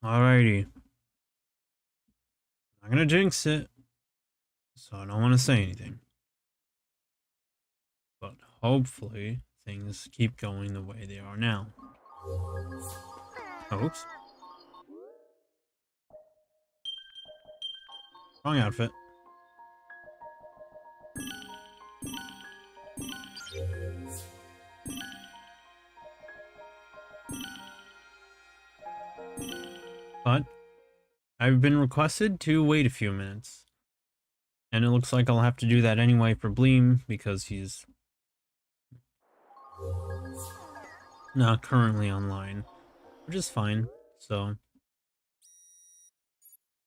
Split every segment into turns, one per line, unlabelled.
Alrighty. I'm not gonna jinx it, so I don't want to say anything. But hopefully, things keep going the way they are now. Oh, oops. Wrong outfit. But I've been requested to wait a few minutes. And it looks like I'll have to do that anyway for Bleem because he's not currently online, which is fine. So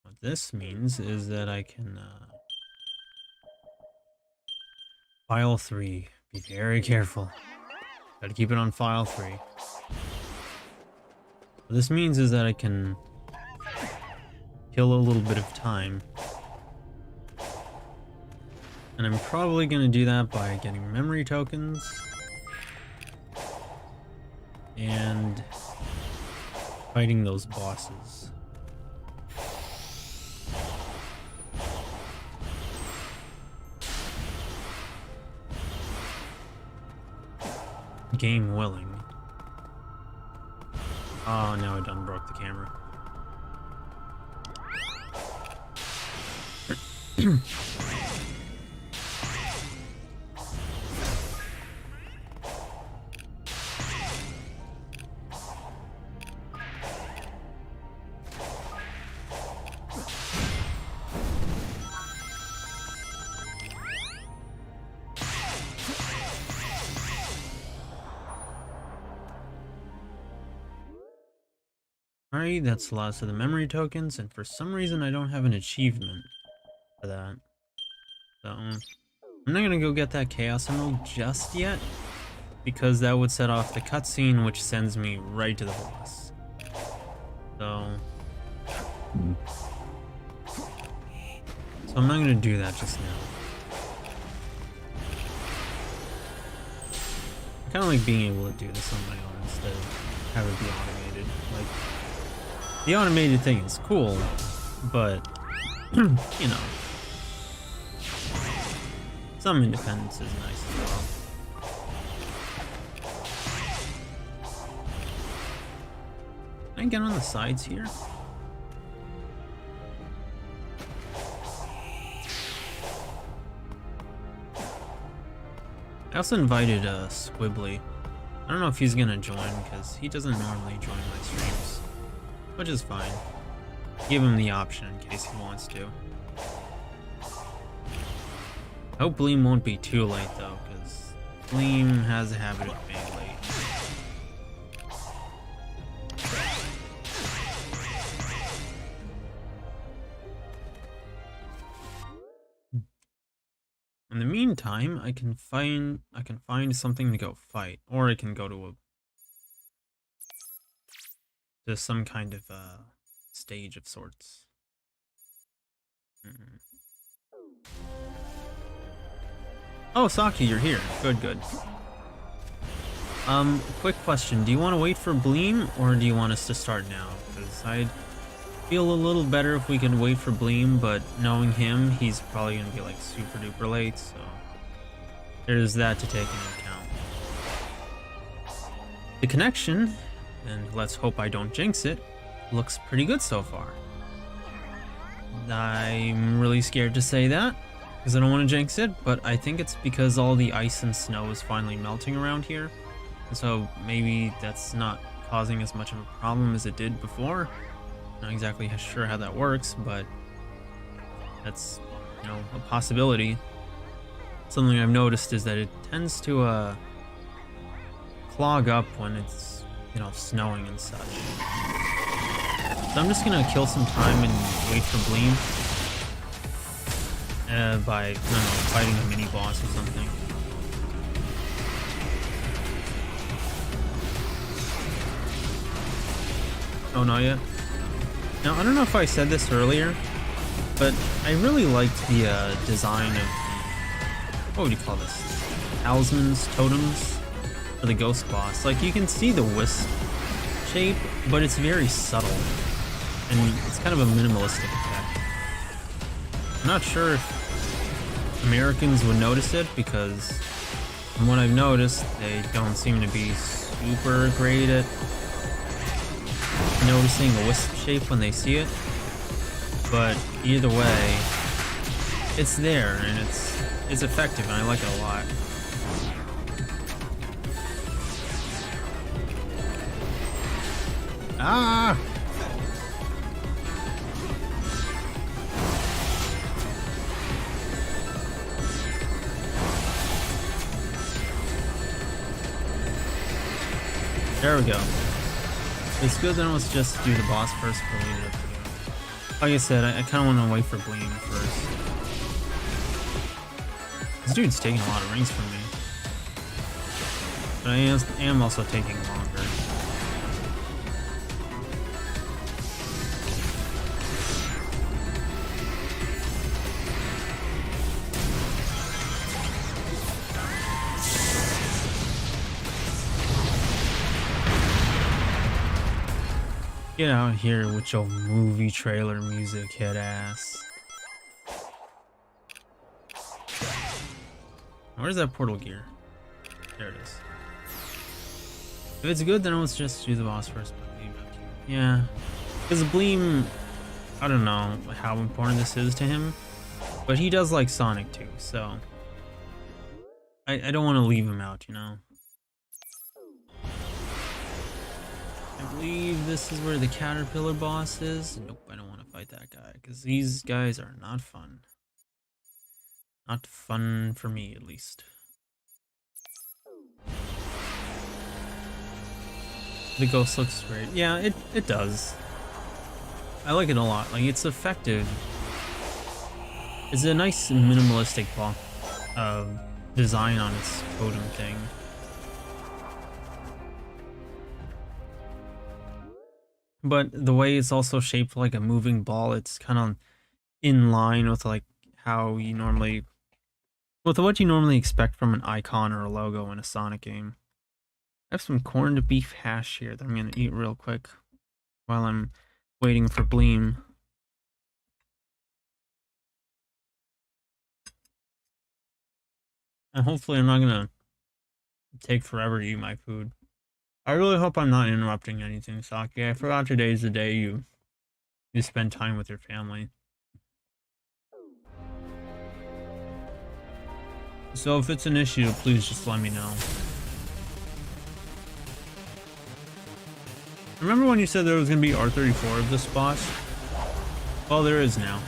what this means is that I can file 3. Be very careful. Gotta keep it on file 3. What this means is that I can kill a little bit of time. And I'm probably gonna do that by getting memory tokens and fighting those bosses. Game willing. Oh, now I done broke the camera. Alright, that's the last of the memory tokens, and for some reason I don't have an achievement for that. So, I'm not gonna go get that Chaos Emerald just yet, because that would set off the cutscene, which sends me right to the boss. So I'm not gonna do that just now. I kinda like being able to do this on my own instead of have it be automated. Like, the automated thing is cool, but, you know, some independence is nice as well. Can I get on the sides here? I also invited Squibbly. I don't know if he's gonna join, because he doesn't normally join my streams. Which is fine. Give him the option in case he wants to. I hope Bleem won't be too late though, because Bleem has a habit of being late. In the meantime, I can find something to go fight, or I can go to some kind of stage of sorts. Oh, Saki, you're here. Good. Quick question. Do you want to wait for Bleem, or do you want us to start now? Because I'd feel a little better if we can wait for Bleem, but knowing him, he's probably going to be like super duper late, so there's that to take into account. The connection, and let's hope I don't jinx it, looks pretty good so far. I'm really scared to say that, because I don't want to jinx it, but I think it's because all the ice and snow is finally melting around here, and so maybe that's not causing as much of a problem as it did before. Not exactly sure how that works, but that's, you know, a possibility. Something I've noticed is that it tends to clog up when it's, you know, snowing and such. So I'm just gonna kill some time and wait for Bleem by, I don't know, fighting a mini boss or something. Oh, not yet? Now, I don't know if I said this earlier, but I really liked the design of the, what would you call this? Talismans, totems for the ghost boss. Like, you can see the wisp shape, but it's very subtle. and it's kind of a minimalistic effect. I'm not sure if Americans would notice it because from what I've noticed, they don't seem to be super great at noticing a wisp shape when they see it. But either way, it's there and it's effective and I like it a lot. Ah! There we go. It's good that let's just do the boss first before we leave it up to go. Like I said, I kind of want to wait for Bleem first. This dude's taking a lot of rings from me. But I am also taking longer. Get out here with your movie trailer music, head ass. Where's that portal gear? There it is. If it's good, then let's just do the boss first. Yeah. Because Bleem, I don't know how important this is to him, but he does like Sonic too, so I don't want to leave him out, you know? I believe this is where the caterpillar boss is. Nope, I don't want to fight that guy because these guys are not fun. Not fun for me, at least. The ghost looks great. Yeah, it does. I like it a lot. Like, it's effective. It's a nice minimalistic design on its totem thing. But the way it's also shaped like a moving ball, it's kind of in line with like how you normally, with what you normally expect from an icon or a logo in a Sonic game. I have some corned beef hash here that I'm gonna eat real quick while I'm waiting for Bleem. And hopefully I'm not gonna take forever to eat my food. I really hope I'm not interrupting anything, Saki. I forgot today's the day you spend time with your family. So if it's an issue, please just let me know. Remember when you said there was going to be R34 of this boss? Well, there is now.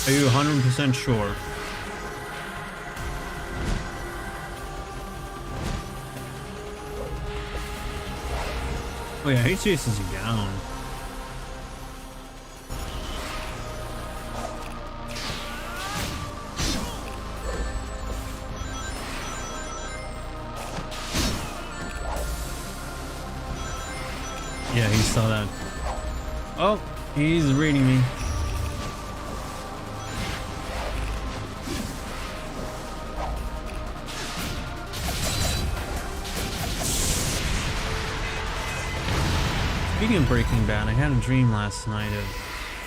Are you 100% sure? Oh yeah, he chases you down. Yeah, he saw that. Oh, he's reading me. Speaking of Breaking Bad, I had a dream last night of...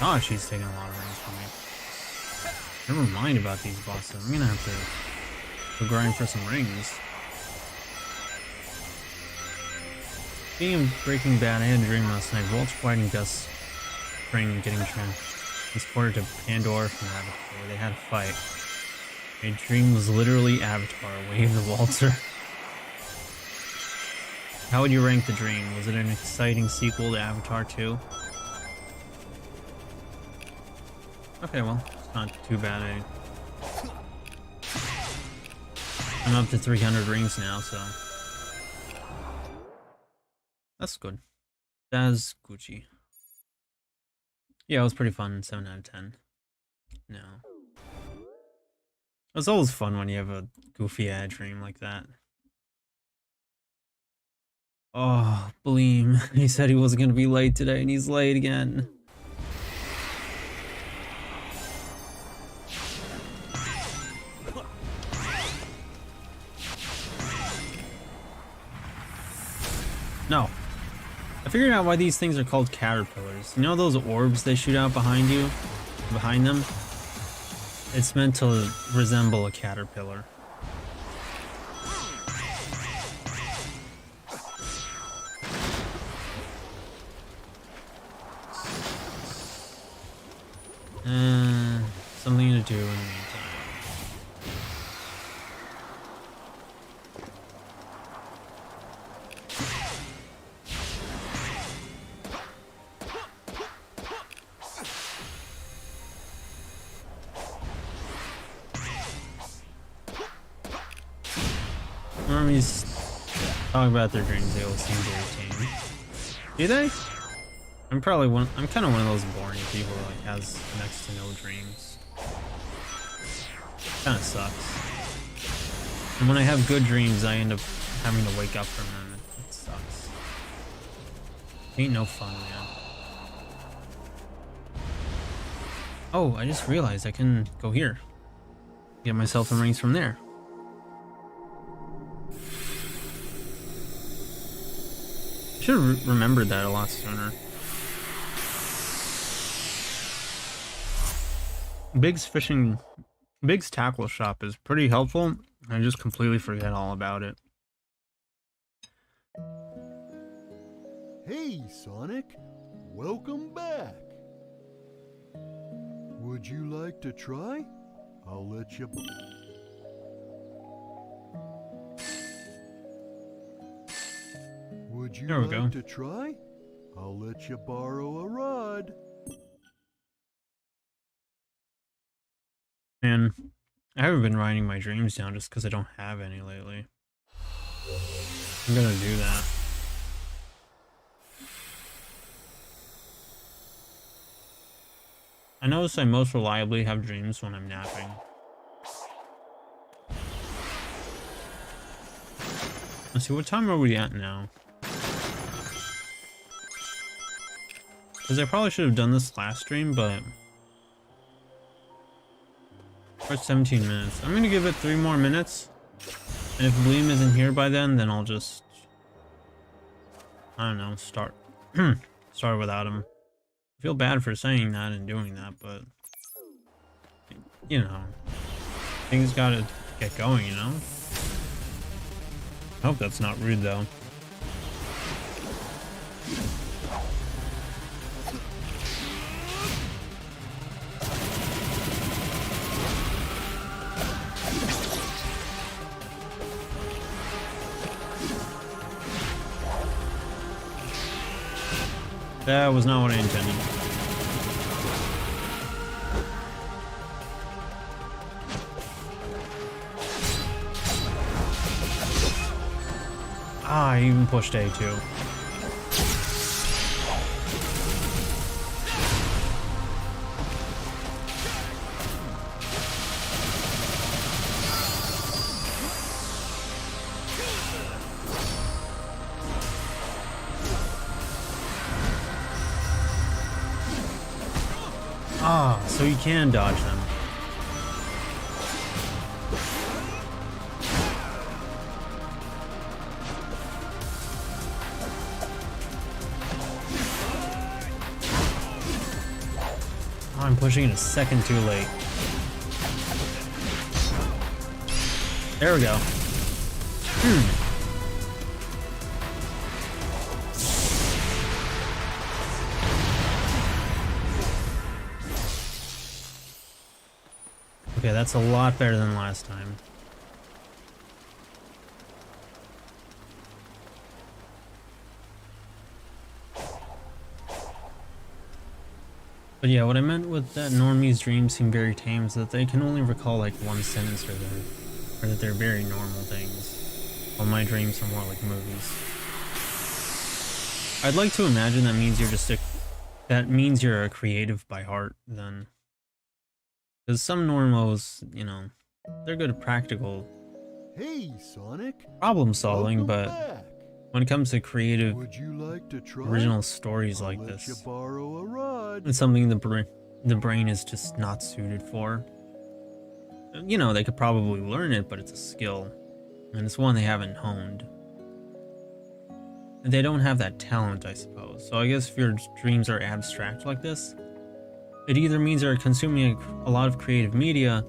Oh, she's taking a lot of rings from me. Never mind about these bosses. I'm gonna have to go grind for some rings. Speaking of Breaking Bad, I had a dream last night. Walter White and Gus Fring getting transported to Pandora from Avatar, where they had a fight. My dream was literally Avatar, Wave the Waltzer. How would you rank the dream? Was it an exciting sequel to Avatar 2? Okay, well, it's not too bad. I'm up to 300 rings now, so... That's good. That's Gucci. Yeah, it was pretty fun. 7 out of 10. No. It's always fun when you have a goofy ad dream like that. Oh, Bleem. He said he wasn't gonna be late today, and he's late again. No. I figured out why these things are called caterpillars. You know those orbs they shoot out behind you? Behind them? It's meant to resemble a caterpillar. Something to do in the meantime. Armies talk about their dreams, they all seem very tame. Do they? I'm kind of one of those boring people who like has next to no dreams. Kind of sucks. And when I have good dreams, I end up having to wake up from them. It sucks. Ain't no fun, man. Oh, I just realized I can go here. Get myself some rings from there. Should have remembered that a lot sooner. Big's tackle shop is pretty helpful. I just completely forget all about it.
Hey, Sonic. Welcome back. Would you like to try? I'll let you... Would you like to try? I'll let you borrow a rod.
Man, I haven't been writing my dreams down just because I don't have any lately. I'm gonna do that. I notice I most reliably have dreams when I'm napping. Let's see, what time are we at now? Because I probably should have done this last stream, but... We're at 17 minutes. I'm gonna give it 3 more minutes. And if Bleem isn't here by then I'll just... I don't know, start without him. I feel bad for saying that and doing that, but... You know. Things gotta get going, you know? I hope that's not rude, though. That was not what I intended. Ah, I even pushed A2. Ah, so you can dodge them. Oh, I'm pushing it a second too late. There we go. Okay, that's a lot better than last time. But yeah, what I meant with that normies' dreams seem very tame is that they can only recall like one sentence or that they're very normal things. While my dreams are more like movies. I'd like to imagine that means you're a creative by heart then. Because some normals, you know, they're good at practical
hey, Sonic.
problem solving, but
back.
when it comes to creative,
Would you like to try?
original stories
I'll
like
let
this,
you borrow a rod.
it's something the brain is just not suited for. You know, they could probably learn it, but it's a skill, and it's one they haven't honed. And they don't have that talent, I suppose. So I guess if your dreams are abstract like this, it either means you're consuming a lot of creative media,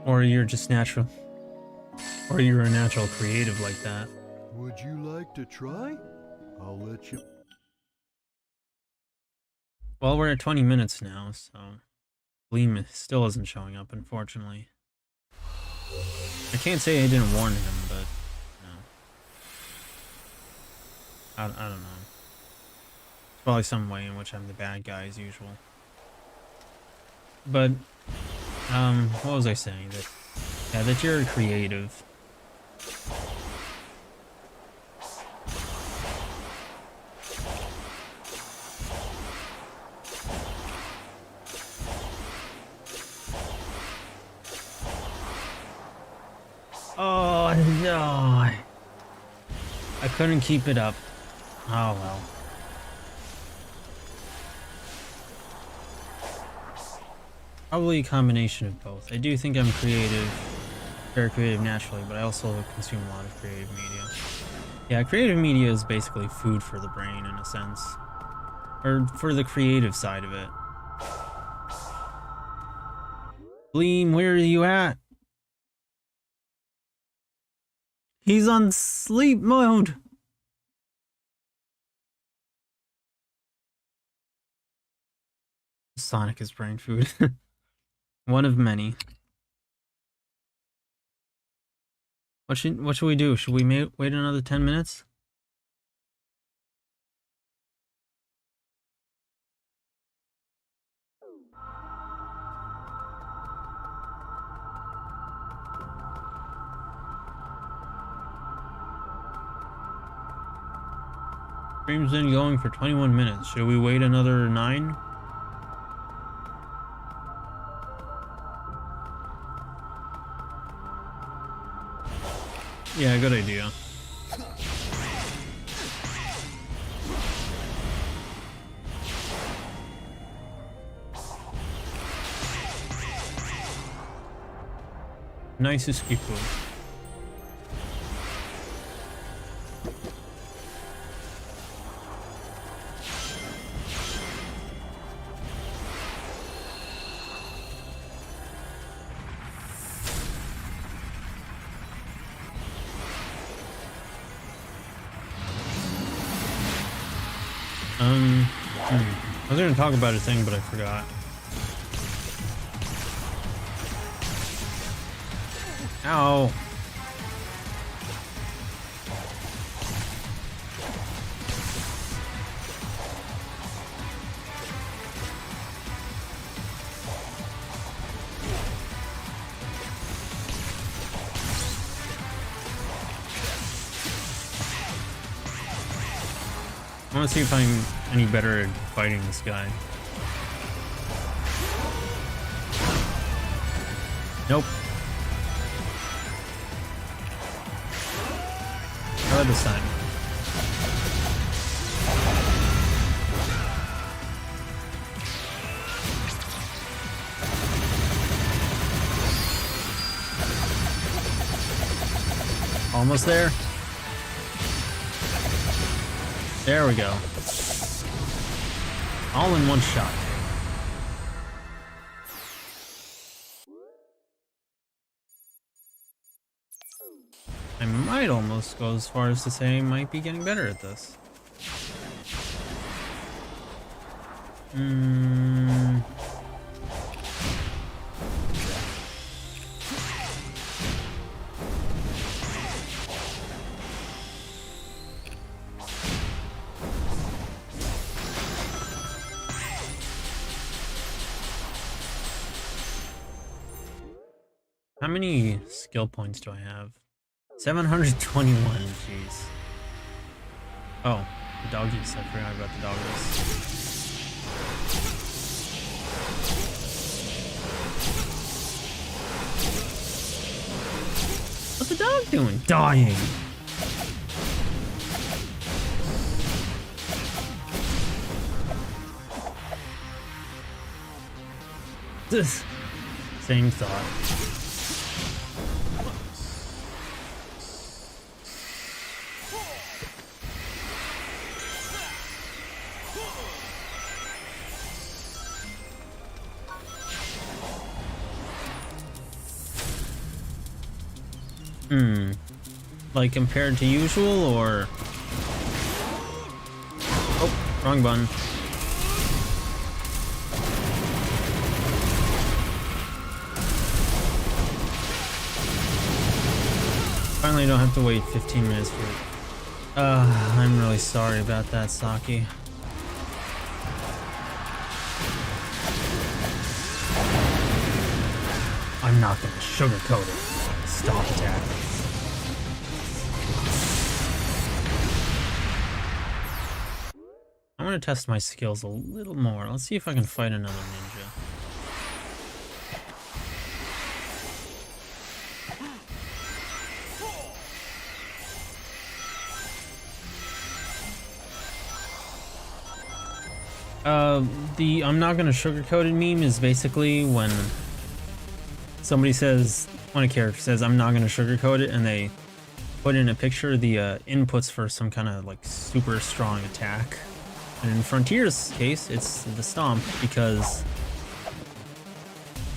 or you're just natural, or you're a natural creative like that.
Would you like to try? I'll let you.
Well, we're at 20 minutes now, so Gleam still isn't showing up, unfortunately. I can't say I didn't warn him, but I don't know. It's probably some way in which I'm the bad guy as usual. But what was I saying? That you're creative. Oh no! I couldn't keep it up. Oh well. Probably a combination of both. I do think I'm creative, very creative naturally, but I also consume a lot of creative media. Yeah, creative media is basically food for the brain in a sense. Or for the creative side of it. Gleam, where are you at? He's on sleep mode. Sonic is brain food. One of many. What should we do? Should we wait another 10 minutes? Stream's been going for 21 minutes. Should we wait another 9? Yeah, good idea. Nice escape. I was gonna talk about a thing, but I forgot. Ow. I want to see if I'm any better at fighting this guy. Nope. Try this time. Almost there. There we go. All in one shot. I might almost go as far as to say I might be getting better at this. How many skill points do I have? 721, jeez. Oh, the doggies. I forgot about the doggies. What's the dog doing? Dying. Same thought. Like compared to usual, or... Oh, wrong button. Finally don't have to wait 15 minutes for it. I'm really sorry about that, Saki. I'm not gonna sugarcoat it. Stop attacking. I'm gonna test my skills a little more. Let's see if I can fight another ninja. The I'm not gonna sugarcoat it meme is basically when somebody says, when a character says I'm not gonna sugarcoat it, and they put in a picture the inputs for some kind of like super strong attack. And in Frontier's case, it's the Stomp, because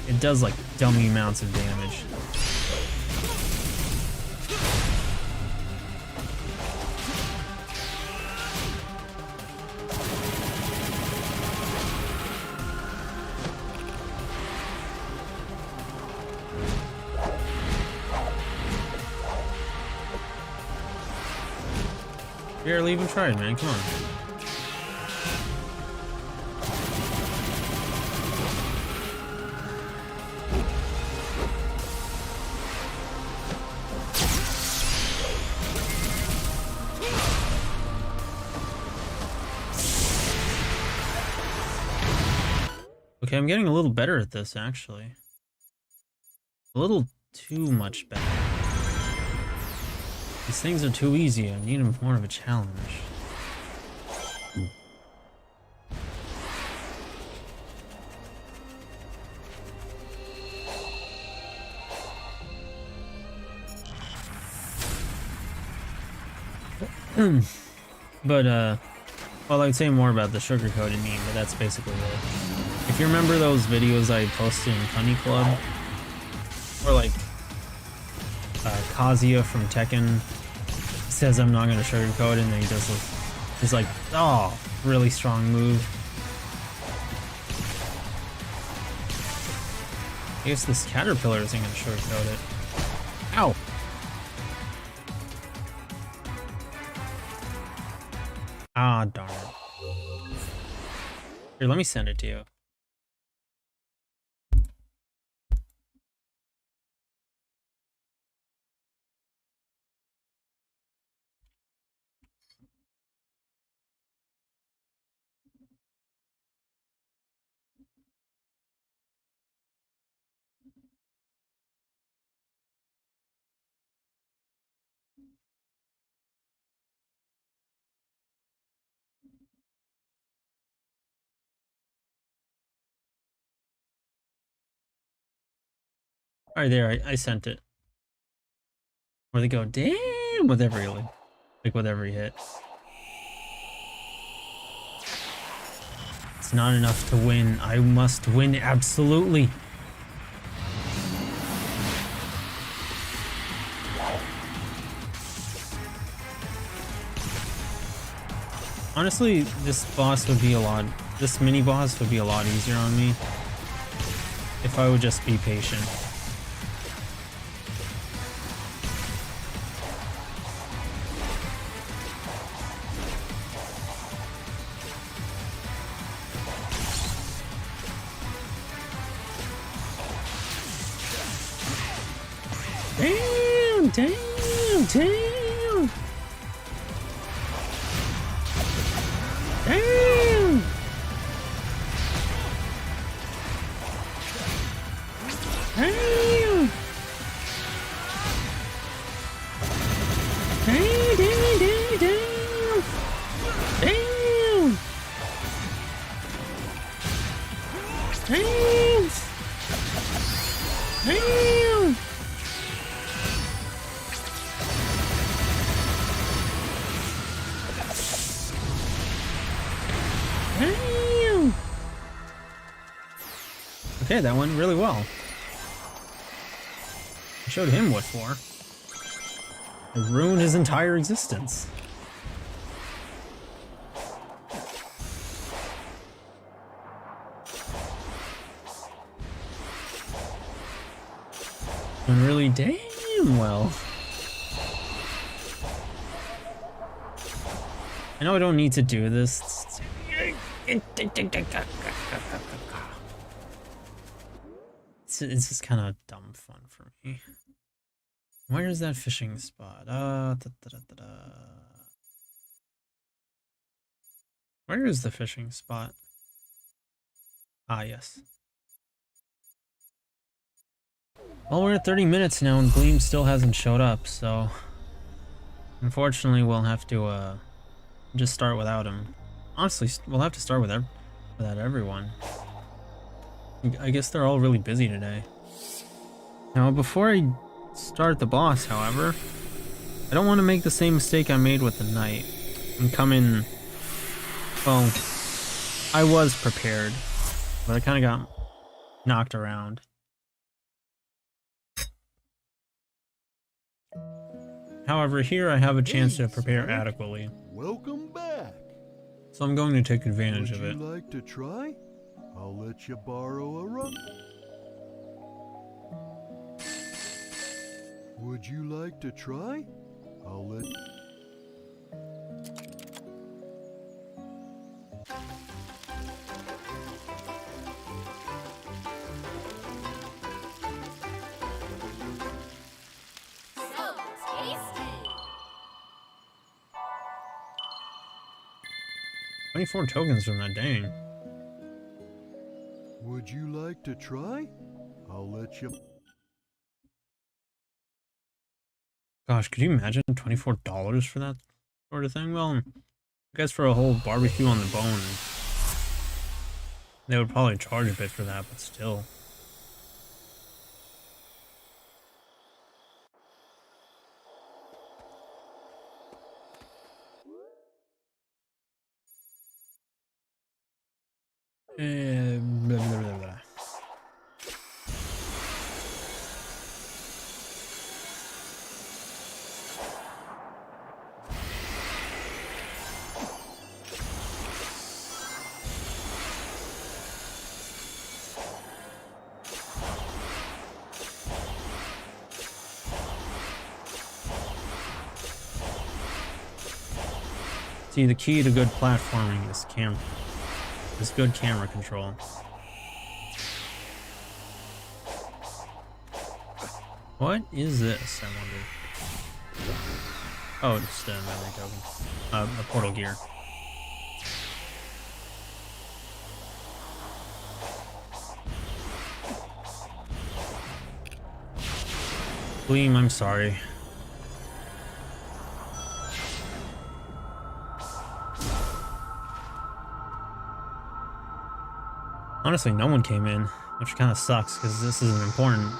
it does like dummy amounts of damage. Barely even tried, man. Come on. Okay, I'm getting a little better at this, actually. A little too much better. These things are too easy. I need more of a challenge. But, well, I'd say more about the sugar-coated meme, but that's basically it. If you remember those videos I posted in Cunny Club, where, like, Kazuya from Tekken says I'm not gonna sugarcoat it, and then he does this like, oh, really strong move. I guess this caterpillar isn't gonna sugarcoat it. Ow! Ah, darn it. Here, let me send it to you. Alright, there, I sent it. Where they go, damn, with every, like with every hit. It's not enough to win. I must win absolutely. Honestly, this mini boss would be a lot easier on me if I would just be patient. Damn, damn, damn. Damn. Damn. Damn, damn, damn, damn. Damn. Damn. Okay, that went really well. I showed him what for. It ruined his entire existence. Doing really damn well. I know I don't need to do this. It's just kind of dumb fun for me. Where is that fishing spot? Where is the fishing spot? Ah, yes. Well, we're at 30 minutes now and Gleam still hasn't showed up, so unfortunately we'll have to just start without him. Honestly, we'll have to start without everyone. I guess they're all really busy today. Now, before I start the boss, however, I don't want to make the same mistake I made with the knight and come in. Well, I was prepared, but I kind of got knocked around. However, here I have a chance to prepare adequately.
Welcome back.
So I'm going to take advantage of it.
Would you like to try? I'll let you borrow a run. Would you like to try? I'll let...
So tasty!
24 tokens from that, dang.
Would you like to try? I'll let you...
Gosh, could you imagine $24 for that sort of thing? Well, I guess for a whole barbecue on the bone, they would probably charge a bit for that, but still. Blah, blah, blah, blah. See, the key to good platforming is good camera control. What is this, I wonder? Oh, it's just a memory token. A portal gear. Gleam, I'm sorry. Honestly, no one came in, which kind of sucks because this isn't important.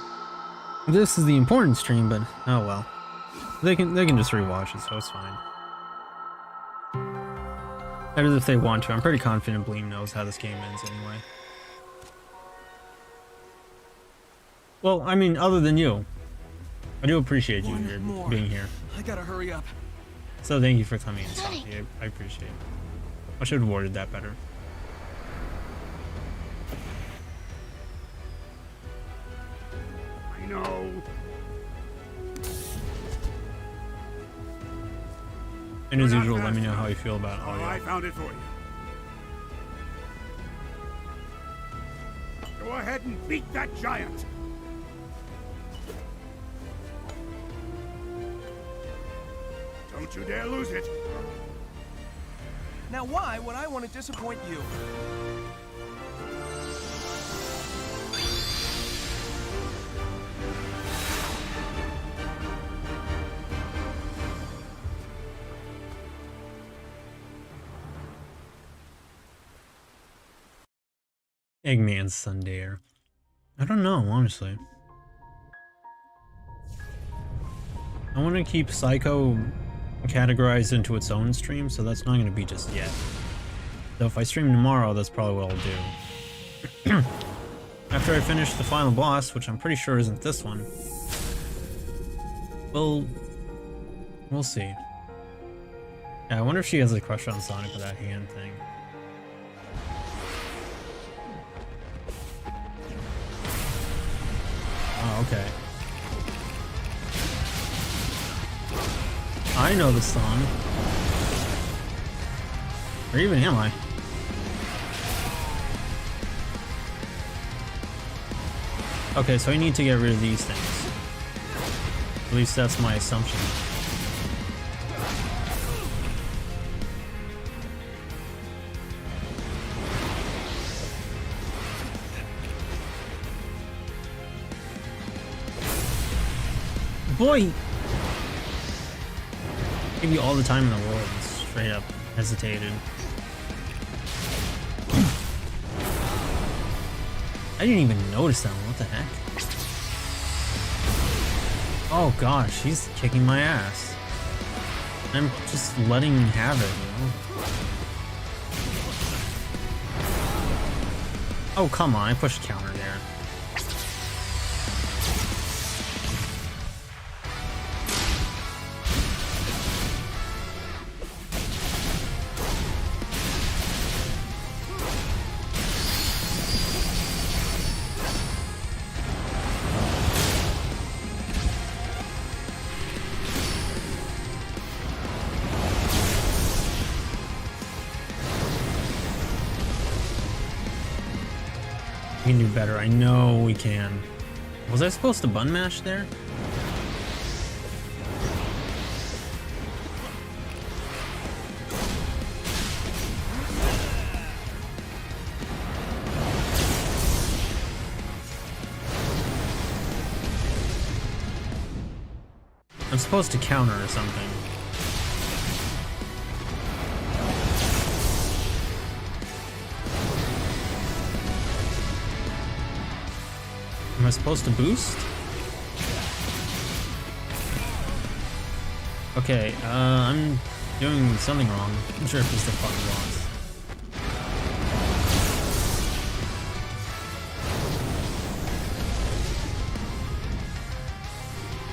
This is the important stream, but oh well. They can just rewatch it, so it's fine. That is if they want to. I'm pretty confident Bleem knows how this game ends anyway. Well, I mean, other than you. I do appreciate you being here.
I gotta hurry up.
So thank you for coming and talking. I appreciate it. I should have worded that better.
I know.
And as usual, let me know how you feel about audio.
I found it for you. Go ahead and beat that giant. Don't you dare lose it.
Now why would I want to disappoint you?
Eggman's Sundayer. I don't know, honestly. I want to keep Psycho categorized into its own stream, so that's not going to be just yet. So if I stream tomorrow, that's probably what I'll do. after I finish the final boss, which I'm pretty sure isn't this one, we'll see. Yeah, I wonder if she has a crush on Sonic with that hand thing. Oh, okay. I know this song. Where even am I? Okay, so I need to get rid of these things. At least that's my assumption. Boy! Give you all the time in the world and straight up hesitated. I didn't even notice that one. What the heck? Oh gosh, she's kicking my ass. I'm just letting him have it, you know? Oh, come on. I pushed counter there. We can do better. I know we can. Was I supposed to button mash there? I'm supposed to counter or something. Am I supposed to boost? Okay, I'm doing something wrong. I'm not sure if it's the fucking boss.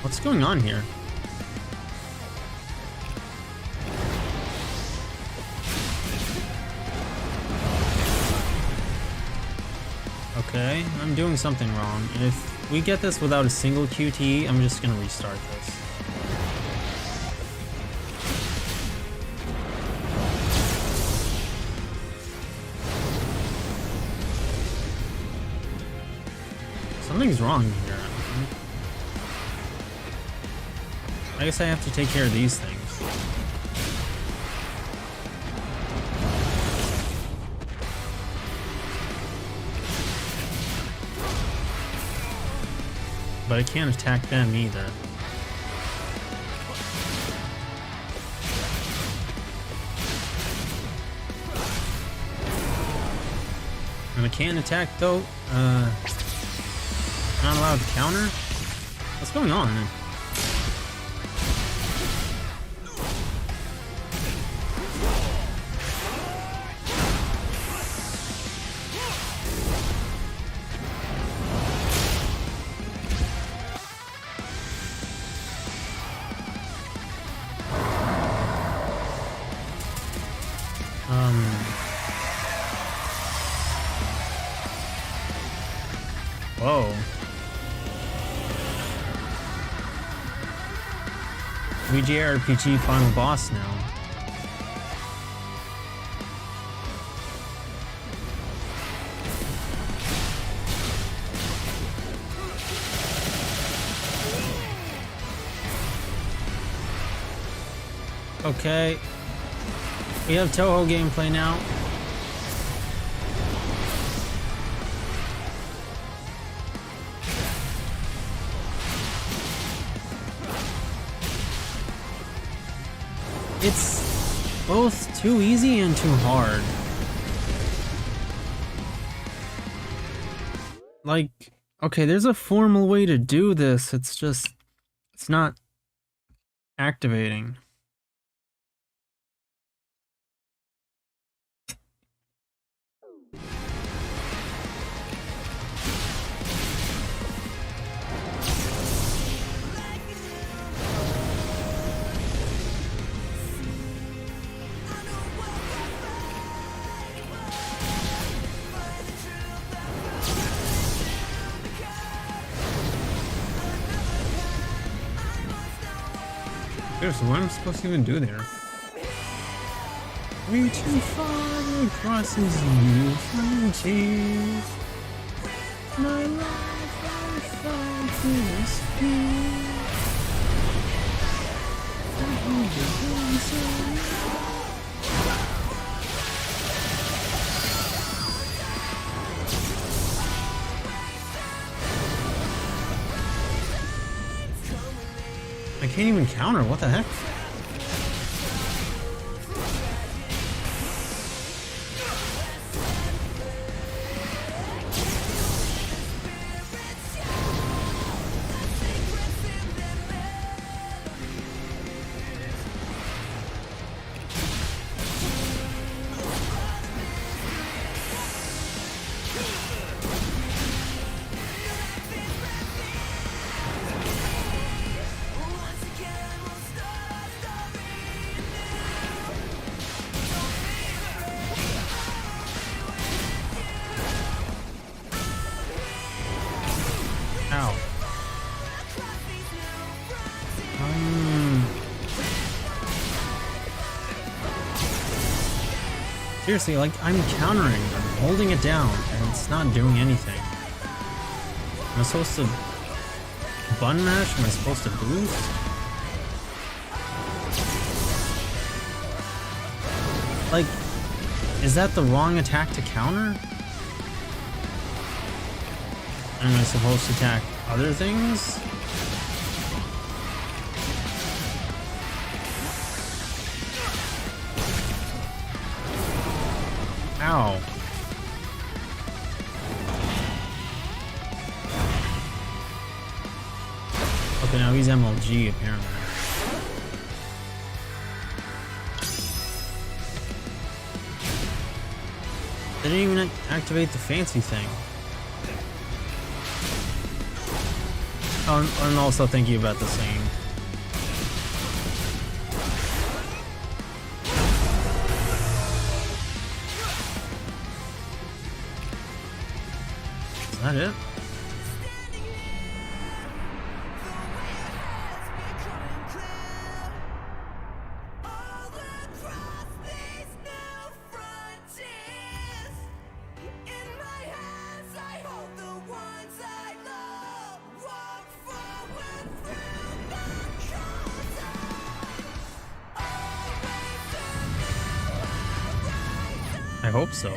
What's going on here? Okay, I'm doing something wrong. And if we get this without a single QT, I'm just gonna restart this. Something's wrong here. I guess I have to take care of these things. But I can't attack them either. And I can't attack though. Not allowed to counter? What's going on? Whoa. VGRPG final boss now. Okay. We have Toho gameplay now. It's both too easy and too hard. Like, okay, there's a formal way to do this. It's just, it's not activating. Seriously, what am I supposed to even do there? Reaching far across these new frontiers. My life I found through this fear. I can't even counter, what the heck? Ow. Seriously, like, I'm countering, I'm holding it down, and it's not doing anything. Am I supposed to button mash? Am I supposed to boost? Like, is that the wrong attack to counter? Am I supposed to attack other things? Ow. Okay, now he's MLG apparently. They didn't even activate the fancy thing. Oh, and also thank you about the same. Is that it? I hope so.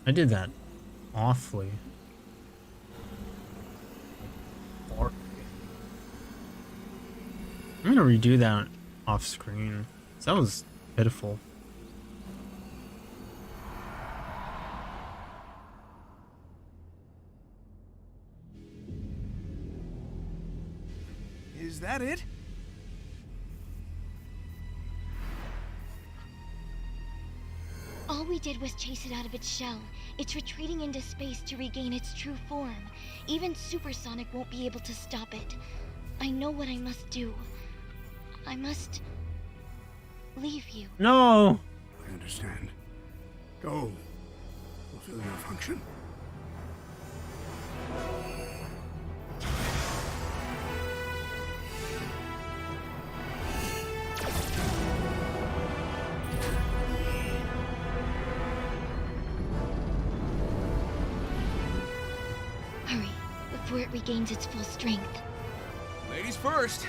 I did that awfully. I'm gonna redo that off screen. That was pitiful.
Is that it?
All we did was chase it out of its shell. It's retreating into space to regain its true form. Even Supersonic won't be able to stop it. I know what I must do. I must leave you.
No!
I understand. Go. Fulfill your function.
Hurry, before it regains its full strength.
Ladies first.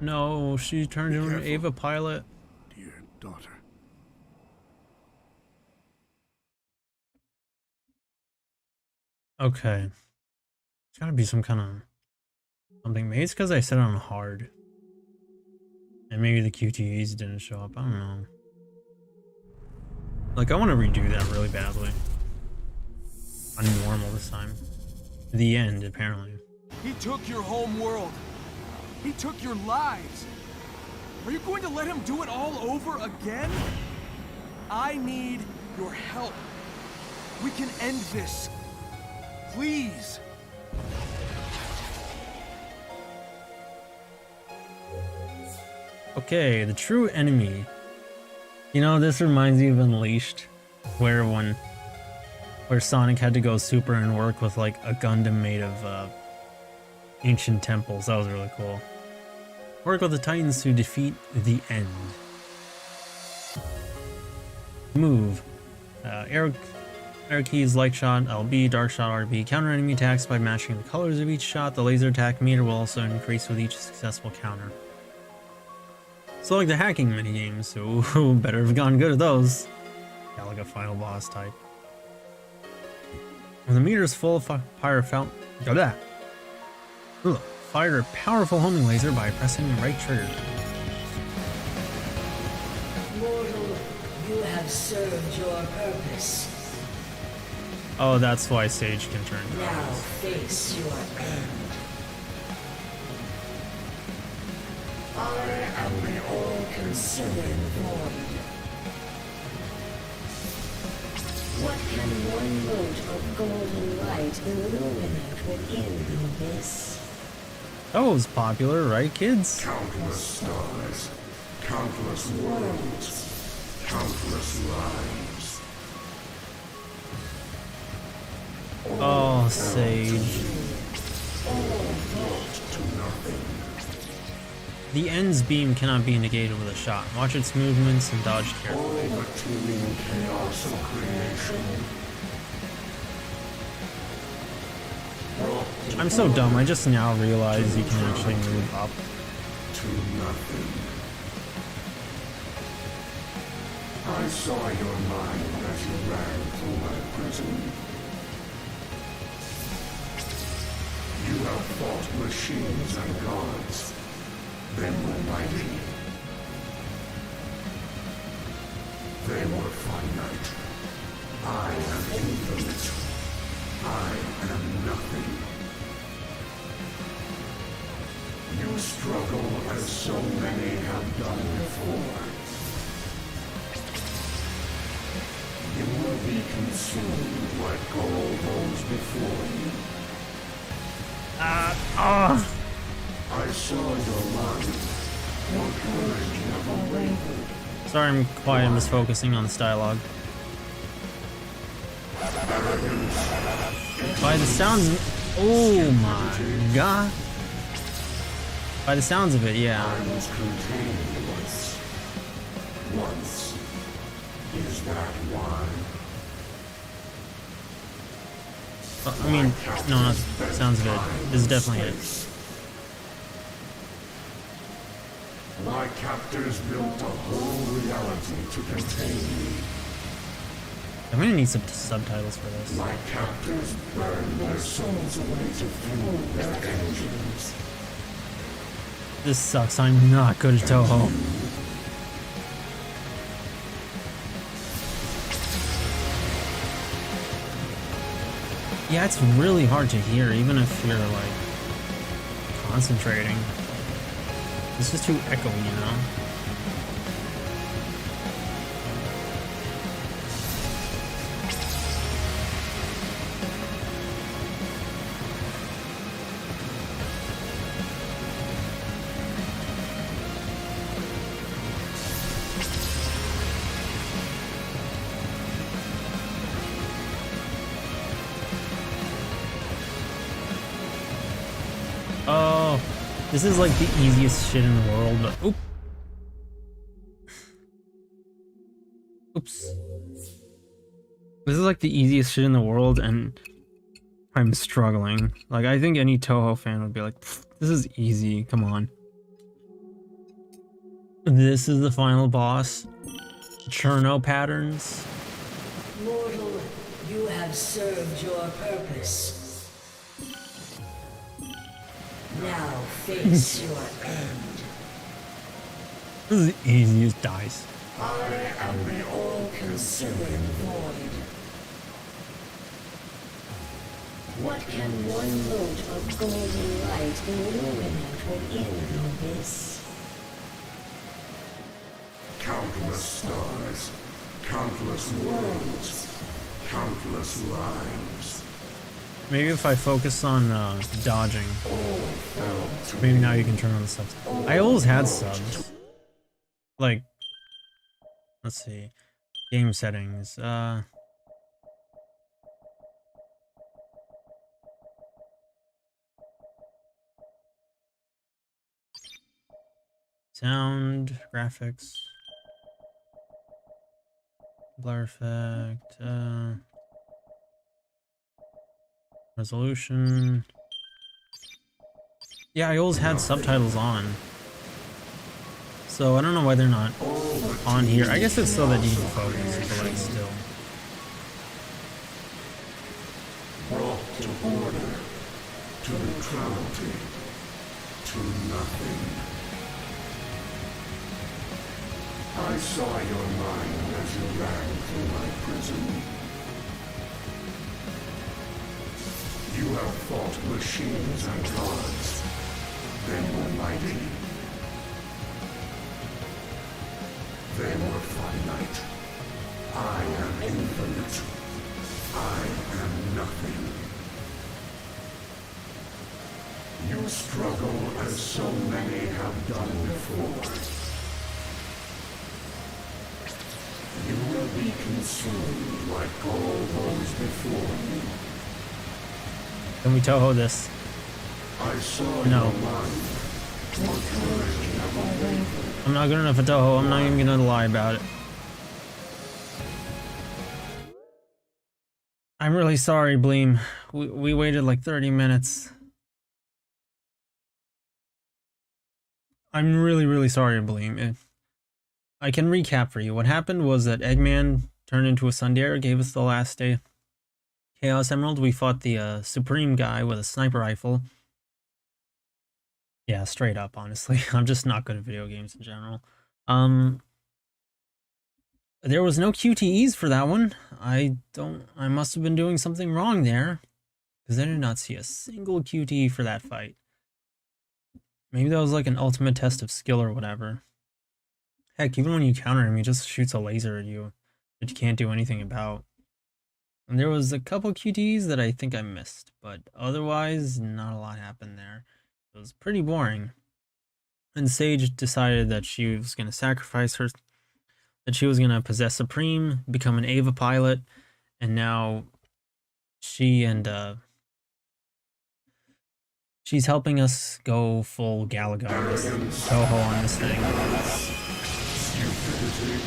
No, she turned into an Ava pilot.
Dear daughter.
Okay. There's gotta be some kind of something. Maybe it's because I set it on hard. And maybe the QTEs didn't show up. I don't know. Like, I want to redo that really badly. On normal this time. The end, apparently.
He took your home world. He took your lives. Are you going to let him do it all over again? I need your help. We can end this. Please.
Okay, the true enemy. You know, this reminds me of Unleashed, where Sonic had to go super and work with like a Gundam made of ancient temples. That was really cool. Work with the Titans to defeat the end. Move. Arrow keys, light shot, LB, dark shot, RB. Counter enemy attacks by matching the colors of each shot. The laser attack meter will also increase with each successful counter. So like the hacking minigames, so better have gone good at those. Yeah, like a final boss type. When the meter is full, fire a powerful homing laser by pressing the right trigger.
Mortal, you have served your purpose.
Oh, that's why Sage can turn
Now
colors.
face your end. I am the all-consuming void. What can one mote of golden light illuminate within the abyss?
That was popular, right, kids?
Countless stars, countless worlds, countless lives.
Oh, Sage.
All brought to nothing.
The end's beam cannot be negated with a shot. Watch its movements and dodge carefully.
All the teeming chaos of creation.
I'm so dumb, I just now realize you can actually move up.
To nothing. I saw your mind as you ran through my prison. You have fought machines and gods. They were mighty. They were finite. I am infinite. I am nothing. You struggle as so many have done before. You will be consumed like gold goes before you. I saw your life. Your courage never wavered.
Sorry I'm quiet, I'm just focusing on this dialogue. By the sounds of... Oh my god. By the sounds of it, yeah.
I was contained once. Once. Is that why?
I mean, no, not the sounds of it. This is definitely it.
My captors built a whole reality to contain me.
I'm gonna need some subtitles for this.
My captors burned their souls away to fuel their engines.
This sucks, I'm not good at Toho. Yeah, it's really hard to hear, even if you're, like, concentrating. This is too echoey, you know? Oh, this is like the easiest shit in the world, but oop. Oops. This is like the easiest shit in the world, and I'm struggling. Like, I think any Toho fan would be like, this is easy, come on. This is the final boss. Cherno patterns.
Mortal, you have served your purpose. Now face your end.
This is the easiest dice.
I am the all-consuming void. What can one mote of golden light illuminate within the abyss?
Countless stars, countless worlds, countless lives.
Maybe if I focus on dodging, maybe now you can turn on the subs. I always had subs. Like, let's see, game settings. Sound, graphics, blur effect, resolution. Yeah, I always had subtitles on. So I don't know why they're not on here. I guess it's so that you can focus, but like still.
Brought to order, to neutrality, to nothing. I saw your mind as you ran through my prison. You have fought machines and gods. They were mighty. They were finite. I am infinite. I am nothing. You struggle as so many have done before. You will be consumed like all those before you.
Can we Toho this?
I saw
No.
your mind. Your courage never wavered.
I'm not good enough at Toho. I'm not even gonna lie about it. I'm really sorry, Bleem. We waited like 30 minutes. I'm really sorry, Bleem. I can recap for you. What happened was that Eggman turned into a Sundare, gave us the last day Chaos Emerald. We fought the Supreme guy with a sniper rifle. Yeah, straight up, honestly. I'm just not good at video games in general. There was no QTEs for that one. I must have been doing something wrong there, because I did not see a single QTE for that fight. Maybe that was like an ultimate test of skill or whatever. Heck, even when you counter him, he just shoots a laser at you that you can't do anything about. And there was a couple QTEs that I think I missed, but otherwise, not a lot happened there. It was pretty boring. And Sage decided that she was going to sacrifice her, that she was going to possess Supreme, become an Ava pilot, and now she and, she's helping us go full Galaga on this, Toho on this thing.
Stupidity.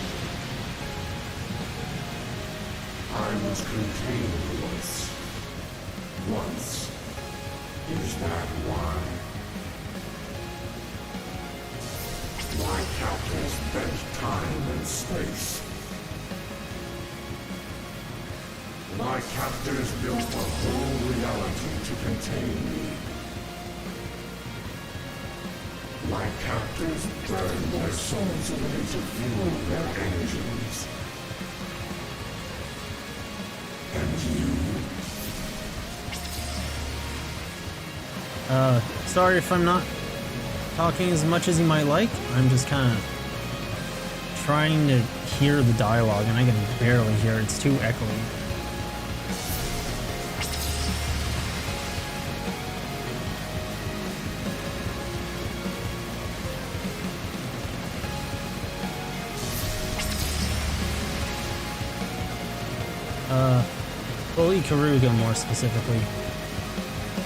I was contained once. Once. Is that why? My captors bent time and space. My captors built a whole reality to contain me. My captors burned their souls away to fuel their engines. And you?
Sorry if I'm not talking as much as you might like. I'm just kind of trying to hear the dialogue, and I can barely hear it. It's too echoey. Bully Karuga more specifically.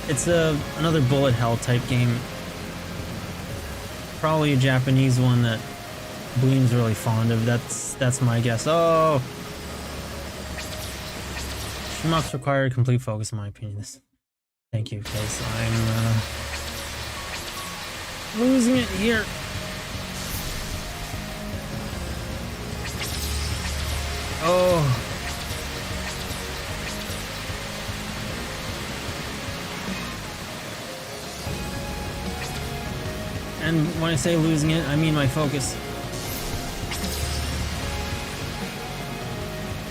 It's another bullet hell type game. Probably a Japanese one that Bleem's really fond of. That's my guess. Oh! Shmups require complete focus in my opinion. Thank you, because I'm losing it here. Oh. And when I say losing it, I mean my focus.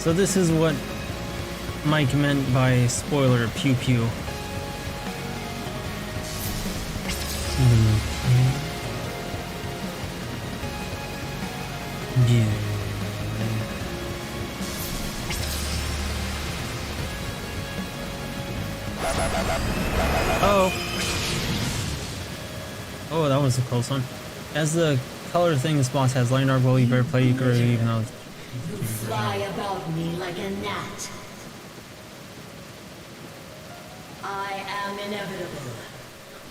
So this is what Mike meant by spoiler pew pew. Yeah. Oh. Oh, that was a close one. As the color thing this boss has, light and dark, well, you better play Euchre even though it's
You fly about me like a gnat. I am inevitable.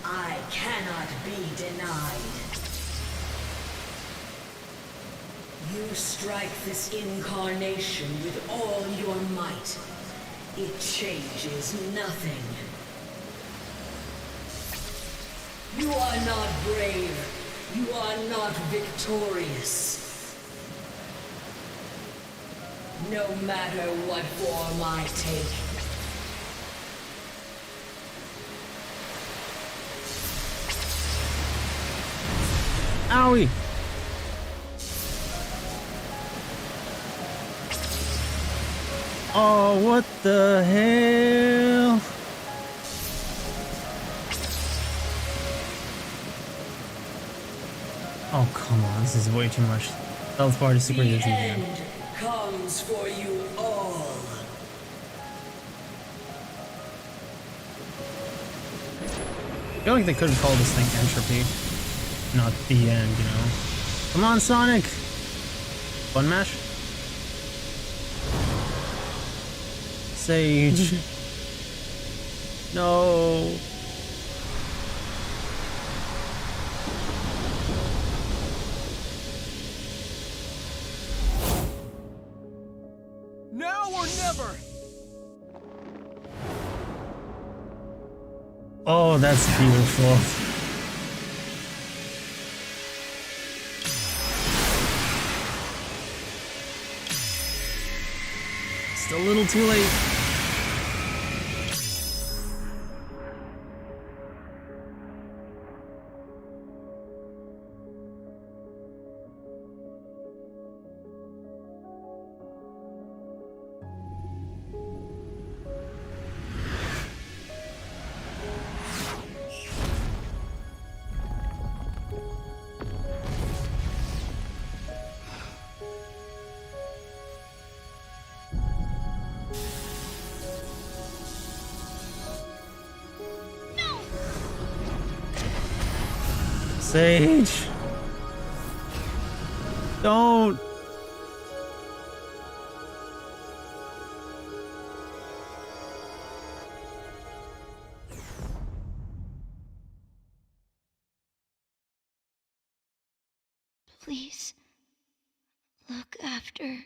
I cannot be denied. You strike this incarnation with all your might. It changes nothing. You are not brave. You are not victorious. No matter what form I take.
Owie! Oh, what the hell? Oh, come on, this is way too much. Health bar to super
The
digit.
end comes for you all.
I feel like they could have called this thing entropy, not the end, you know? Come on, Sonic! Button mash? Sage. No.
Now or never!
Oh, that's beautiful. It's a little too late. Sage. Don't.
Please look after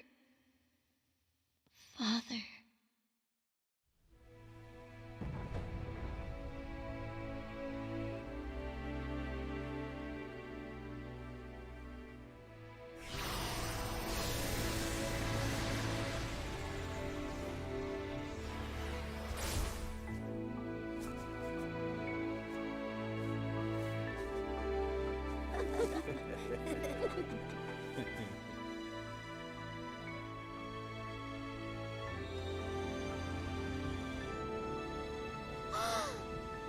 Father.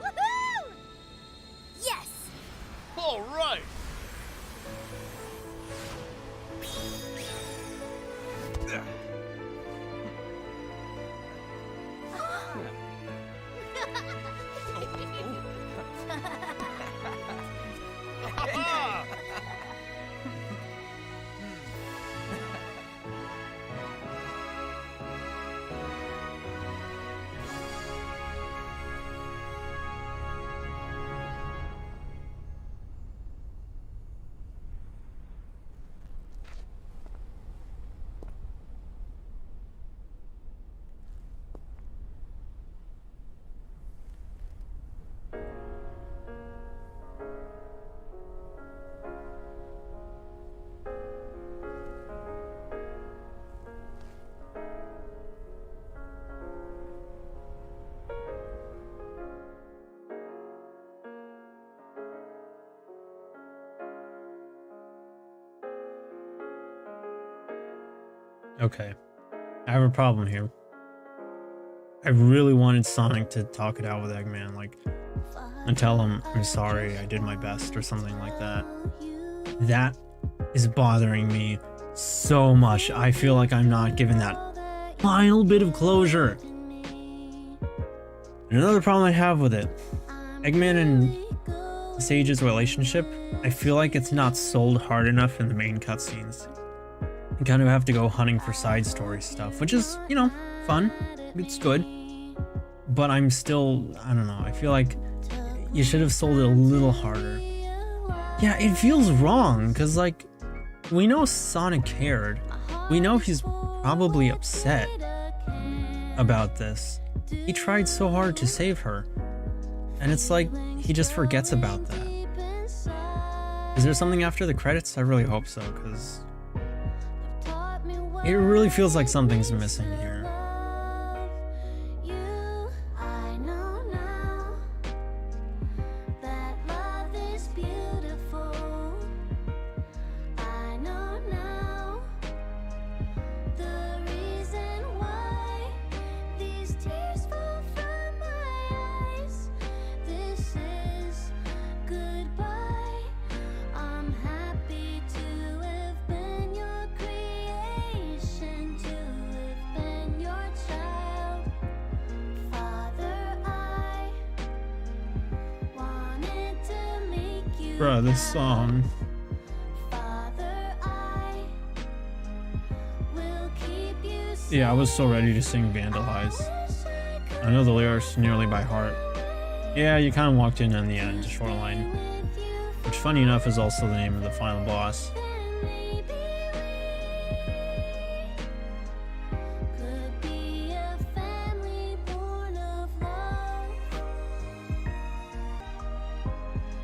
Woohoo! Yes!
All right!
Okay. I have a problem here. I really wanted Sonic to talk it out with Eggman, like, and tell him, I'm sorry, I did my best, or something like that. That is bothering me so much. I feel like I'm not given that final bit of closure. And another problem I have with it, Eggman and Sage's relationship, I feel like it's not sold hard enough in the main cutscenes. You kind of have to go hunting for side story stuff, which is, you know, fun. It's good. But I'm still, I don't know, I feel like you should have sold it a little harder. Yeah, it feels wrong, because, like, we know Sonic cared. We know he's probably upset about this. He tried so hard to save her. And it's like, he just forgets about that. Is there something after the credits? I really hope so, because it really feels like something's missing here. Bruh, this song. Yeah, I was so ready to sing Vandalize. I know the lyrics nearly by heart. Yeah, you kind of walked in on the end, Shoreline. Which, funny enough, is also the name of the final boss.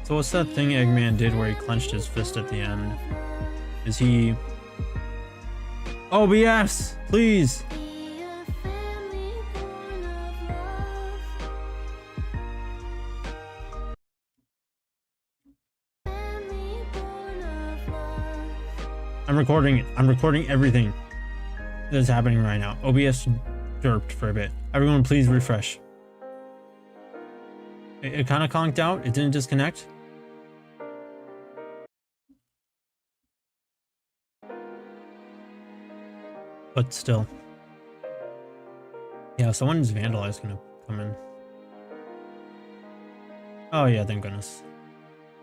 So what's that thing Eggman did where he clenched his fist at the end? Is he... OBS, please! I'm recording everything that's happening right now. OBS derped for a bit. Everyone please refresh. It kind of conked out. It didn't disconnect. But still. Yeah, someone's Vandalize gonna come in. Oh yeah, thank goodness.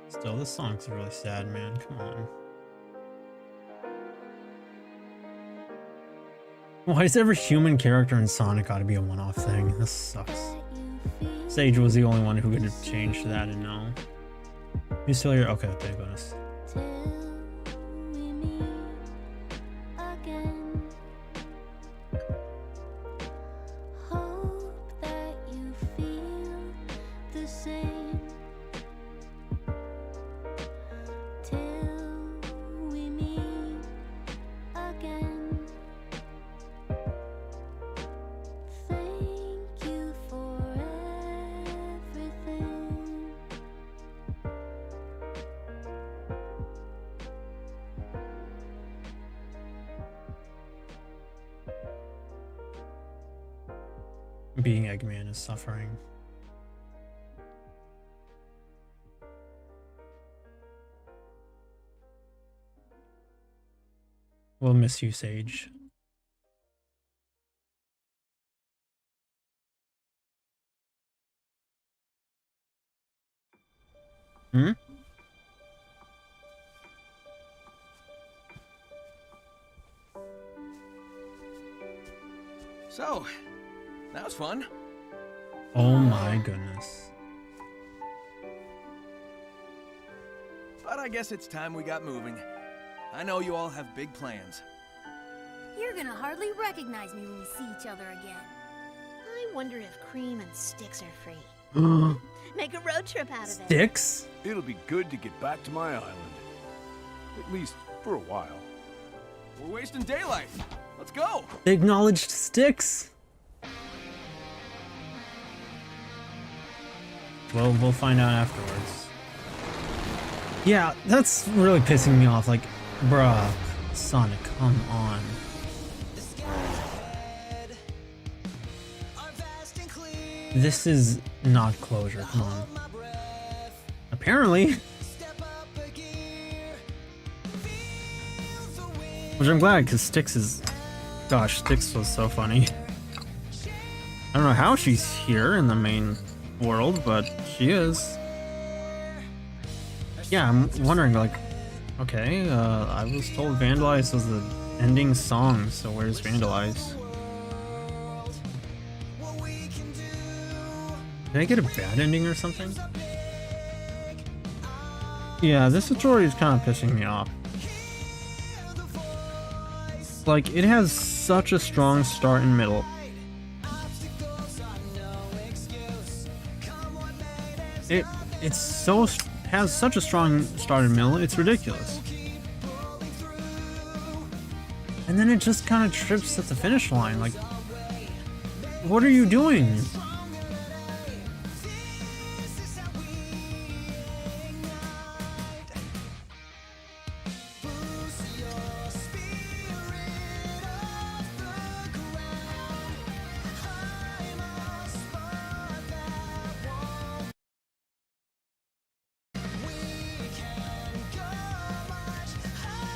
Still, this song's really sad, man. Come on. Why is every human character in Sonic gotta be a one-off thing? This sucks. Sage was the only one who could have changed that, and no. You still here? Okay, thank goodness. Being Eggman is suffering. We'll miss you, Sage. Hmm?
So, that was fun.
Oh my goodness.
But I guess it's time we got moving. I know you all have big plans.
You're gonna hardly recognize me when we see each other again.
I wonder if Cream and Sticks are free. Make a road trip out of it.
Sticks?
It'll be good to get back to my island. At least for a while.
We're wasting daylight. Let's go.
They acknowledged Sticks. Well, we'll find out afterwards. Yeah, that's really pissing me off. Like, bruh, Sonic, come on. This is not closure, come on. Apparently. Which I'm glad, because Styx is... Gosh, Styx was so funny. I don't know how she's here in the main world, but she is. Yeah, I'm wondering, like... Okay, I was told Vandalize was the ending song, so where's Vandalize? Did I get a bad ending or something? Yeah, this tutorial is kind of pissing me off. Like, it has such a strong start and middle. It's so has such a strong start and middle, it's ridiculous. And then it just kind of trips at the finish line. Like, what are you doing?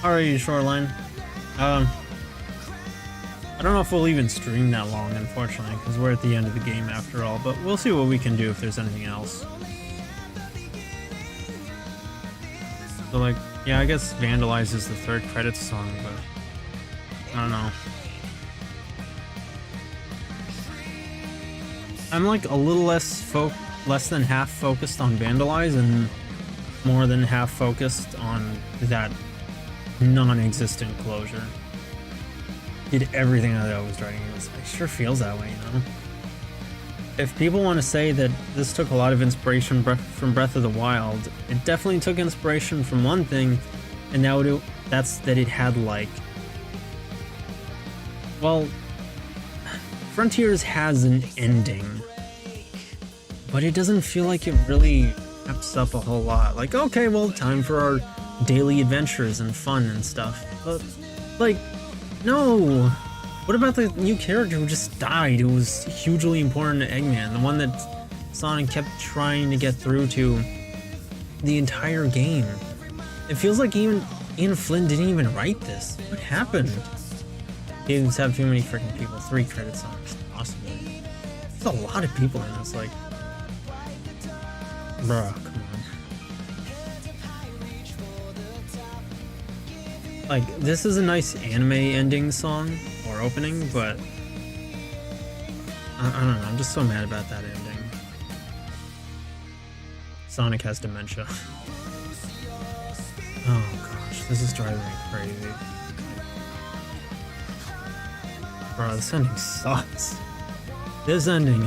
Alrighty, Shoreline. I don't know if we'll even stream that long, unfortunately, because we're at the end of the game after all, but we'll see what we can do if there's anything else. So, like, yeah, I guess Vandalize is the third credits song, but I don't know. I'm like a little less than half focused on Vandalize and more than half focused on that non-existent closure. Did everything that I was writing. It sure feels that way, you know? If people want to say that this took a lot of inspiration from Breath of the Wild, it definitely took inspiration from one thing, and that's that it had, like... Well, Frontiers has an ending, but it doesn't feel like it really wraps up a whole lot. Like, okay, well, time for our daily adventures and fun and stuff. But, like, no! What about the new character who just died, who was hugely important to Eggman? The one that Sonic kept trying to get through to the entire game. It feels like even Ian Flynn didn't even write this. What happened? Games have too many freaking people. 3 credits on it, possibly. There's a lot of people in this, like... Bruh, come on. Like, this is a nice anime ending song, or opening, but... I don't know, I'm just so mad about that ending. Sonic has dementia. Oh gosh, this is driving me crazy. Bro, this ending sucks. This ending,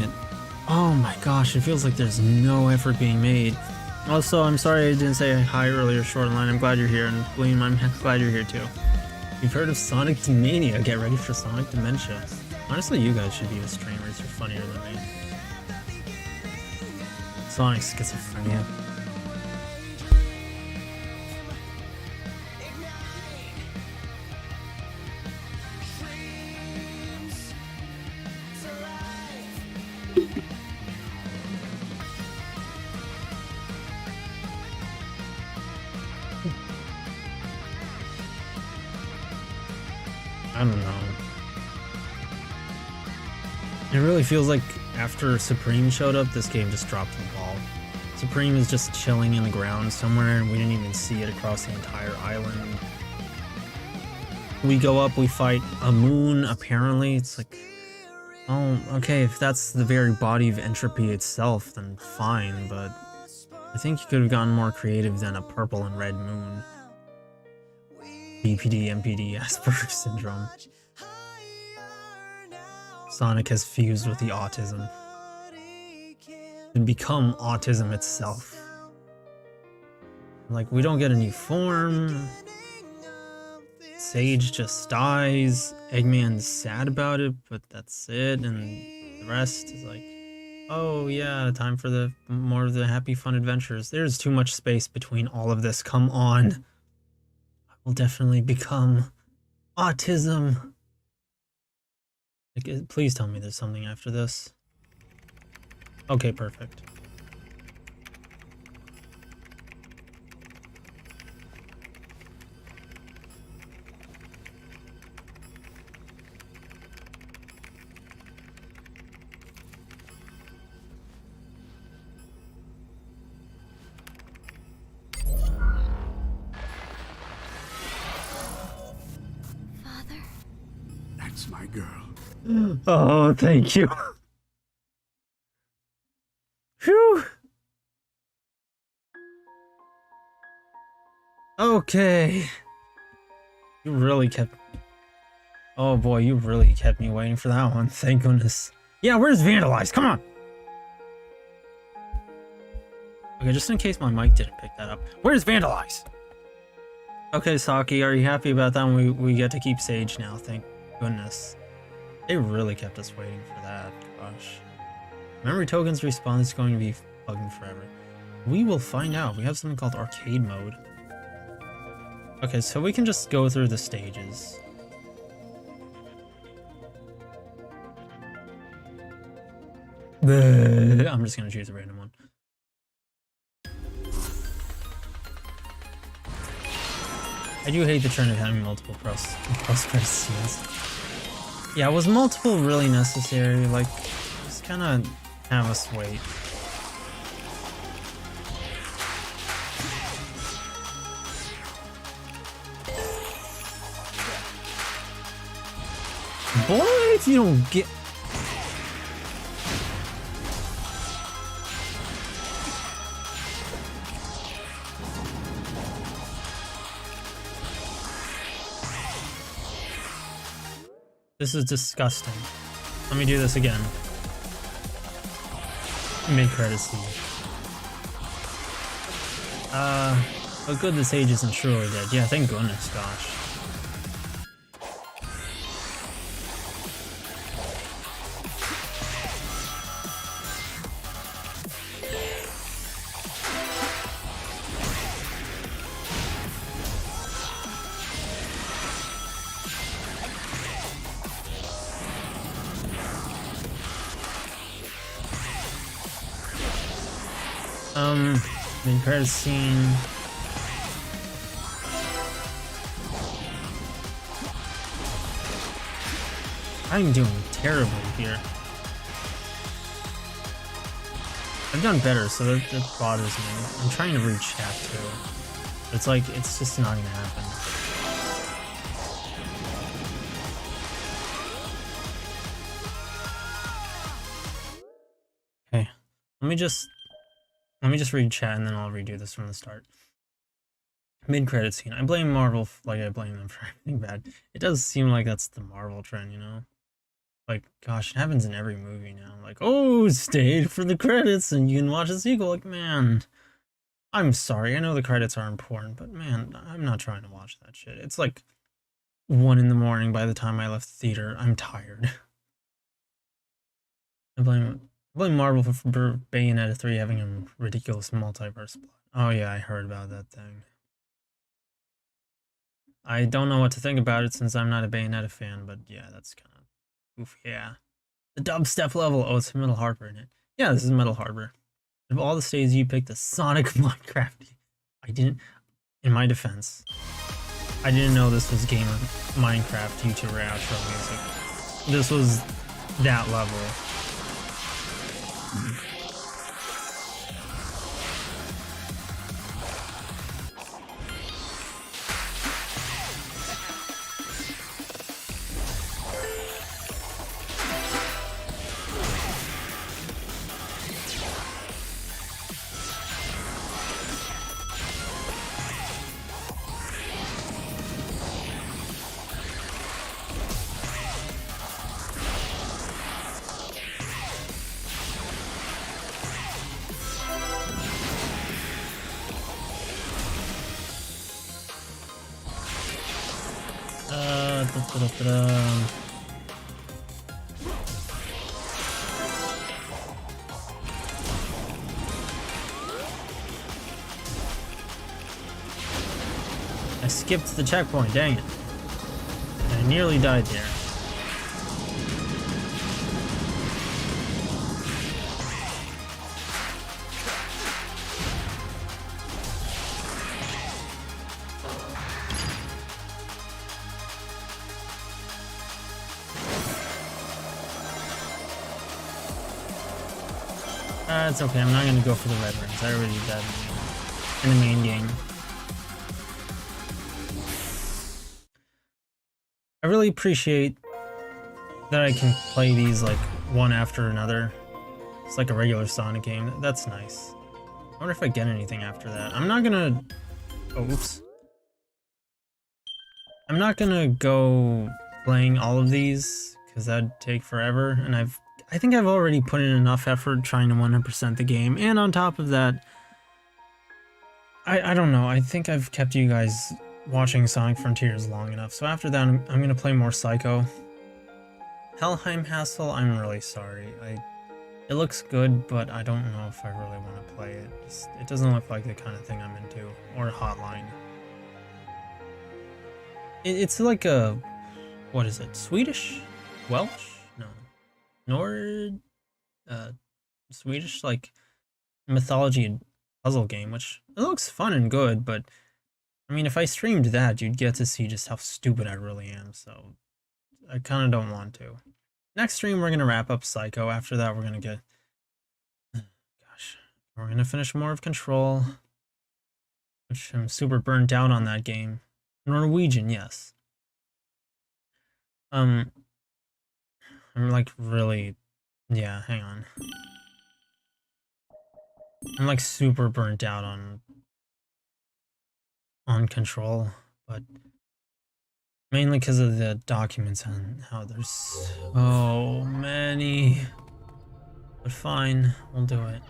oh my gosh, it feels like there's no effort being made. Also, I'm sorry I didn't say hi earlier, Shortline. I'm glad you're here, and Gleam, I'm glad you're here too. You've heard of Sonic Mania? Get ready for Sonic Dementia. Honestly, you guys should be the streamers. You're funnier than me. Sonic schizophrenia. I don't know. It really feels like after Supreme showed up, this game just dropped the ball. Supreme is just chilling in the ground somewhere, and we didn't even see it across the entire island. We go up, we fight a moon, apparently. It's like, oh, okay, if that's the very body of entropy itself, then fine, but I think you could have gotten more creative than a purple and red moon. BPD, MPD, Asperger's syndrome. Sonic has fused with the autism and become autism itself. Like, we don't get a new form. Sage just dies. Eggman's sad about it, but that's it. And the rest is like, oh yeah, time for more of the happy fun adventures. There's too much space between all of this. Come on. I will definitely become autism. Like, please tell me there's something after this. Okay, perfect.
That's my girl.
Oh, thank you. Phew. Okay. You really kept... Oh boy, you really kept me waiting for that one. Thank goodness. Yeah, where's Vandalize? Come on! Okay, just in case my mic didn't pick that up. Where's Vandalize? Okay, Saki, are you happy about that? We get to keep Sage now, thank goodness. They really kept us waiting for that, gosh. Memory tokens respawn is going to be bugging forever. We will find out. We have something called arcade mode. Okay, so we can just go through the stages. I'm just gonna choose a random one. I do hate the trend of having multiple post-credit scenes. Yeah, was multiple really necessary? Like, just kinda have us wait. Boy, if you don't get... This is disgusting. Let me do this again. Mid-credit scene. But good the Sage isn't surely dead. Yeah, thank goodness, gosh. Mid-credit scene. I'm doing terribly here. I've done better, so that bothers me. I'm trying to read chat too. It's like, it's just not gonna happen. Okay, let me just read chat and then I'll redo this from the start. Mid-credit scene. I blame Marvel like I blame them for everything bad. It does seem like that's the Marvel trend, you know? Like, gosh, it happens in every movie now. Like, oh, stayed for the credits and you can watch the sequel. Like, man, I'm sorry. I know the credits are important, but man, I'm not trying to watch that shit. It's like 1 in the morning by the time I left the theater. I'm tired. I blame Marvel for Bayonetta 3 having a ridiculous multiverse plot. Oh yeah, I heard about that thing. I don't know what to think about it since I'm not a Bayonetta fan, but yeah, that's kind of goofy. Yeah. The dubstep level. Oh, it's Metal Harbor in it. Yeah, this is Metal Harbor. Of all the stages, you picked the Sonic Minecraft. I didn't, in my defense, I didn't know this was Gamer Minecraft YouTuber outro music. This was that level. I skipped the checkpoint, dang it. I nearly died there. It's okay, I'm not gonna go for the red rings. I already did that in the main game. I really appreciate that I can play these like one after another. It's like a regular Sonic game. That's nice. I wonder if I get anything after that. I'm not gonna... Oh, oops. I'm not gonna go playing all of these because that'd take forever, and I think I've already put in enough effort trying to 100% the game, and on top of that, I don't know, I think I've kept you guys watching Sonic Frontiers long enough, so after that I'm gonna play more Psycho. Helheim Hassle, I'm really sorry. It looks good, but I don't know if I really want to play it. It doesn't look like the kind of thing I'm into, or Hotline. It's like a, what is it, Swedish? Welsh? No. Nord? Swedish, like, mythology and puzzle game, which it looks fun and good, but, I mean, if I streamed that, you'd get to see just how stupid I really am, so I kind of don't want to. Next stream, we're going to wrap up Psycho. After that, we're going to get, gosh, we're going to finish more of Control, which I'm super burnt out on that game. Norwegian, yes. I'm like really, yeah, hang on. I'm like super burnt out on Control, but mainly because of the documents and how there's so many. But fine, we'll do it.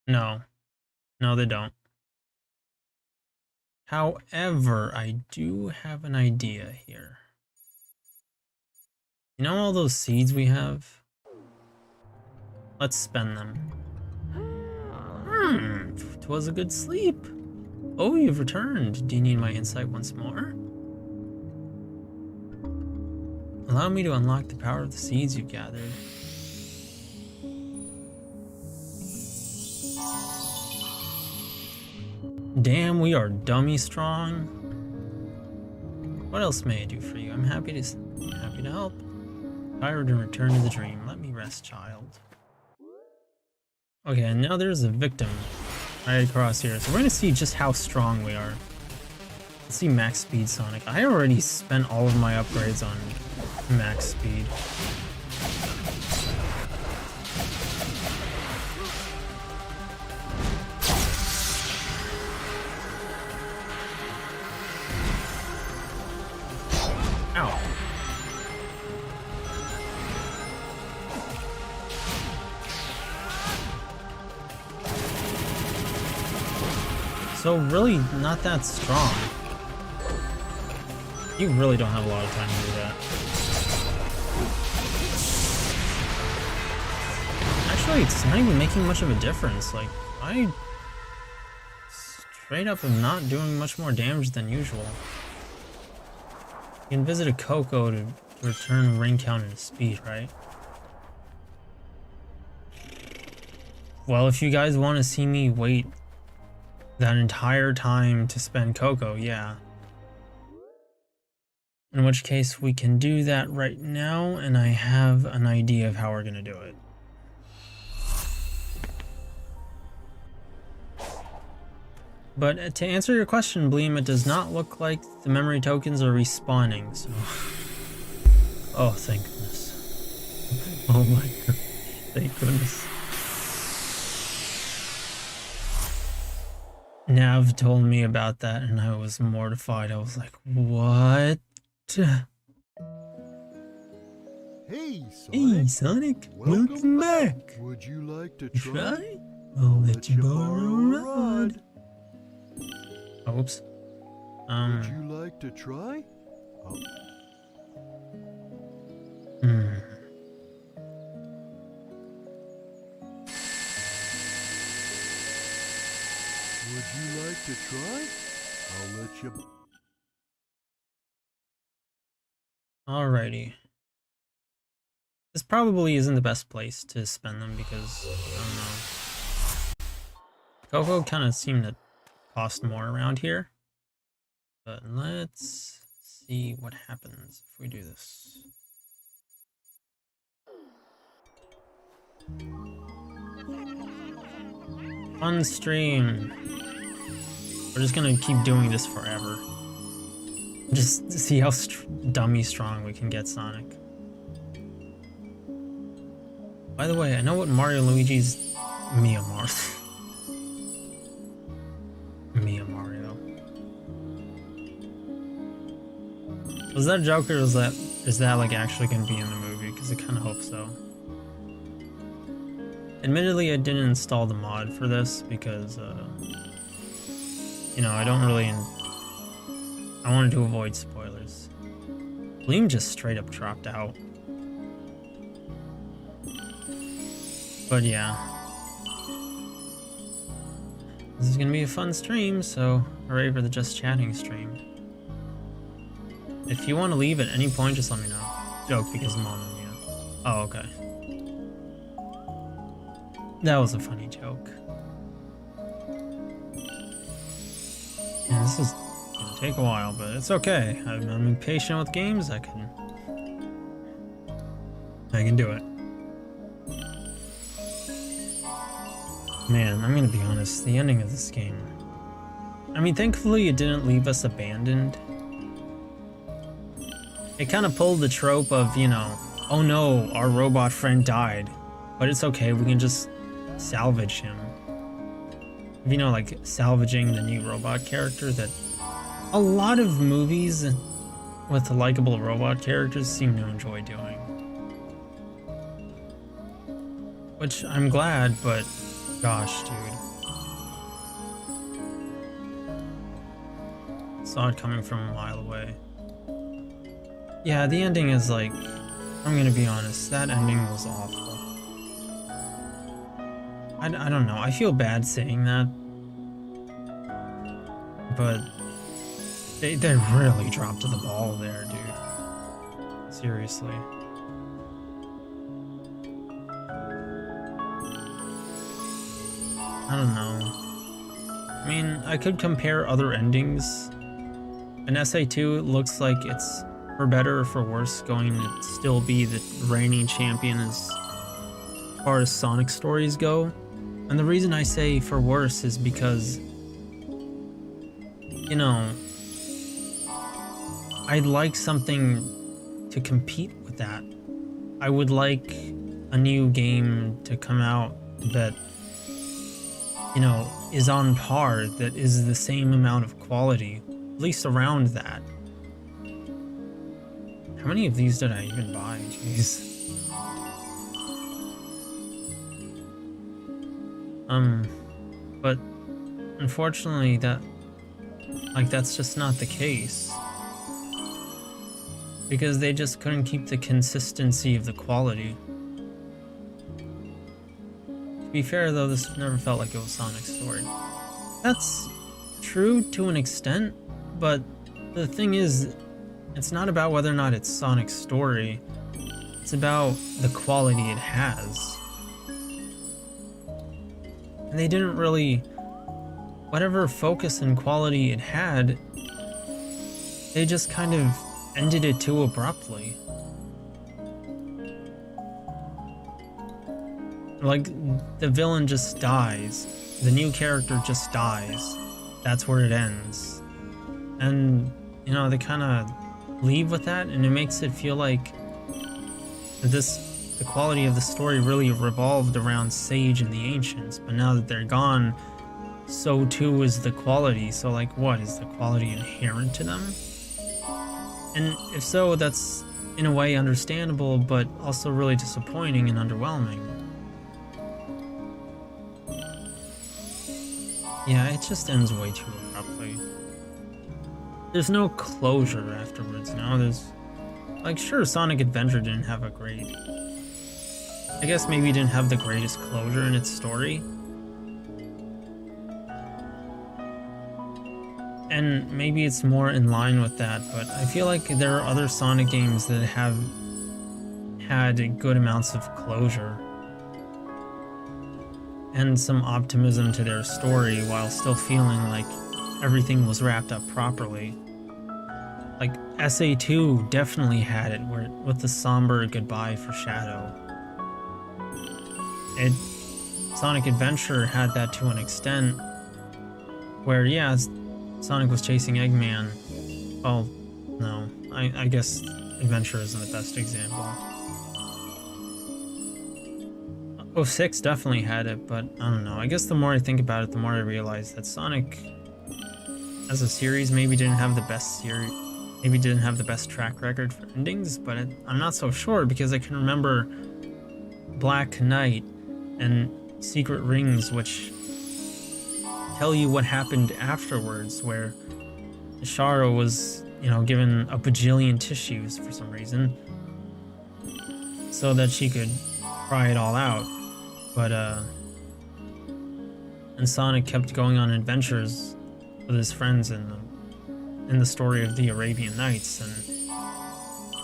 No. No, they don't. However, I do have an idea here. You know all those seeds we have? Let's spend them. 'Twas a good sleep. Oh, you've returned. Do you need my insight once more? Allow me to unlock the power of the seeds you've gathered. Damn, we are dummy strong. What else may I do for you? I'm happy to help. Tired and return to the dream. Let me rest, child. Okay, and now there's a victim right across here. So we're gonna see just how strong we are. Let's see max speed Sonic. I already spent all of my upgrades on max speed. Ow. So really not that strong. You really don't have a lot of time to do that. Actually, it's not even making much of a difference. Like, I straight up am not doing much more damage than usual. You can visit a Coco to return ring count into speed, right? Well, if you guys want to see me wait that entire time to spend Coco, yeah. In which case, we can do that right now, and I have an idea of how we're gonna do it. But to answer your question, Bleem, it does not look like the memory tokens are respawning, so... Oh, thank goodness. Oh my god. Thank goodness. Nav told me about that and I was mortified. I was like, what?
Hey, Sonic.
Hey, Sonic. Welcome back.
Would you like to try?
I'll let you borrow a rod. Oh, oops.
Would you like to try? Would you like to try? I'll let you...
Alrighty. This probably isn't the best place to spend them because, I don't know. Coco kind of seemed to cost more around here. But let's see what happens if we do this. Fun stream. We're just gonna keep doing this forever. Just to see how dummy strong we can get Sonic. By the way, I know what Mario Luigi's Miyamar. Mario. Was that a joke or is that like actually gonna be in the movie? Because I kind of hope so. Admittedly, I didn't install the mod for this because, you know, I don't really. I wanted to avoid spoilers. Liam just straight up dropped out. But yeah. This is gonna be a fun stream, so hooray for the Just Chatting stream. If you want to leave at any point, just let me know. Joke, because I'm on you. Oh, okay. That was a funny joke. Yeah, this is gonna take a while, but it's okay. I'm impatient with games. I can do it. Man, I'm gonna be honest. The ending of this game. I mean, thankfully it didn't leave us abandoned. It kind of pulled the trope of, you know, oh no, our robot friend died, but it's okay. We can just salvage him. You know, like salvaging the new robot character that a lot of movies with likable robot characters seem to enjoy doing. Which I'm glad, but gosh, dude. Saw it coming from a mile away. Yeah, the ending is like, I'm gonna be honest, that ending was awful. I don't know, I feel bad saying that, but they really dropped the ball there, dude. Seriously. I don't know. I mean, I could compare other endings. An SA2 looks like it's, for better or for worse, going to still be the reigning champion as far as Sonic stories go. And the reason I say for worse is because, you know, I'd like something to compete with that. I would like a new game to come out that, you know, is on par, that is the same amount of quality, at least around that. How many of these did I even buy? Jeez. But unfortunately that's just not the case. Because they just couldn't keep the consistency of the quality. To be fair though, this never felt like it was Sonic's story. That's true to an extent, but the thing is, it's not about whether or not it's Sonic's story. It's about the quality it has. And they didn't really, whatever focus and quality it had, they just kind of ended it too abruptly. Like, the villain just dies. The new character just dies. That's where it ends. And, you know, they kind of leave with that, and it makes it feel like the quality of the story really revolved around Sage and the Ancients, but now that they're gone, so too is the quality. So like, what, is the quality inherent to them? And if so, that's in a way understandable, but also really disappointing and underwhelming. Yeah, it just ends way too abruptly. There's no closure afterwards, you know? There's, like, sure, Sonic Adventure didn't have a great, I guess maybe it didn't have the greatest closure in its story. And maybe it's more in line with that, but I feel like there are other Sonic games that have had good amounts of closure and some optimism to their story while still feeling like everything was wrapped up properly. Like SA2 definitely had it with the somber goodbye for Shadow. Sonic Adventure had that to an extent where, yeah, Sonic was chasing Eggman. Well, no, I guess Adventure isn't the best example. 06 definitely had it, but I don't know. I guess the more I think about it, the more I realize that Sonic as a series maybe didn't have the best track record for endings, but I'm not so sure because I can remember Black Knight and Secret Rings, which tell you what happened afterwards, where Shara was, you know, given a bajillion tissues for some reason so that she could cry it all out. But and Sonic kept going on adventures with his friends in the story of the Arabian Nights, and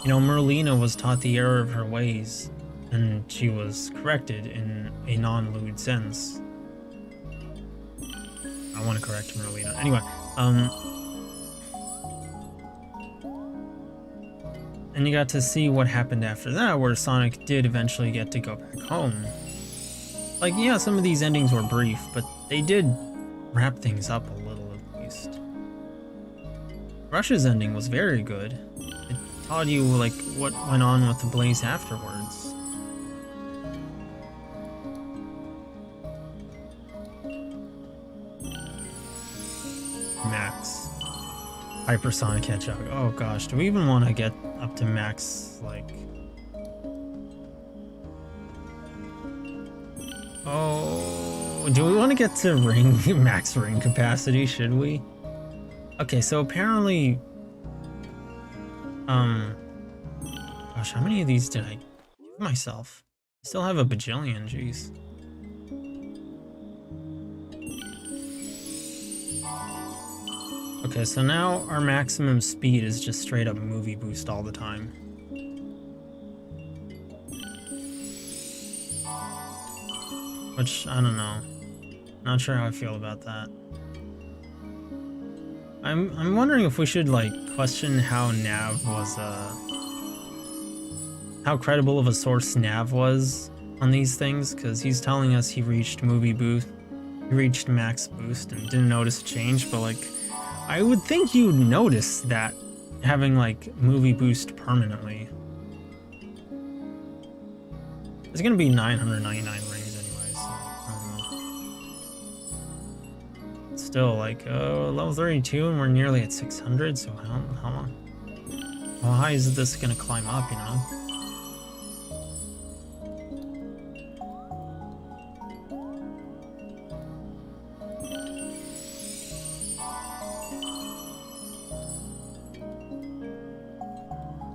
you know, Merlina was taught the error of her ways, and she was corrected in a non-lewd sense. I want to correct Merlina. Anyway, and you got to see what happened after that, where Sonic did eventually get to go back home. Like, yeah, some of these endings were brief, but they did wrap things up a little at least. Rush's ending was very good. It taught you, like, what went on with the Blaze afterwards. Max. Hypersonic Hedgehog. Oh gosh, do we even want to get up to Max, like... Oh, do we want to get to max ring capacity? Should we? Okay, so apparently, gosh, how many of these did I give myself? I still have a bajillion, jeez. Okay, so now our maximum speed is just straight up movie boost all the time. Which, I don't know. Not sure how I feel about that. I'm wondering if we should, like, question how Nav was, how credible of a source Nav was on these things, because he's telling us he reached max boost and didn't notice a change, but, like, I would think you'd notice that having, like, movie boost permanently. There's gonna be 999 rings. Still, like, level 32 and we're nearly at 600, so how long? How high is this gonna climb up, you know?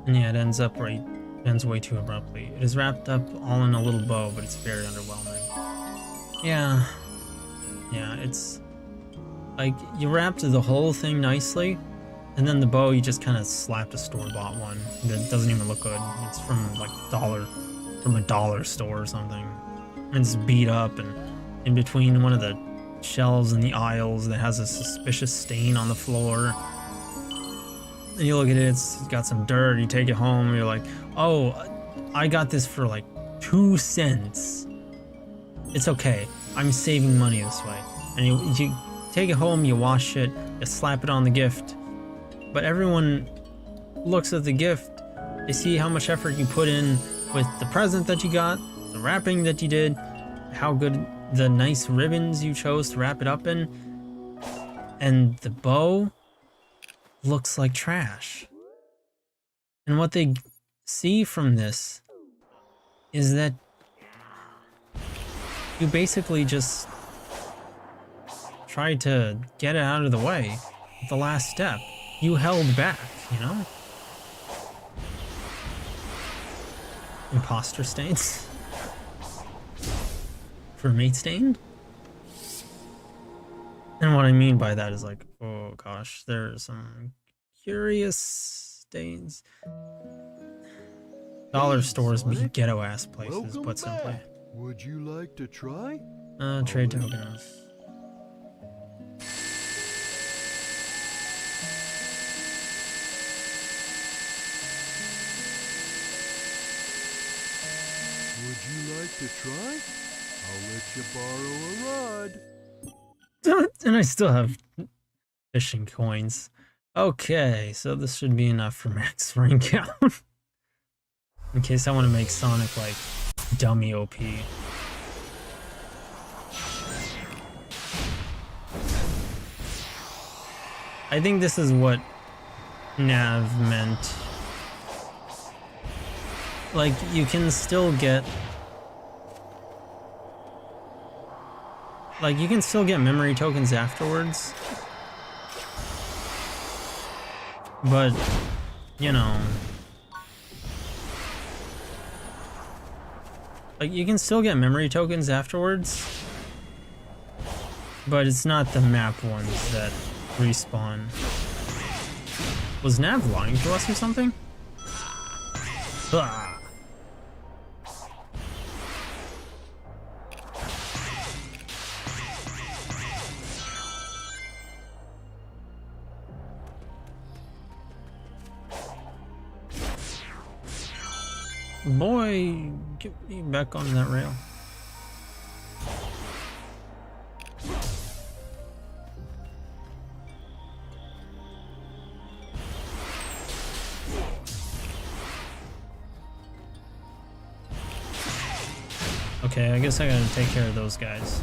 And yeah, it ends way too abruptly. It is wrapped up all in a little bow, but it's very underwhelming. Yeah, it's... like, you wrapped the whole thing nicely, and then the bow, you just kind of slapped a store-bought one that doesn't even look good. It's from, like, a dollar store or something. And it's beat up, and in between one of the shelves in the aisles that has a suspicious stain on the floor. And you look at it, it's got some dirt, you take it home, and you're like, oh, I got this for, like, 2 cents. It's okay. I'm saving money this way. And you take it home, you wash it, you slap it on the gift. But everyone looks at the gift, they see how much effort you put in with the present that you got, the wrapping that you did, how good the nice ribbons you chose to wrap it up in, and the bow looks like trash. And what they see from this is that you basically just tried to get it out of the way at the last step. You held back, you know? Imposter stains? For mate stain? And what I mean by that is, like, oh gosh, there are some curious stains. Dollar stores be ghetto ass places, put simply.
Would you like to try?
Trade tokens.
Would you like to try? I'll let you borrow a rod.
And I still have fishing coins. Okay, so this should be enough for max rank count. In case I want to make Sonic like dummy OP. I think this is what Nav meant. Like, you can still get... Like, you can still get memory tokens afterwards. But, you know... Like, you can still get memory tokens afterwards. But it's not the map ones that respawn. Was Nav lying to us or something? Ah. Boy, get me back on that rail. Okay, I guess I gotta take care of those guys.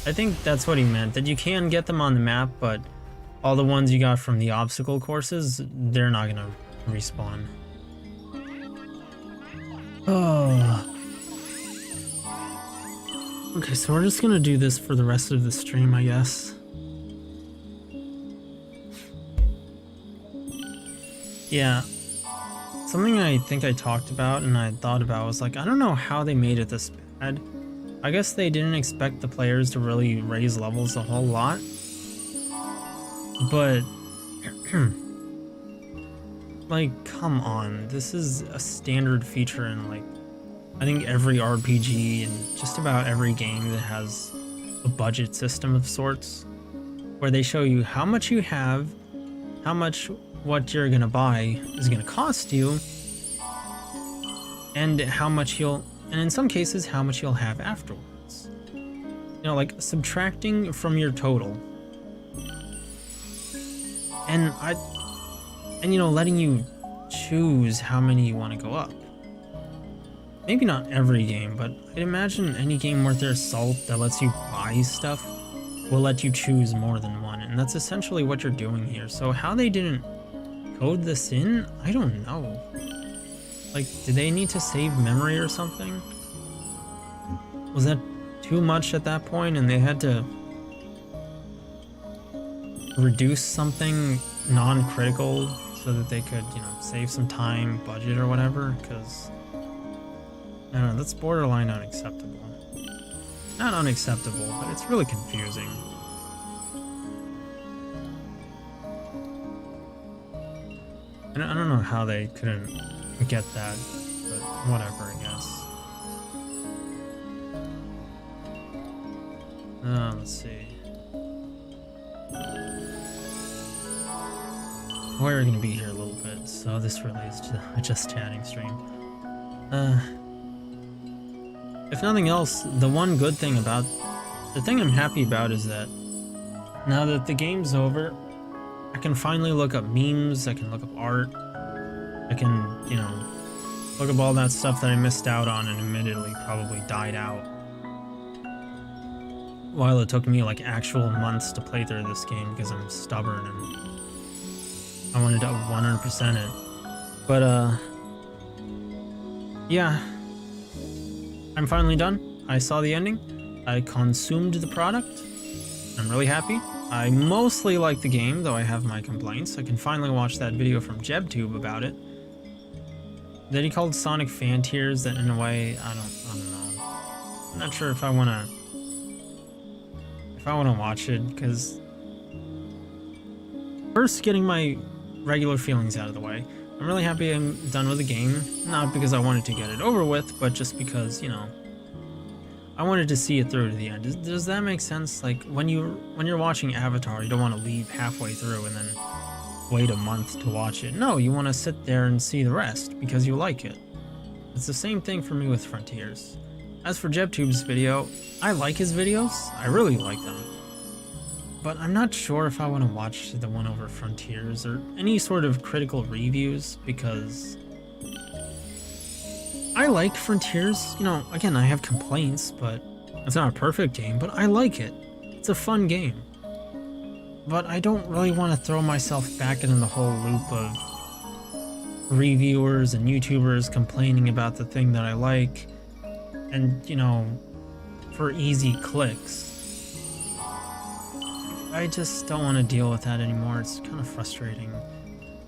I think that's what he meant, that you can get them on the map, but all the ones you got from the obstacle courses, they're not gonna respawn. Oh. Okay, so we're just gonna do this for the rest of the stream, I guess. Yeah. Something I think I talked about and I thought about was like, I don't know how they made it this bad. I guess they didn't expect the players to really raise levels a whole lot. But... like, come on. This is a standard feature in, like, I think every RPG and just about every game that has a budget system of sorts, where they show you how much you have, how much what you're gonna buy is gonna cost you, and how much you'll, and in some cases, how much you'll have afterwards. You know, like subtracting from your total. And you know, letting you choose how many you want to go up. Maybe not every game, but I'd imagine any game worth their salt that lets you buy stuff will let you choose more than one, and that's essentially what you're doing here. So how they didn't code this in, I don't know. Like, did they need to save memory or something? Was that too much at that point and they had to reduce something non-critical so that they could, you know, save some time, budget or whatever? Because, I don't know, that's borderline unacceptable. Not unacceptable, but it's really confusing. I don't know how they couldn't get that, but whatever, I guess. Let's see. We're gonna be here a little bit, so this relates to a just chatting stream. If nothing else, the one good thing about, the thing I'm happy about is that now that the game's over, I can finally look up memes, I can look up art, I can, you know, look up all that stuff that I missed out on and admittedly probably died out. While it took me like actual months to play through this game because I'm stubborn and I wanted to 100% it. But yeah, I'm finally done. I saw the ending. I consumed the product. I'm really happy. I mostly like the game, though I have my complaints. I can finally watch that video from JebTube about it. That he called Sonic Fan Tears, that in a way, I don't know. I'm not sure if I wanna watch it, because first, getting my regular feelings out of the way. I'm really happy I'm done with the game, not because I wanted to get it over with, but just because, you know, I wanted to see it through to the end. Does that make sense? Like, when you're watching Avatar, you don't want to leave halfway through and then wait a month to watch it. No, you want to sit there and see the rest because you like it. It's the same thing for me with Frontiers. As for JebTube's video, I like his videos. I really like them. But I'm not sure if I want to watch the one over Frontiers or any sort of critical reviews, because I like Frontiers. You know, again, I have complaints, but it's not a perfect game, but I like it. It's a fun game. But I don't really want to throw myself back into the whole loop of reviewers and YouTubers complaining about the thing that I like, and, you know, for easy clicks. I just don't want to deal with that anymore. It's kind of frustrating.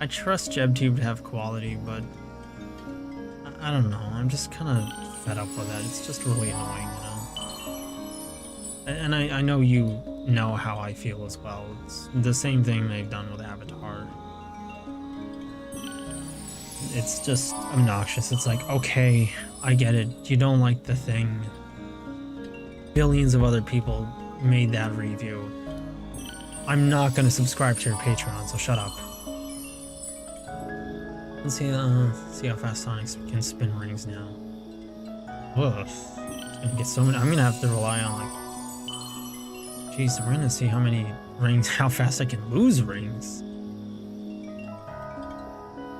I trust JebTube to have quality, but I don't know. I'm just kind of fed up with that. It's just really annoying, you know? And I know you know how I feel as well. It's the same thing they've done with Avatar. It's just obnoxious. It's like, okay, I get it. You don't like the thing. Billions of other people made that review. I'm not gonna subscribe to your Patreon, so shut up. Let's see how fast Sonic can spin rings now. Ugh. It's gonna get so many. I'm gonna have to rely on, like, jeez, we're gonna see how many rings, how fast I can lose rings.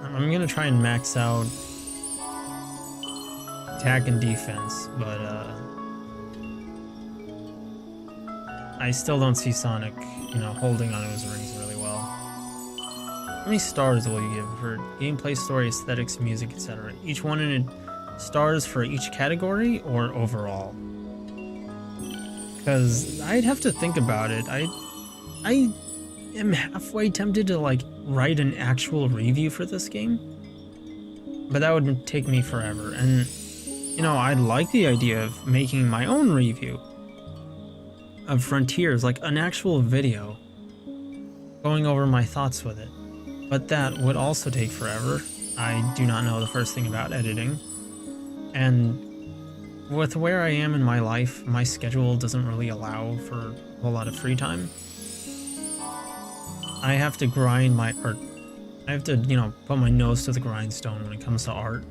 I'm gonna try and max out attack and defense, but I still don't see Sonic, you know, holding on to his rings really well. How many stars will you give for gameplay, story, aesthetics, music, etc.? Each one in it, stars for each category or overall? Because I'd have to think about it. I am halfway tempted to, like, write an actual review for this game, but that would take me forever. And, you know, I'd like the idea of making my own review of Frontiers, like an actual video going over my thoughts with it, but that would also take forever. I do not know the first thing about editing, and with where I am in my life, my schedule doesn't really allow for a whole lot of free time. I have to grind my art. I have to, you know, put my nose to the grindstone when it comes to art.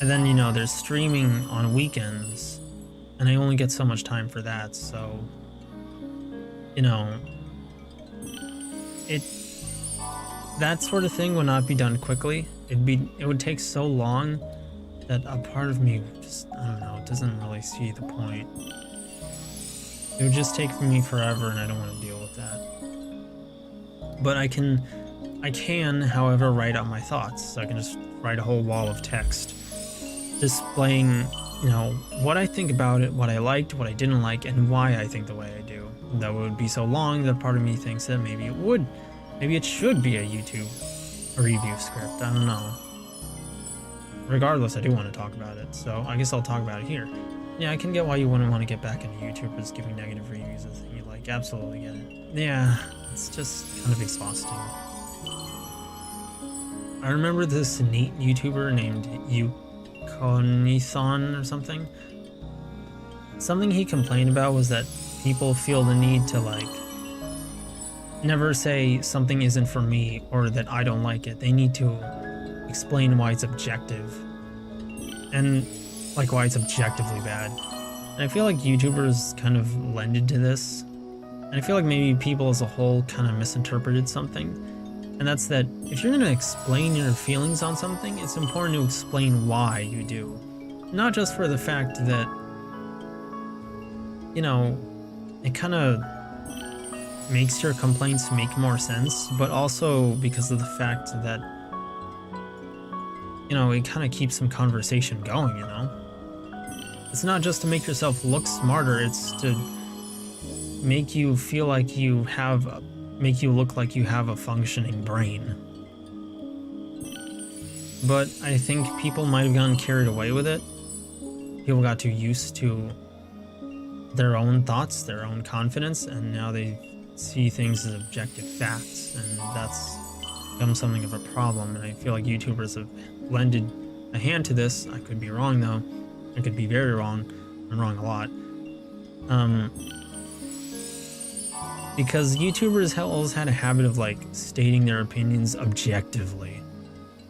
And then, you know, there's streaming on weekends, and I only get so much time for that, so, you know, that sort of thing would not be done quickly. It would take so long that a part of me just, I don't know, doesn't really see the point. It would just take me forever, and I don't want to deal with that. But I can, however, write out my thoughts. So I can just write a whole wall of text displaying, you know, what I think about it, what I liked, what I didn't like, and why I think the way I do. That would be so long that part of me thinks that maybe it should be a YouTube review script. I don't know. Regardless, I do want to talk about it, so I guess I'll talk about it here. Yeah, I can get why you wouldn't want to get back into YouTubers giving negative reviews of things you like. Absolutely get it. Yeah, it's just kind of exhausting. I remember this neat YouTuber named Yu-nee or something. Something he complained about was that people feel the need to, like, never say something isn't for me or that I don't like it. They need to explain why it's objective. And, like, why it's objectively bad. And I feel like YouTubers kind of lended to this. And I feel like maybe people as a whole kind of misinterpreted something. And that's that if you're going to explain your feelings on something, it's important to explain why you do. Not just for the fact that, you know, it kind of makes your complaints make more sense, but also because of the fact that, you know, it kind of keeps some conversation going, you know? It's not just to make yourself look smarter, it's to make you feel like you have, make you look like you have a functioning brain. But I think people might have gotten carried away with it. People got too used to their own thoughts, their own confidence, and now they see things as objective facts, and that's become something of a problem. And I feel like YouTubers have lended a hand to this. I could be wrong though. I could be very wrong. I'm wrong a lot. Because YouTubers have always had a habit of, like, stating their opinions objectively.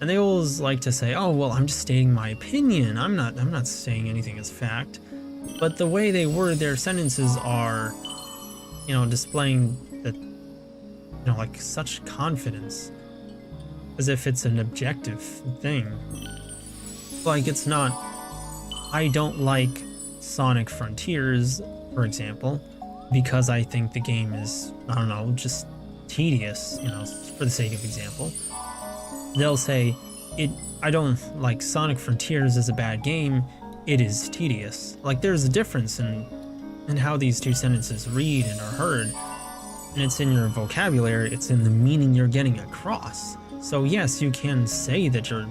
And they always like to say, "Oh, well, I'm just stating my opinion. I'm not saying anything as fact." But the way they word their sentences are, you know, displaying that, you know, like such confidence, as if it's an objective thing. Like, it's not, I don't like Sonic Frontiers, for example, because I think the game is, I don't know, just tedious, you know, for the sake of example. They'll say, I don't like Sonic Frontiers is a bad game, it is tedious. Like, there's a difference in how these two sentences read and are heard, and it's in your vocabulary, it's in the meaning you're getting across. So yes, you can say that you're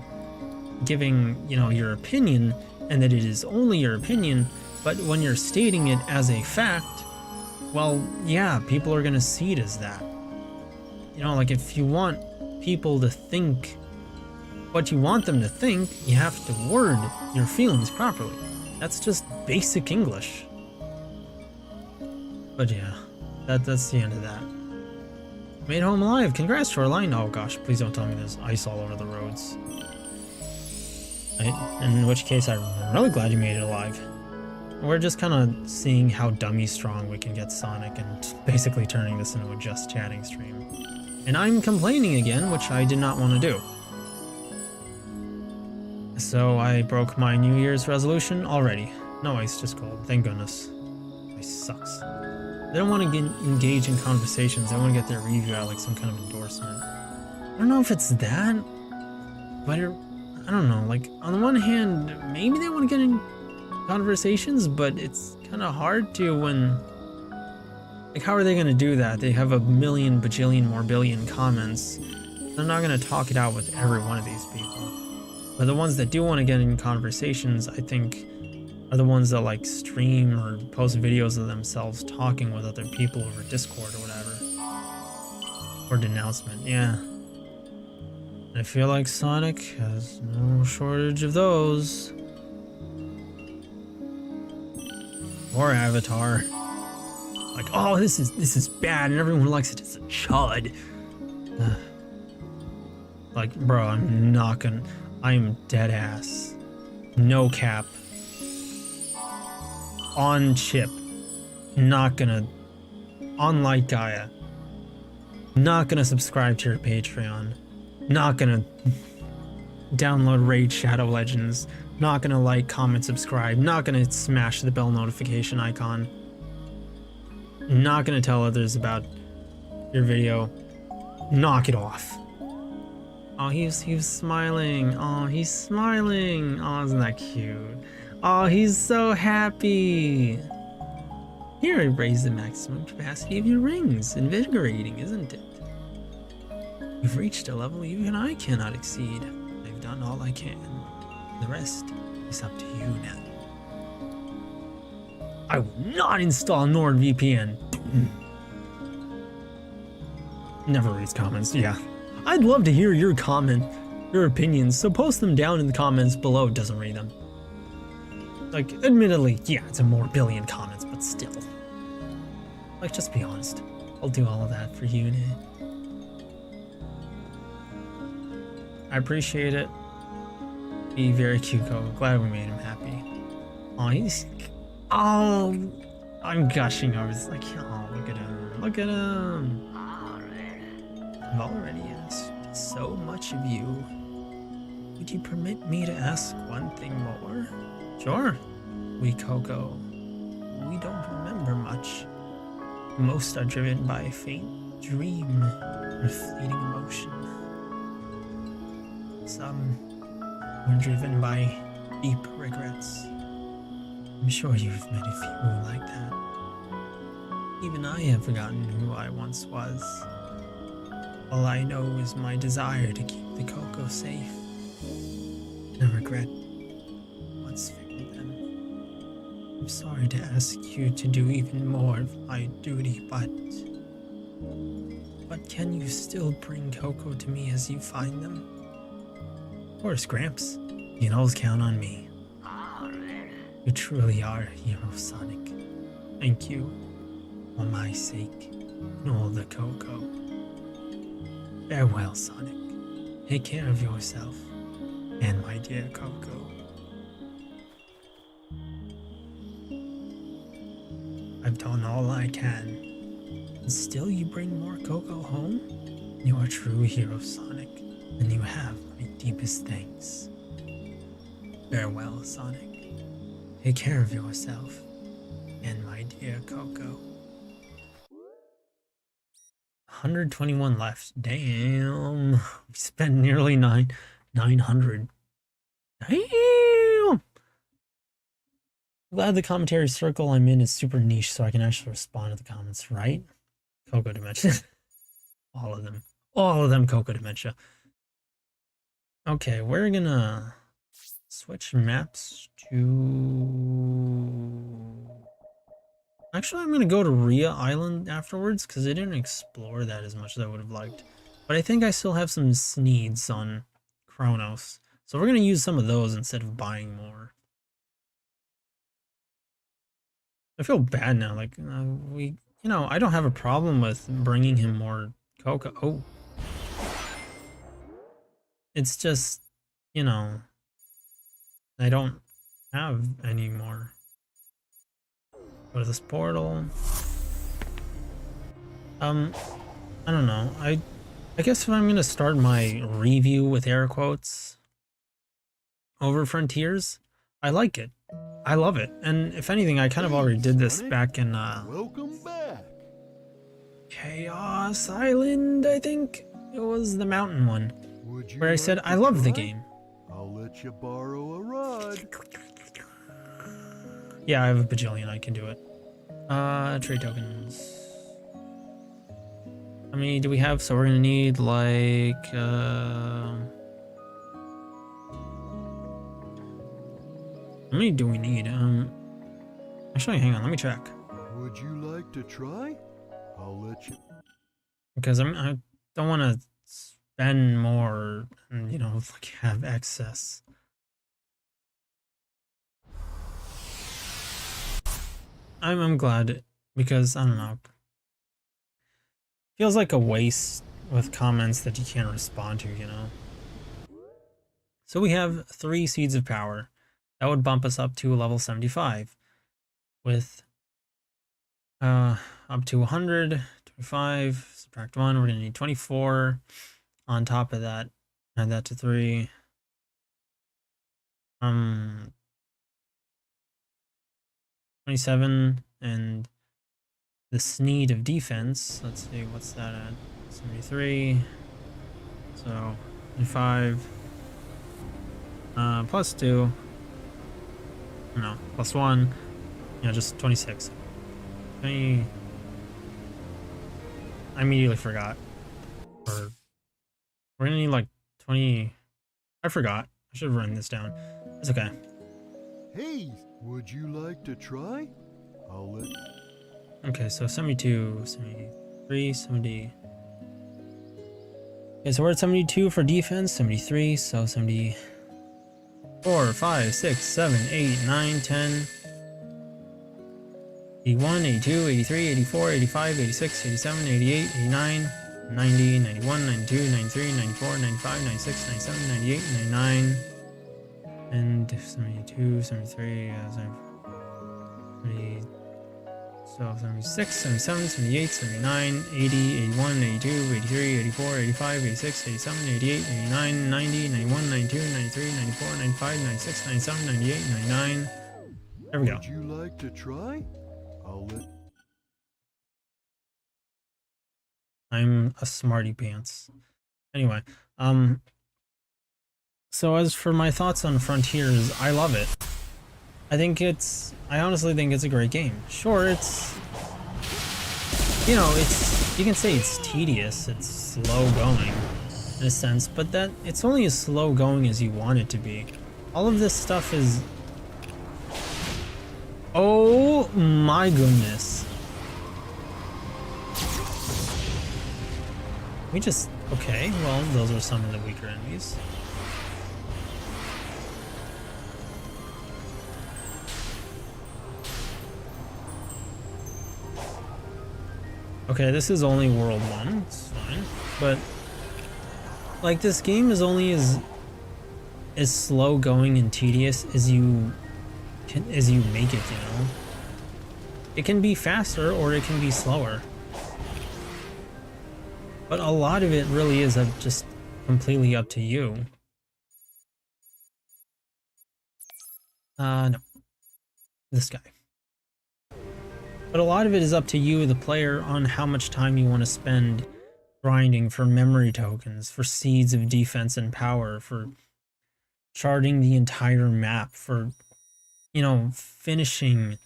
giving, you know, your opinion, and that it is only your opinion, but when you're stating it as a fact, well, yeah, people are gonna see it as that. You know, like, if you want people to think what you want them to think, you have to word your feelings properly. That's just basic English. But yeah, that's the end of that. Made home alive. Congrats, Shoreline. Oh gosh, please don't tell me there's ice all over the roads. In which case, I'm really glad you made it alive. We're just kind of seeing how dummy strong we can get Sonic and basically turning this into a just chatting stream. And I'm complaining again, which I did not want to do. So I broke my New Year's resolution already. No ice, just cold. Thank goodness. Ice sucks. They don't want to engage in conversations. They want to get their review out like some kind of endorsement. I don't know if it's that, but I don't know. Like, on the one hand, maybe they want to get in conversations, but it's kind of hard to when... Like, how are they going to do that? They have a million, bajillion, more billion comments. They're not going to talk it out with every one of these people. But the ones that do want to get in conversations, I think, are the ones that like stream or post videos of themselves talking with other people over Discord or whatever. Or denouncement, yeah. I feel like Sonic has no shortage of those. Or Avatar. Like, oh, this is bad and everyone likes it. It's a chud. Like, bro, I am dead ass. No cap. On chip. Not gonna. On Light Gaia. Not gonna subscribe to your Patreon. Not gonna download Raid Shadow Legends. Not gonna like, comment, subscribe. Not gonna smash the bell notification icon. Not gonna tell others about your video. Knock it off. Oh, he was smiling. Oh, he's smiling. Oh, isn't that cute? Oh, he's so happy. Here, I raise the maximum capacity of your rings. Invigorating, isn't it? You've reached a level even I cannot exceed. I've done all I can. The rest is up to you now. I will not install NordVPN. Never reads comments, yeah. I'd love to hear your comment, your opinions, so post them down in the comments below. Doesn't read them. Like, admittedly, yeah, it's a more billion comments, but still. Like, just be honest. I'll do all of that for Yu-nee. I appreciate it. Be very cute, glad we made him happy. Oh, I'm gushing. I was like, oh, look at him. Look at him. I've already asked so much of you. Would you permit me to ask one thing more? Sure. We Coco, we don't remember much. Most are driven by a faint dream or fleeting emotion. Some were driven by deep regrets. I'm sure you've met a few like that. Even I have forgotten who I once was. All I know is my desire to keep the Coco safe. I regret what's failed them. I'm sorry to ask you to do even more of my duty, but can you still bring Coco to me as you find them? Of course, Gramps. You can always count on me. You truly are a hero, Sonic. Thank you, for my sake, and all the Coco. Farewell, Sonic, Take care of yourself and my dear Coco. I've done all I can. And still you bring more Coco home? You are a true hero, Sonic, and you have my deepest thanks. Farewell, Sonic. Take care of yourself and my dear Coco. 121 left. Damn. We spent nearly 900. Damn. Glad the commentary circle I'm in is super niche so I can actually respond to the comments, right? Coco Dementia. All of them. All of them Coco Dementia. Okay, we're gonna switch maps to... Actually, I'm gonna go to Rhea Island afterwards because I didn't explore that as much as I would have liked. But I think I still have some Sneeds on Kronos. So we're gonna use some of those instead of buying more. I feel bad now, like, you know, I don't have a problem with bringing him more Coco. Oh. It's just, you know, I don't have any more. Go to this portal. I don't know. I guess if I'm gonna start my review with air quotes over Frontiers, I like it. I love it. And if anything, I kind of already did this back in
Welcome back.
Chaos Island, I think. It was the mountain one.
Would you
Where I
like
said
to
I love the
try?
game.
I'll let you borrow a rod.
Yeah, I have a bajillion, I can do it. Trade tokens. How many do we have? So we're gonna need like how many do we need? Actually hang on, let me check.
Would you like to try? I'll let you.
Because I don't wanna spend more and, you know, like have excess. I'm glad because I don't know. Feels like a waste with comments that you can't respond to, you know. So we have 3 Seeds of Power. That would bump us up to level 75. With up to 100, 25, subtract 1, we're gonna need 24. On top of that, add that to 3. 27, and the Sneed of defense, let's see, what's that at? 73, so 25, plus 2, no, plus 1, yeah, just 26. 20, I immediately forgot, or we're gonna need like 20, I forgot, I should have written this down, it's okay.
Hey, would you like to try? I'll let.
Okay, so 72, 73, 70. Okay, so we're at 72 for defense, 73, so 74, 5, 6, 7, 8, 9, 10, 81, 82, 83, 84, 85, 86, 87, 88, 89, 90, 91, 92, 93, 94, 95, 96, 97, 98, 99, and 72, 73, 70, so 76, 77, 78, 79, 80, 81, 82, 83, 84, 85, 86, 87, 88, 89, 90, 91, 92, 93, 94, 95, 96, 97, 98, 99. There we go.
Would you like to try? I'll let.
I'm a smarty pants. Anyway, so as for my thoughts on Frontiers, I love it. I honestly think it's a great game. Sure, it's, you know, you can say it's tedious, it's slow going in a sense, but that it's only as slow going as you want it to be. All of this stuff is, oh my goodness. We just, okay, well, those are some of the weaker enemies. Okay, this is only World 1, it's fine, but Like, this game is only as slow going and tedious as you make it, you know? It can be faster or it can be slower. But a lot of it really is just completely up to you. No. This guy. But a lot of it is up to you, the player, on how much time you want to spend grinding for memory tokens, for seeds of defense and power, for charting the entire map, for, you know, finishing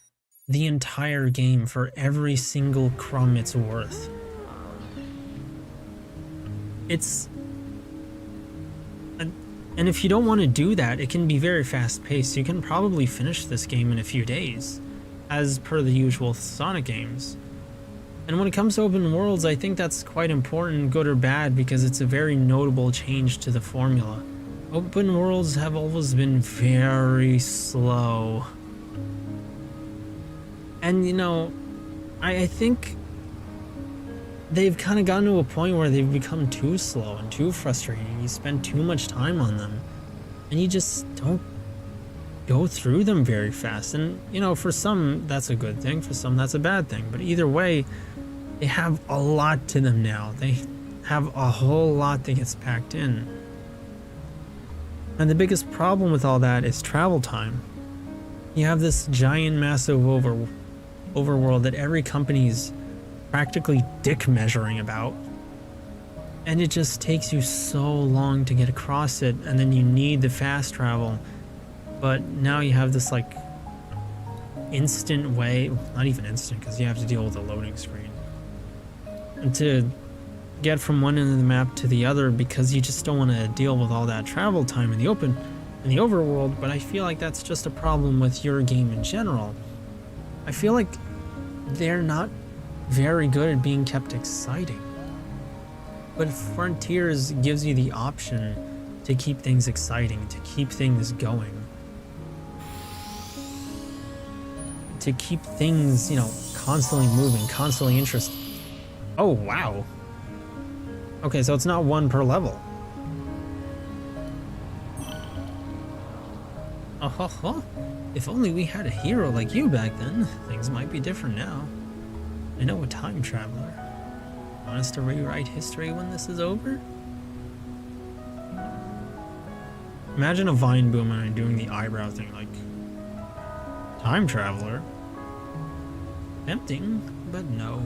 the entire game for every single crumb it's worth. And if you don't want to do that, it can be very fast-paced. You can probably finish this game in a few days, as per the usual Sonic games. And when it comes to open worlds, I think that's quite important, good or bad, because it's a very notable change to the formula. Open worlds have always been very slow. And, you know, I think they've kind of gotten to a point where they've become too slow and too frustrating. You spend too much time on them, and you just don't go through them very fast. And, you know, for some, that's a good thing. For some, that's a bad thing. But either way, they have a lot to them now. They have a whole lot that gets packed in. And the biggest problem with all that is travel time. You have this giant, massive overworld that every company's practically dick measuring about, and it just takes you so long to get across it, and then you need the fast travel. But now you have this like instant way, not even instant, because you have to deal with the loading screen, and to get from one end of the map to the other, because you just don't want to deal with all that travel time in the overworld. But I feel like that's just a problem with your game in general. I feel like they're not very good at being kept exciting. But Frontiers gives you the option to keep things exciting, to keep things going, to keep things, you know, constantly moving, constantly interesting. Oh, wow. Okay, so it's not one per level. Oh, if only we had a hero like you back then, things might be different now. I know a time traveler. Want us to rewrite history when this is over? Imagine a Vine Boomer doing the eyebrow thing, like, time traveler? Tempting, but no.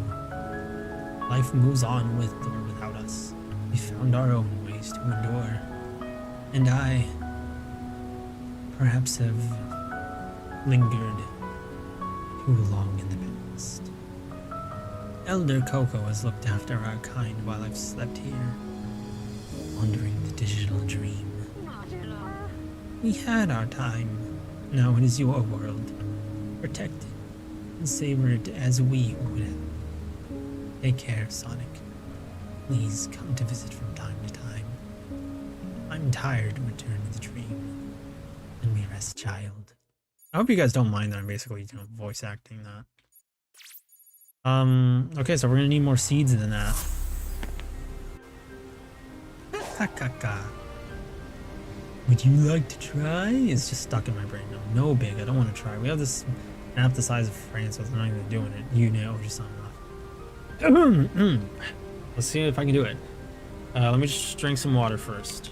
Life moves on with or without us. We found our own ways to endure. And I, perhaps, have lingered too long in the past. Elder Coco has looked after our kind while I've slept here, wandering the digital dream. We had our time. Now it is your world. Protect it and savor it as we would have. Take care, Sonic. Please come to visit from time to time. I'm tired to return to the dream. And we rest, child. I hope you guys don't mind that I'm basically, you know, voice acting that. Okay, so we're gonna need more seeds than that. Would you like to try? It's just stuck in my brain. No big, I don't want to try. We have this map the size of France, so it's not even doing it. Yu-nee or just something enough. Let's see if I can do it. Let me just drink some water first.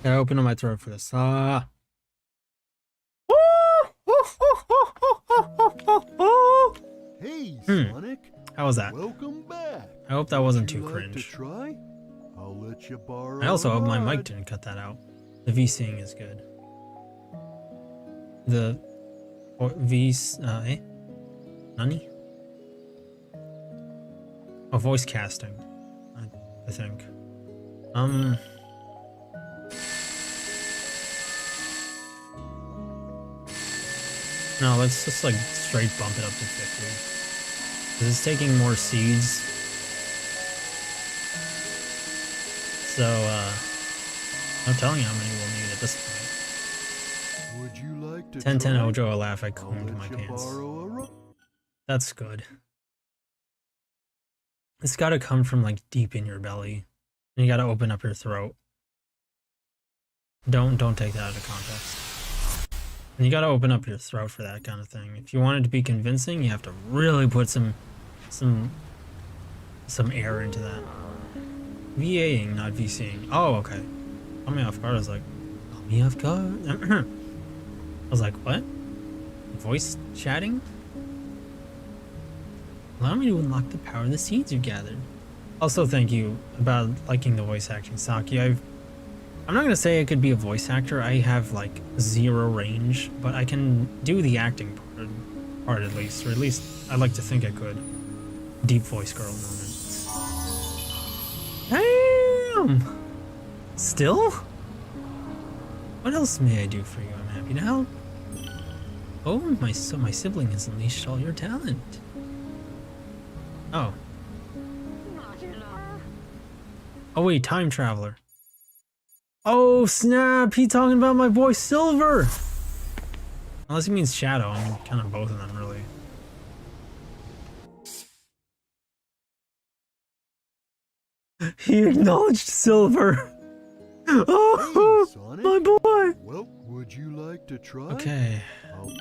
Gotta open up my throat for this.
Hey, Sonic.
How was that?
Welcome back.
I hope that wasn't
Would you
too
like
cringe.
to try? I'll let you borrow.
I also
a
hope my
ride.
mic didn't cut that out. The VCing is good. The Nani? Oh, voice casting. I think. No, let's just like straight bump it up to 50. This is taking more seeds. So, I'm telling you how many we'll need at this point.
Would you like to
10-10
try?
Ojo a laugh, I
I'll
combed my
let you
pants.
borrow a ride.
That's good. It's gotta come from like deep in your belly. And you gotta open up your throat. Don't take that out of context. And you gotta open up your throat for that kind of thing. If you want it to be convincing, you have to really put some air into that. VAing, not VCing. Oh, okay. Caught me off guard. I was like, caught me off guard. I was like, what? Voice chatting? Allow me to unlock the power of the seeds you gathered. Also, thank you about liking the voice acting, Saki. I'm not gonna say I could be a voice actor. I have like 0 range, but I can do the acting part at least, or at least I like to think I could. Deep voice girl moment. Damn! Still? What else may I do for you? I'm happy to help. Oh, my sibling has unleashed all your talent. Oh. Oh wait, time traveler. Oh snap! He talking about my boy Silver. Unless he means Shadow. I mean, kind of both of them, really. He acknowledged Silver. Oh,
Hey, Sonic.
my boy.
Well, would you like to try?
Okay.
I'll-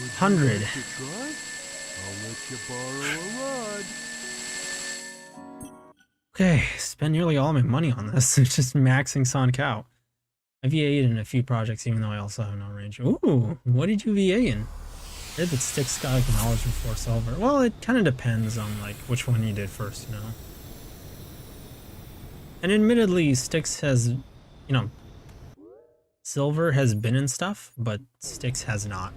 Would you
100.
like to try? I'll let you borrow a rod.
Okay, spent nearly all my money on this. Just maxing Sonic out. I VA'd in a few projects even though I also have no range. Ooh, what did you VA in? I heard that Styx got acknowledged before Silver. Well, it kind of depends on like which one you did first, you know. And admittedly, Styx has, you know, Silver has been in stuff, but Styx has not.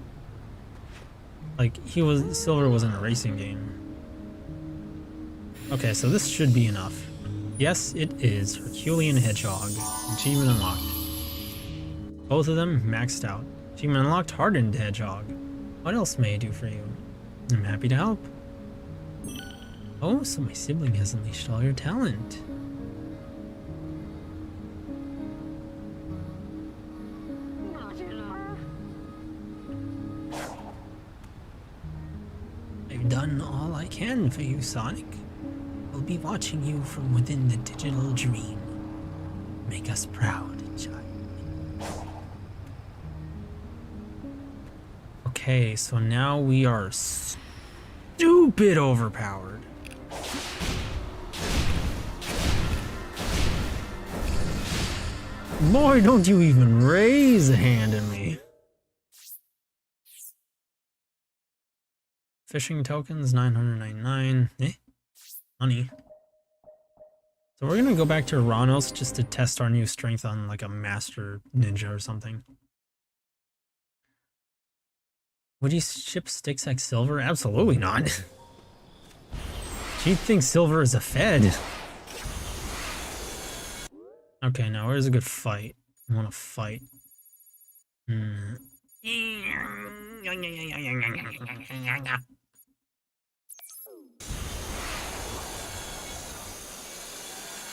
Like Silver was in a racing game. Okay, so this should be enough. Yes, it is. Herculean Hedgehog. Achievement unlocked. Both of them maxed out. Achievement unlocked. Hardened Hedgehog. What else may I do for you? I'm happy to help. Oh, so my sibling has unleashed all your talent. I've done all I can for you, Sonic. We'll be watching you from within the digital dream. Make us proud, child. Okay, so now we are stupid overpowered. Boy, don't you even raise a hand at me. Fishing tokens, 999. Money. So we're gonna go back to Ranos just to test our new strength on like a master ninja or something. Would you ship Styx X Silver? Absolutely not. She thinks Silver is a Fed. Okay, now where's a good fight? I want to fight.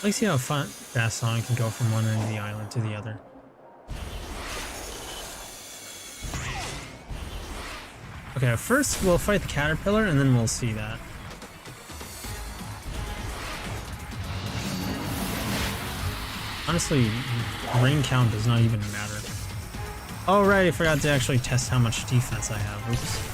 Let's see how fast Sonic can go from one end of the island to the other. Okay, first we'll fight the caterpillar and then we'll see that. Honestly, ring count does not even matter. Oh right, I forgot to actually test how much defense I have. Oops.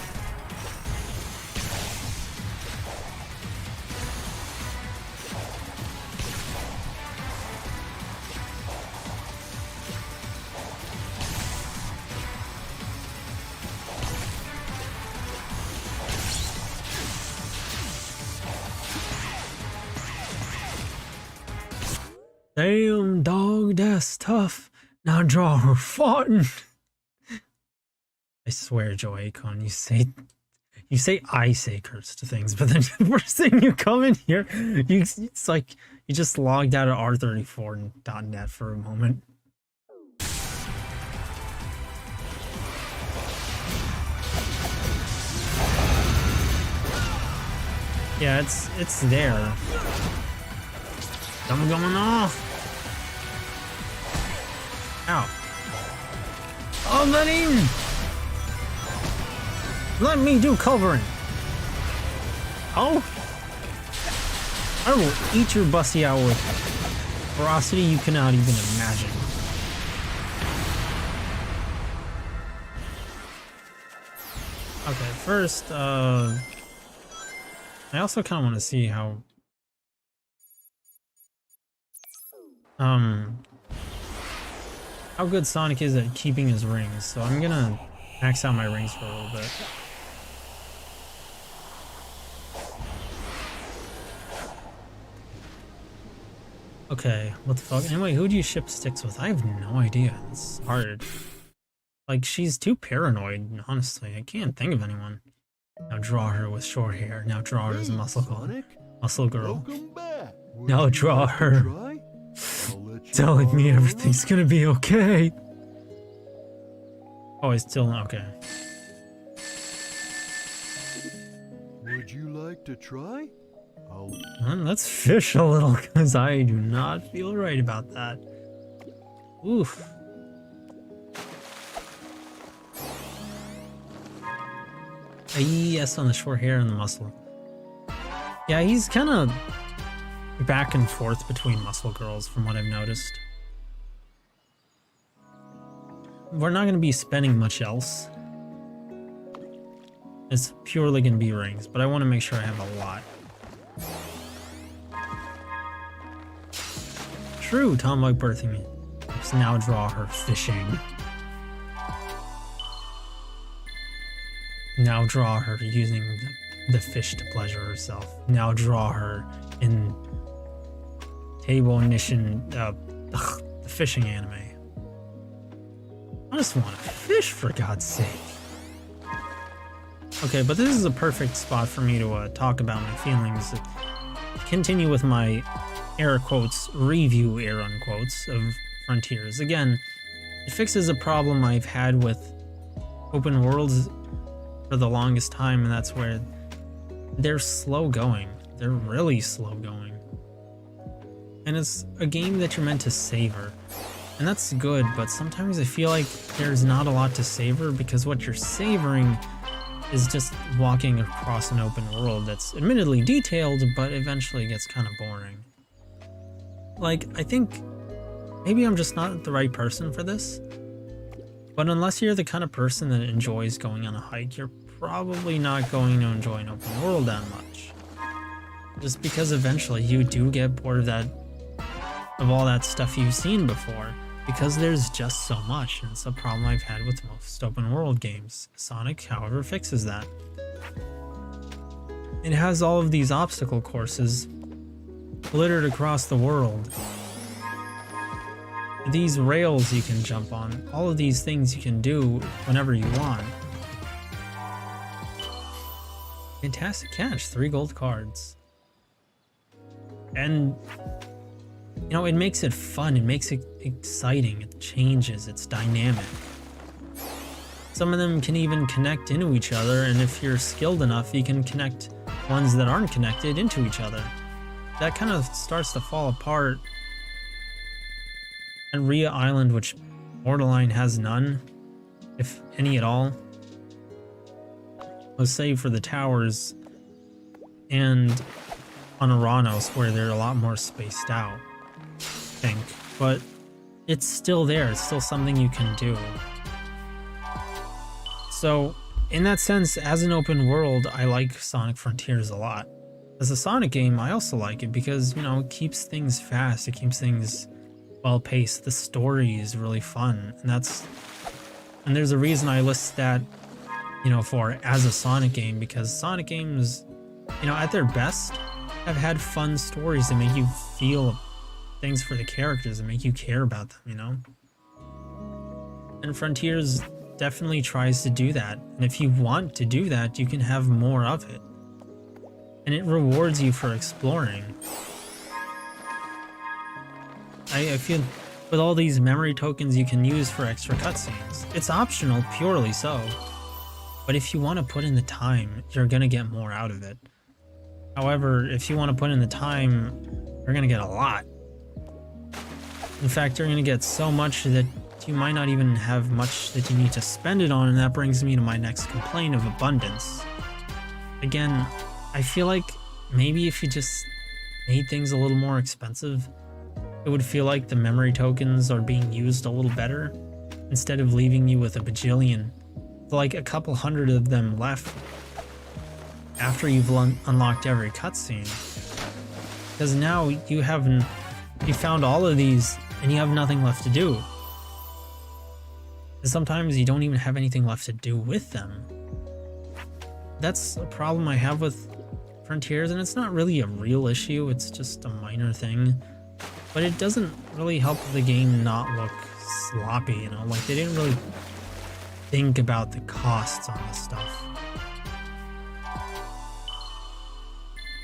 Damn, dog, that's tough. Now draw her farting. I swear, Joe Akon, you say I say cursed things, but then the first thing you come in here, it's like you just logged out of R34.net for a moment. Yeah, it's there. I'm going off. Ow. Oh, let me do covering. Oh. I will eat your bussy out with ferocity you cannot even imagine. Okay, first, I also kind of want to see how good Sonic is at keeping his rings, so I'm gonna max out my rings for a little bit. Okay, what the fuck? Anyway, who do you ship sticks with? I have no idea. It's hard. Like, she's too paranoid, honestly. I can't think of anyone. Now draw her with short hair. Now draw her as a muscle girl. Now draw her. Telling me everything's gonna be okay. Oh, I still not okay.
Would you like to try?
Let's fish a little, because I do not feel right about that. Oof. Yes, on the short hair and the muscle. Yeah, he's kind of back and forth between muscle girls from what I've noticed. We're not going to be spending much else. It's purely going to be rings, but I want to make sure I have a lot. True, tomboy birthing me. Let's now draw her fishing. Now draw her using the fish to pleasure herself. Now draw her in Table Nation, the fishing anime. I just want to fish, for God's sake. Okay, but this is a perfect spot for me to talk about my feelings. Continue with my air quotes review air unquotes of Frontiers. Again, it fixes a problem I've had with open worlds for the longest time, and that's where they're slow going. They're really slow going. And it's a game that you're meant to savor. And that's good, but sometimes I feel like there's not a lot to savor because what you're savoring is just walking across an open world that's admittedly detailed, but eventually gets kind of boring. Like, I think maybe I'm just not the right person for this, but unless you're the kind of person that enjoys going on a hike, you're probably not going to enjoy an open world that much. Just because eventually you do get bored of all that stuff you've seen before, because there's just so much, and it's a problem I've had with most open world games. Sonic, however, fixes that. It has all of these obstacle courses littered across the world. These rails you can jump on, all of these things you can do whenever you want. Fantastic catch, 3 gold cards. And you know, it makes it fun, it makes it exciting, it changes, it's dynamic. Some of them can even connect into each other, and if you're skilled enough, you can connect ones that aren't connected into each other. That kind of starts to fall apart. And Rhea Island, which Borderline has none, if any at all. Let's say for the towers, and on Uranos, where they're a lot more spaced out. Think, but it's still there. It's still something you can do. So, in that sense, as an open world, I like Sonic Frontiers a lot. As a Sonic game, I also like it because, you know, it keeps things fast. It keeps things well-paced. The story is really fun, and there's a reason I list that, you know, for as a Sonic game, because Sonic games, you know, at their best, have had fun stories that make you feel things for the characters and make you care about them, you know? And Frontiers definitely tries to do that. And if you want to do that, you can have more of it. And it rewards you for exploring. I feel with all these memory tokens you can use for extra cutscenes, it's optional, purely so. But if you want to put in the time, you're going to get more out of it. However, if you want to put in the time, you're going to get a lot. In fact, you're going to get so much that you might not even have much that you need to spend it on, and that brings me to my next complaint of abundance. Again, I feel like maybe if you just made things a little more expensive, it would feel like the memory tokens are being used a little better, instead of leaving you with a bajillion, like a couple hundred of them left after you've unlocked every cutscene. Because now you found all of these and you have nothing left to do. And sometimes you don't even have anything left to do with them. That's a problem I have with Frontiers, and it's not really a real issue, it's just a minor thing. But it doesn't really help the game not look sloppy, you know? Like, they didn't really think about the costs on this stuff.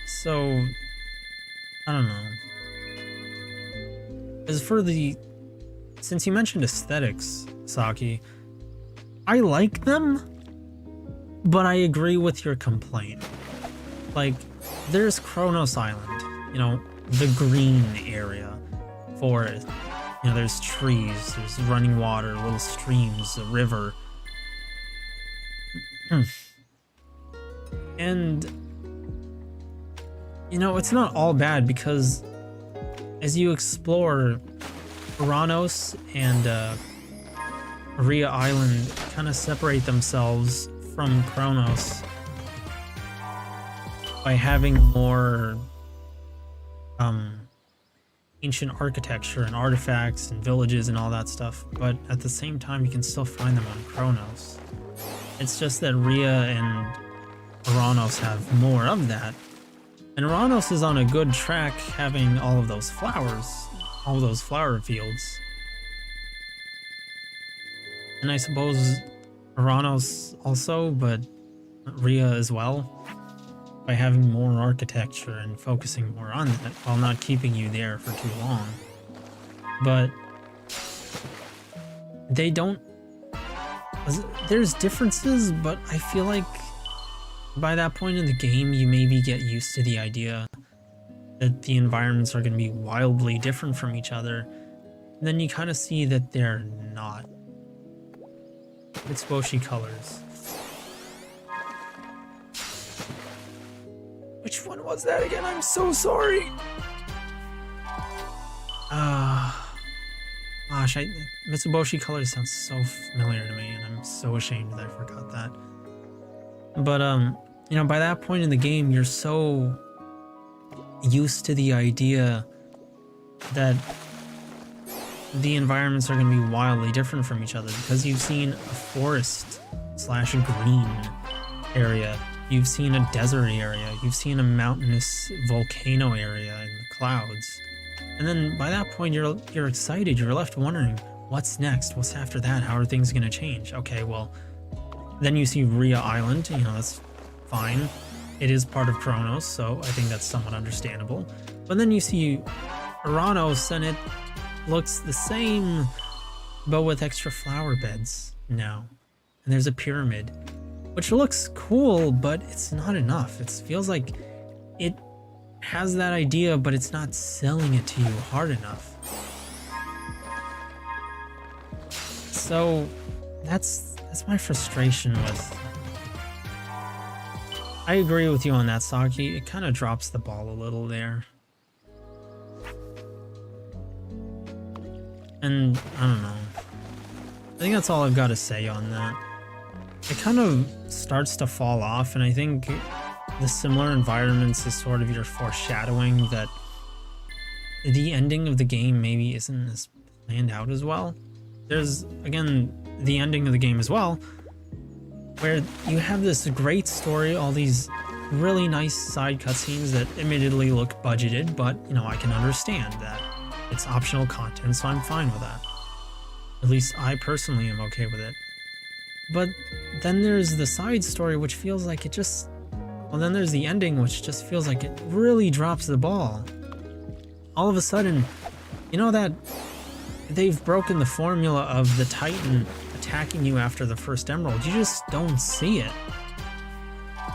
So, I don't know. As for since you mentioned aesthetics, Saki, I like them, but I agree with your complaint. Like, there's Kronos Island, you know, the green area, forest, you know, there's trees, there's running water, little streams, a river. And, you know, it's not all bad, because as you explore, Uranos and Aria Island kind of separate themselves from Kronos by having more ancient architecture and artifacts and villages and all that stuff, but at the same time you can still find them on Kronos. It's just that Rhea and Uranos have more of that, and Uranos is on a good track having all of those flowers, all those flower fields. And I suppose Uranos also, but Rhea as well, by having more architecture and focusing more on that while not keeping you there for too long. But they don't... There's differences, but I feel like by that point in the game you maybe get used to the idea that the environments are going to be wildly different from each other, and then you kind of see that they're not. It's Boshi colors. Which one was that again? I'm so sorry. Gosh, Mitsuboshi colors sounds so familiar to me, and I'm so ashamed that I forgot that. But you know, by that point in the game, you're so used to the idea that the environments are going to be wildly different from each other, because you've seen a forest/green area, you've seen a desert area, you've seen a mountainous volcano area in the clouds, and then by that point you're excited, you're left wondering, what's next, what's after that, how are things going to change? Okay, well, then you see Rhea Island, you know, that's fine, it is part of Kronos, so I think that's somewhat understandable. But then you see Uranos, and it looks the same, but with extra flower beds now. And there's a pyramid, which looks cool, but it's not enough. It feels like it has that idea, but it's not selling it to you hard enough. So that's my frustration with... I agree with you on that, Saki. It kind of drops the ball a little there. And I don't know. I think that's all I've got to say on that. It kind of starts to fall off, and I think the similar environments is sort of your foreshadowing that the ending of the game maybe isn't as planned out as well. There's, again, the ending of the game as well, where you have this great story, all these really nice side cutscenes that admittedly look budgeted, but, you know, I can understand that. It's optional content, so I'm fine with that. At least I personally am okay with it. But then there's the side story, which feels like it just... Well, then there's the ending, which just feels like it really drops the ball. All of a sudden, you know that they've broken the formula of the Titan attacking you after the first emerald. You just don't see it.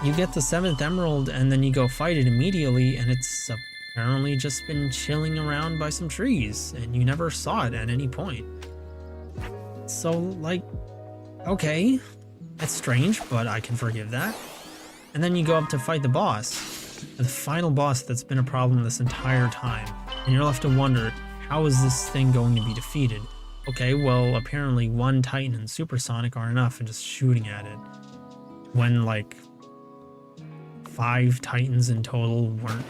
You get the 7th emerald and then you go fight it immediately, and it's apparently just been chilling around by some trees, and you never saw it at any point. So, like, okay, that's strange, but I can forgive that. And then you go up to fight the boss, the final boss that's been a problem this entire time, and you're left to wonder, how is this thing going to be defeated? Okay, well, apparently one Titan and Supersonic are enough, and just shooting at it, when like 5 Titans in total weren't.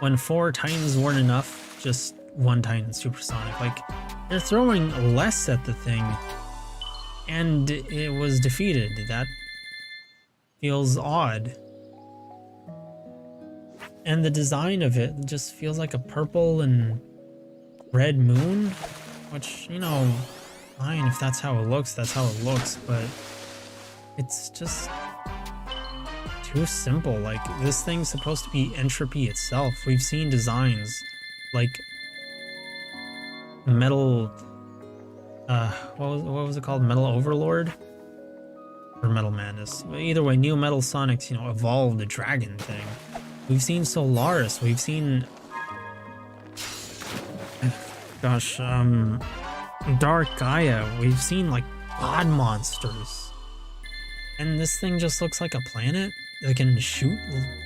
When 4 Titans weren't enough, just 1 Titan Supersonic. Like, they're throwing less at the thing, and it was defeated. That feels odd. And the design of it just feels like a purple and red moon, which, you know, fine, if that's how it looks, that's how it looks, but it's just too simple. Like, this thing's supposed to be entropy itself. We've seen designs like Metal, what was it called? Metal Overlord? Or Metal Madness. Either way, Neo Metal Sonic's, you know, evolved the dragon thing. We've seen Solaris, we've seen... Gosh, Dark Gaia, we've seen, like, god monsters. And this thing just looks like a planet that can shoot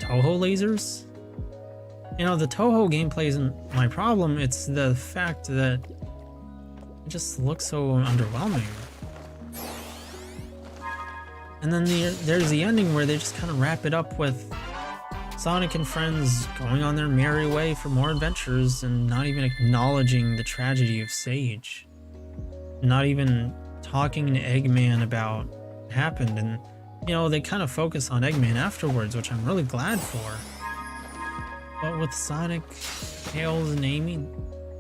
Toho lasers? You know, the Toho gameplay isn't my problem, it's the fact that it just looks so underwhelming. And then there's the ending where they just kind of wrap it up with Sonic and friends going on their merry way for more adventures and not even acknowledging the tragedy of Sage. Not even talking to Eggman about what happened. And, you know, they kind of focus on Eggman afterwards, which I'm really glad for. But with Sonic, Tails, and Amy,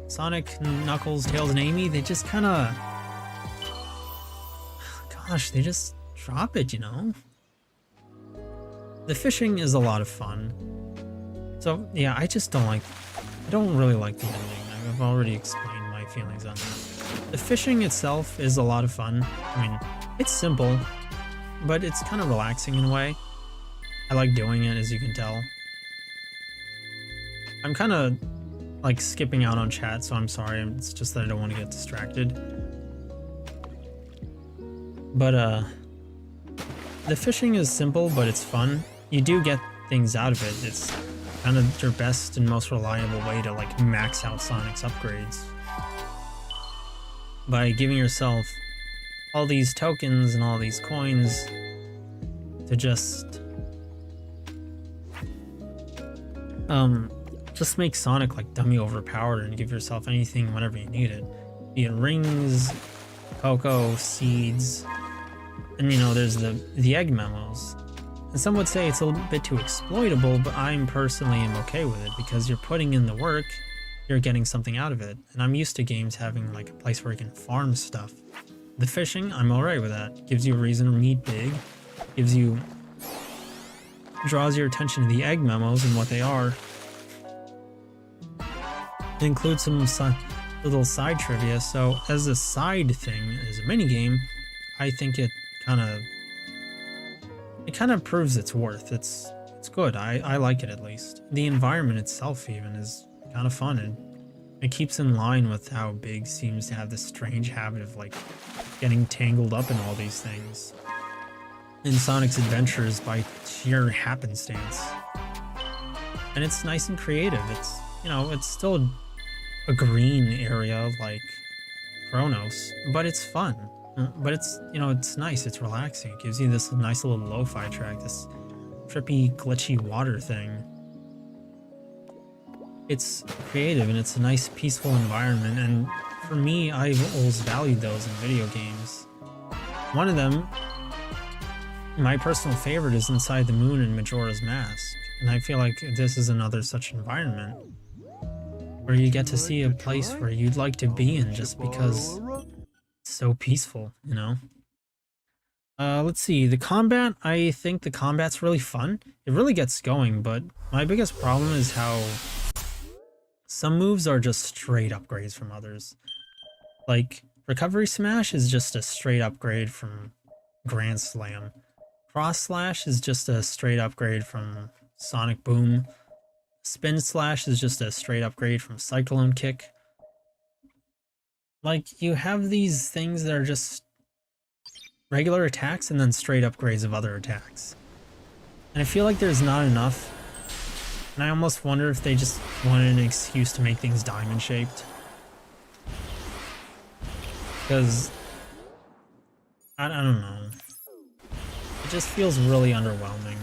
Sonic, Knuckles, Tails, and Amy, they just kind of... Gosh, they just drop it, you know? The fishing is a lot of fun. So, yeah, I just don't like... I don't really like the ending. I've already explained my feelings on that. The fishing itself is a lot of fun. I mean, it's simple, but it's kind of relaxing in a way. I like doing it, as you can tell. I'm kind of, like, skipping out on chat, so I'm sorry. It's just that I don't want to get distracted. But, the fishing is simple, but it's fun. You do get things out of it. It's kind of your best and most reliable way to, like, max out Sonic's upgrades. By giving yourself all these tokens and all these coins to just make Sonic, like, dummy overpowered and give yourself anything whenever you need it. Be it rings, cocoa, seeds, and, you know, there's the egg memos. And some would say it's a little bit too exploitable, but I'm personally am okay with it because you're putting in the work, you're getting something out of it. And I'm used to games having, like, a place where you can farm stuff. The fishing, I'm alright with that. Gives you a reason to meet big, draws your attention to the egg memos and what they are. It includes some little side trivia, so as a side thing, as a minigame, I think it kind of proves its worth. It's good. I like it, at least. The environment itself even is kind of fun, and it keeps in line with how Big seems to have this strange habit of, like, getting tangled up in all these things in Sonic's adventures by sheer happenstance. And it's nice and creative. It's, you know, it's still a green area like Chronos, but it's fun. But it's, you know, it's nice, it's relaxing. It gives you this nice little lo-fi track, this trippy, glitchy water thing. It's creative and it's a nice, peaceful environment, and for me, I've always valued those in video games. One of them, my personal favorite, is Inside the Moon and Majora's Mask, and I feel like this is another such environment. where you get to
Would
see
you
a
like
place
try?
where you'd like to
I'll
be in
let you
just
borrow
because
a ru-
it's so peaceful, you know? Let's see. The combat, I think the combat's really fun. It really gets going, but my biggest problem is how some moves are just straight upgrades from others. Like, Recovery Smash is just a straight upgrade from Grand Slam. Cross Slash is just a straight upgrade from Sonic Boom. Spin Slash is just a straight upgrade from Cyclone Kick. Like, you have these things that are just regular attacks and then straight upgrades of other attacks. And I feel like there's not enough. And I almost wonder if they just wanted an excuse to make things diamond shaped. Because I don't know. It just feels really underwhelming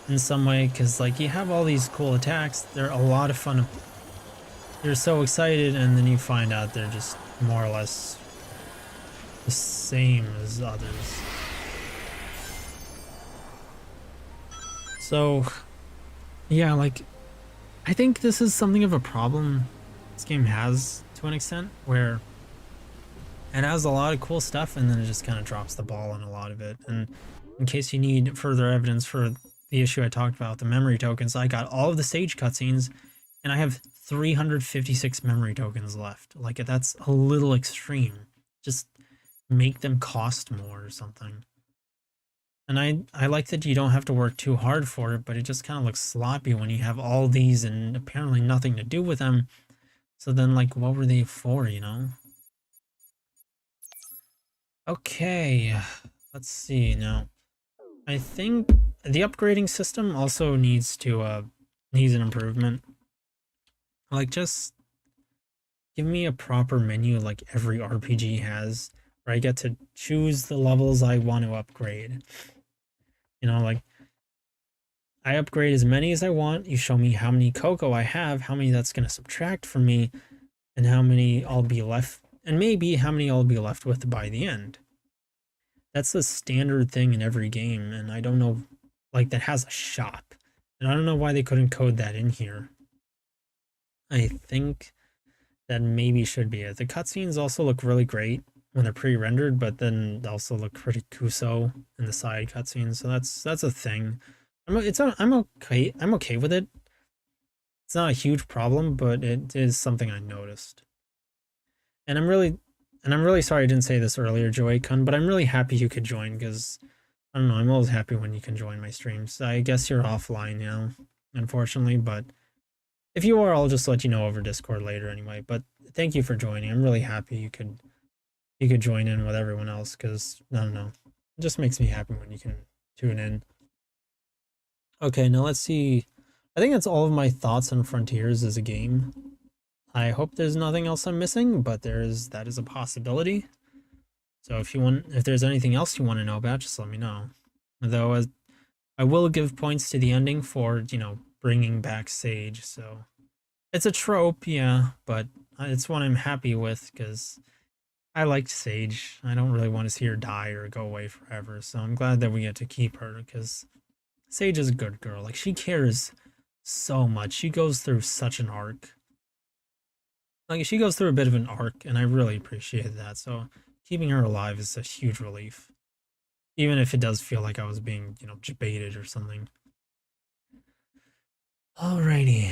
in some way, because like you have all these cool attacks, they're a lot of fun. You're so excited, and then you find out they're just more or less the same as others. So yeah, like I think this is something of a problem this game has to an extent, where it has a lot of cool stuff and then it just kind of drops the ball on a lot of it. And in case you need further evidence for the issue I talked about, the memory tokens, I got all of the stage cutscenes and I have 356 memory tokens left. Like, that's a little extreme. Just make them cost more or something. And I like that you don't have to work too hard for it, but it just kind of looks sloppy when you have all these and apparently nothing to do with them. So then, like, what were they for, you know? Okay, let's see now. I think the upgrading system also needs an improvement. Like, just give me a proper menu like every RPG has, where I get to choose the levels I want to upgrade. You know, like, I upgrade as many as I want. You show me how many cocoa I have, how many that's going to subtract from me, and how many I'll be left, and maybe how many I'll be left with by the end. That's the standard thing in every game, and I don't know, like, that has a shop. And I don't know why they couldn't code that in here. I think that maybe should be it. The cutscenes also look really great when they're pre-rendered, but then they also look pretty kuso in the side cutscenes, so that's a thing. I'm okay with it. It's not a huge problem, but it is something I noticed. And I'm really sorry I didn't say this earlier, Joey-kun, but I'm really happy you could join, because I don't know, I'm always happy when you can join my streams. I guess you're offline now, unfortunately, but if you are, I'll just let you know over Discord later anyway. But thank you for joining. I'm really happy you could join in with everyone else, because I don't know, it just makes me happy when you can tune in. Okay, now let's see. I think that's all of my thoughts on Frontiers as a game. I hope there's nothing else I'm missing, but that is a possibility. So if there's anything else you want to know about, just let me know. Though I will give points to the ending for, you know, bringing back Sage. So it's a trope, yeah, but it's one I'm happy with, because I liked Sage. I don't really want to see her die or go away forever. So I'm glad that we get to keep her, because Sage is a good girl. Like, she cares so much. She goes through such an arc. Like, she goes through a bit of an arc, and I really appreciate that. So keeping her alive is a huge relief. Even if it does feel like I was being, you know, baited or something. Alrighty.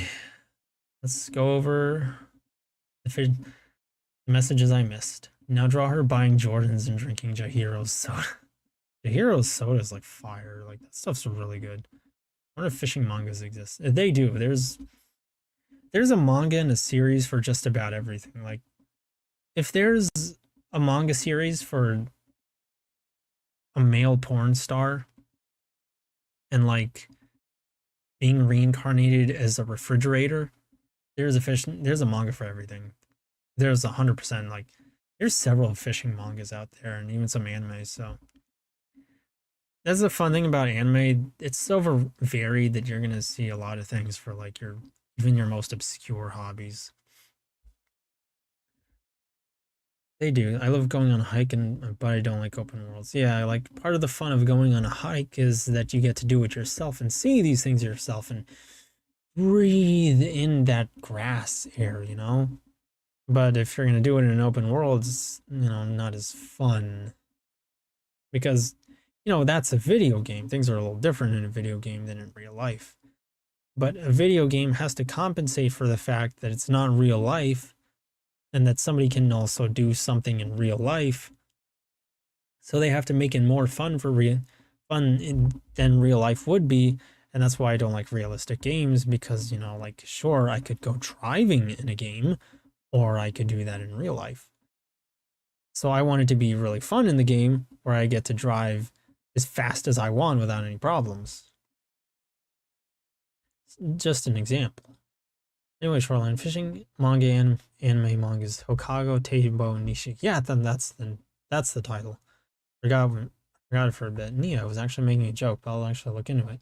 Let's go over the messages I missed. Now draw her buying Jordans and drinking Jahiro's soda. Jahiro's soda is like fire. Like, that stuff's really good. I wonder if fishing mangas exist. They do. There's a manga and a series for just about everything. Like, if there's a manga series for a male porn star and like being reincarnated as a refrigerator, there's a manga for everything. There's 100%, like, there's several fishing mangas out there, and even some anime. So that's the fun thing about anime. It's so varied that you're gonna see a lot of things for like even your most obscure hobbies. They do. I love going on a hike, but I don't like open worlds. Yeah, like, part of the fun of going on a hike is that you get to do it yourself and see these things yourself, and breathe in that grass air, you know? But if you're gonna do it in an open world, it's, you know, not as fun. Because, you know, that's a video game. Things are a little different in a video game than in real life. But a video game has to compensate for the fact that it's not real life and that somebody can also do something in real life. So they have to make it more fun than real life would be. And that's why I don't like realistic games, because, you know, like, sure, I could go driving in a game, or I could do that in real life. So I want it to be really fun in the game where I get to drive as fast as I want without any problems. Just an example. Anyway, Shoreline Fishing manga and anime mangas Hokago Teibo Nishi. Yeah, then that's the title. Forgot it for a bit. Nia was actually making a joke, but I'll actually look into it.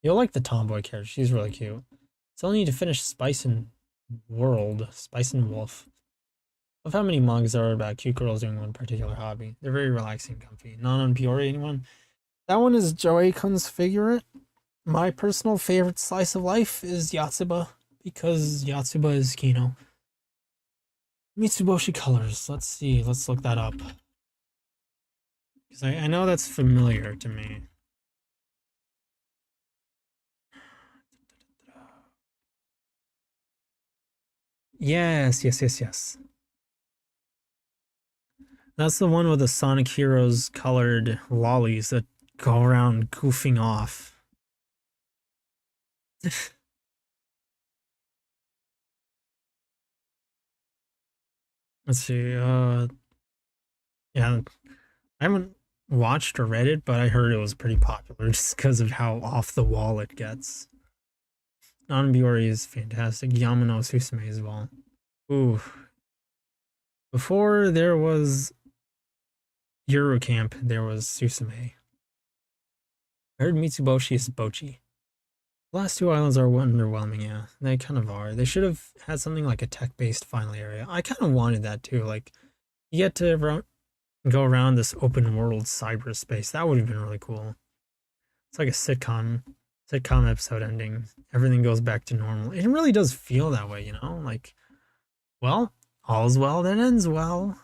You'll like the tomboy character. She's really cute. Still need to finish Spice and Wolf. Love how many mangas are about cute girls doing one particular hobby. They're very relaxing and comfy. Not on Peoria, anyone? That one is Joey-kun's favorite. My personal favorite slice of life is Yatsuba, because Yatsuba is Kino. Mitsuboshi Colors. Let's see. Let's look that up. Because I know that's familiar to me. Yes. That's the one with the Sonic Heroes colored lollies that go around goofing off. Let's see, yeah, I haven't watched or read it, but I heard it was pretty popular just because of how off the wall it gets. Non-Biori is fantastic. Yamano Susume as well. Ooh. Before there was Eurocamp, there was Susume. I heard Mitsuboshi is Bochi. The last two islands are underwhelming, yeah. They kind of are. They should have had something like a tech-based final area. I kind of wanted that too. Like, you get to go around this open world cyberspace. That would have been really cool. It's like a sitcom episode ending. Everything goes back to normal. It really does feel that way, you know? Like, well, all's well that ends well.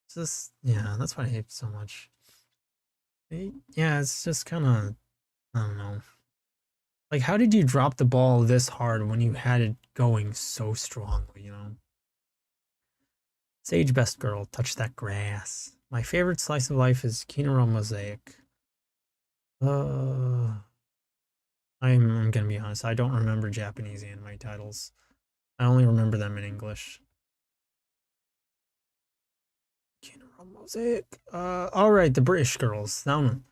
It's just, yeah, that's what I hate so much. Yeah, it's just kind of, I don't know. Like, how did you drop the ball this hard when you had it going so strongly, you know? Sage Best Girl, touch that grass. My favorite slice of life is Kinoro Mosaic. I'm gonna be honest, I don't remember Japanese anime titles. I only remember them in English. Kinoro Mosaic. Alright, the British Girls. That one.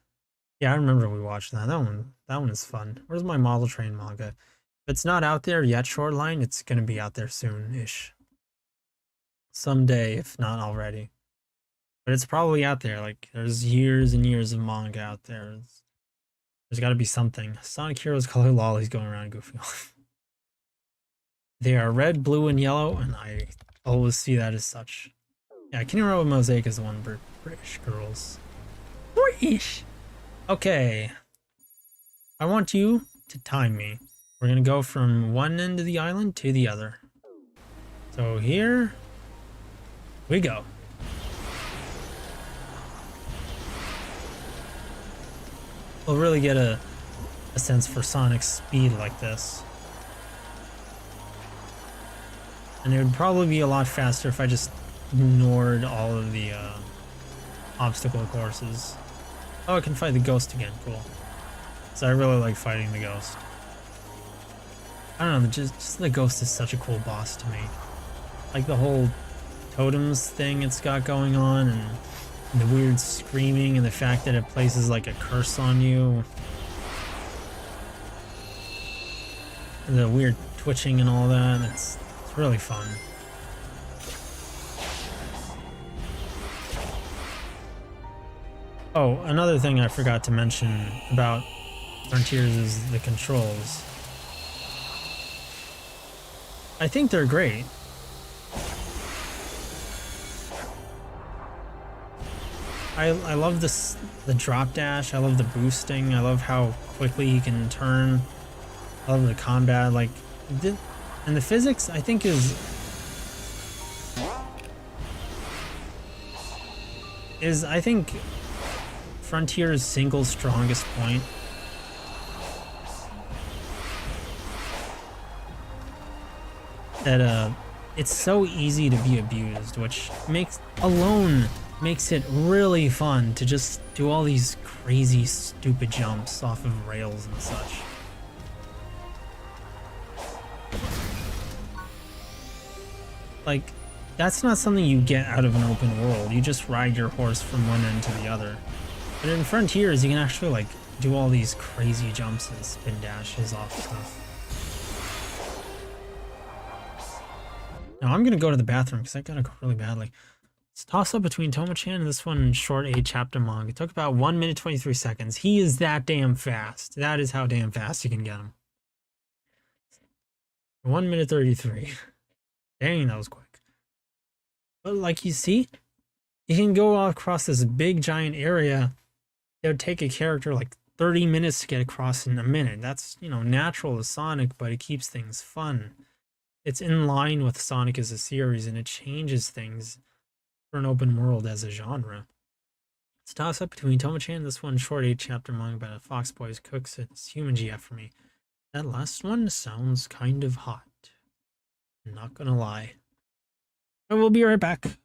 Yeah, I remember we watched that. That one is fun. Where's my model train manga? If it's not out there yet, Shoreline, it's gonna be out there soon-ish. Someday, if not already. But it's probably out there. Like, there's years and years of manga out there. There's gotta be something. Sonic Heroes color lollies going around goofy. They are red, blue, and yellow, and I always see that as such. Yeah, Kinoro Mosaic is the one for British Girls. British! Okay, I want you to time me. We're gonna go from one end of the island to the other. So here we go. We'll really get a sense for Sonic's speed like this. And it would probably be a lot faster if I just ignored all of the obstacle courses. Oh, I can fight the ghost again. Cool. So I really like fighting the ghost. I don't know, just the ghost is such a cool boss to me. Like the whole totems thing it's got going on, and the weird screaming, and the fact that it places like a curse on you. And the weird twitching and all that. It's really fun. Oh, another thing I forgot to mention about Frontiers is the controls. I think they're great. I love the drop dash. I love the boosting. I love how quickly he can turn. I love the combat. Like, And the physics, I think, is I think Frontier's single strongest point. That it's so easy to be abused, which makes it really fun to just do all these crazy stupid jumps off of rails and such. Like, that's not something you get out of an open world. You just ride your horse from one end to the other. But in Frontiers, you can actually, like, do all these crazy jumps and spin dashes off stuff. Now, I'm gonna go to the bathroom because I gotta go really badly. It's a toss-up between Toma-chan and this one short 8-chapter manga. It took about 1 minute 23 seconds. He is that damn fast. That is how damn fast you can get him. 1 minute 33. Dang, that was quick. But like you see, you can go across this big giant area. It would take a character like 30 minutes to get across in a minute. That's, you know, natural to Sonic, but it keeps things fun. It's in line with Sonic as a series, and it changes things for an open world as a genre. It's a toss-up between Toma-chan and this one short 8-chapter manga about a Fox Boys cooks. It's human GF for me. That last one sounds kind of hot. I'm not gonna lie. I will be right back.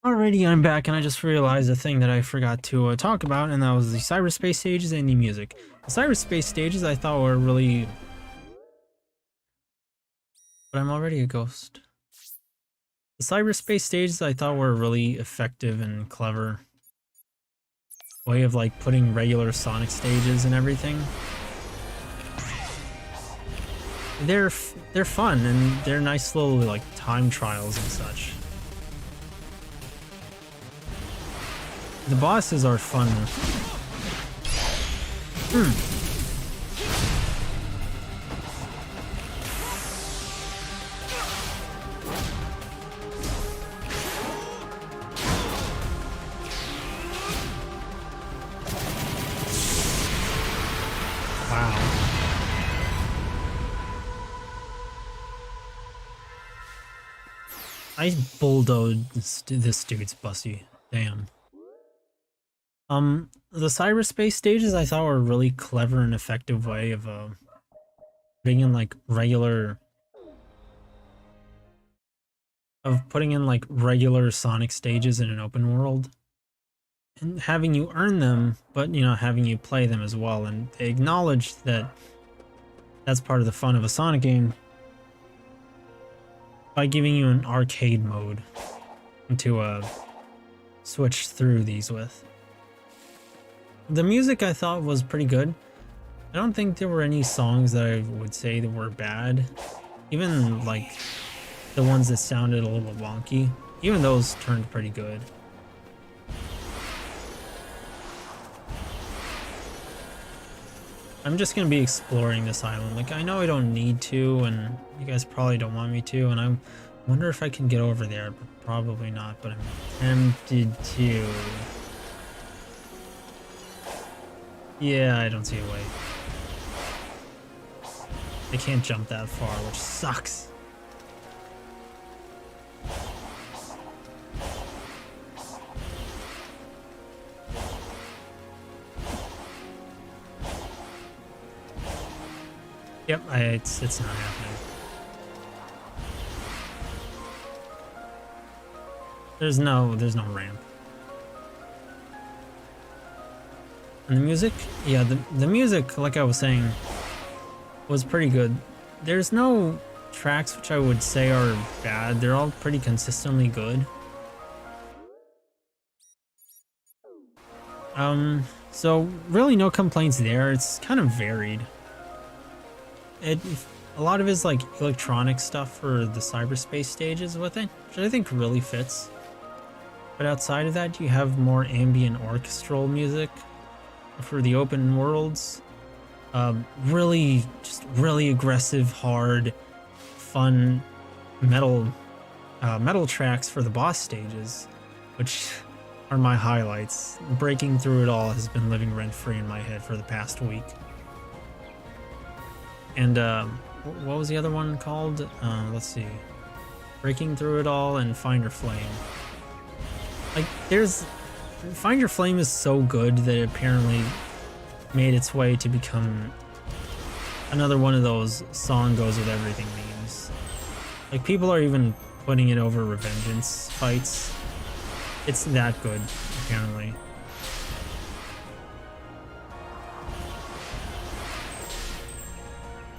Alrighty, I'm back, and I just realized a thing that I forgot to talk about, and that was the cyberspace stages and the music. The cyberspace stages I thought were really... But I'm already a ghost. The cyberspace stages I thought were a really effective and clever way of like putting regular Sonic stages and everything. They're fun, and they're nice little like time trials and such. The bosses are fun. Wow. I bulldozed this dude's bussy. Damn. The cyberspace stages I thought were a really clever and effective way of putting in like regular Sonic stages in an open world and having you earn them, but you know, having you play them as well. And they acknowledge that that's part of the fun of a Sonic game by giving you an arcade mode to switch through these with. The music I thought was pretty good. I don't think there were any songs that I would say that were bad. Even like the ones that sounded a little wonky, even those turned pretty good. I'm just gonna be exploring this island. Like, I know I don't need to, and you guys probably don't want me to, and I wonder if I can get over there, but probably not, but I'm tempted to. Yeah, I don't see a way. I can't jump that far, which sucks. Yep, it's not happening. There's no ramp. And the music? Yeah, the music, like I was saying, was pretty good. There's no tracks which I would say are bad. They're all pretty consistently good. So really no complaints there. It's kind of varied. A lot of it's like electronic stuff for the cyberspace stages with it, which I think really fits. But outside of that, you have more ambient orchestral music for the open worlds. Really aggressive, hard, fun metal tracks for the boss stages, which are my highlights. Breaking Through It All has been living rent-free in my head for the past week. And what was the other one called? Let's see. Breaking Through It All and Find Your Flame. Like, Find Your Flame is so good that it apparently made its way to become another one of those song goes with everything memes. Like, people are even putting it over Revengeance fights. It's that good, apparently.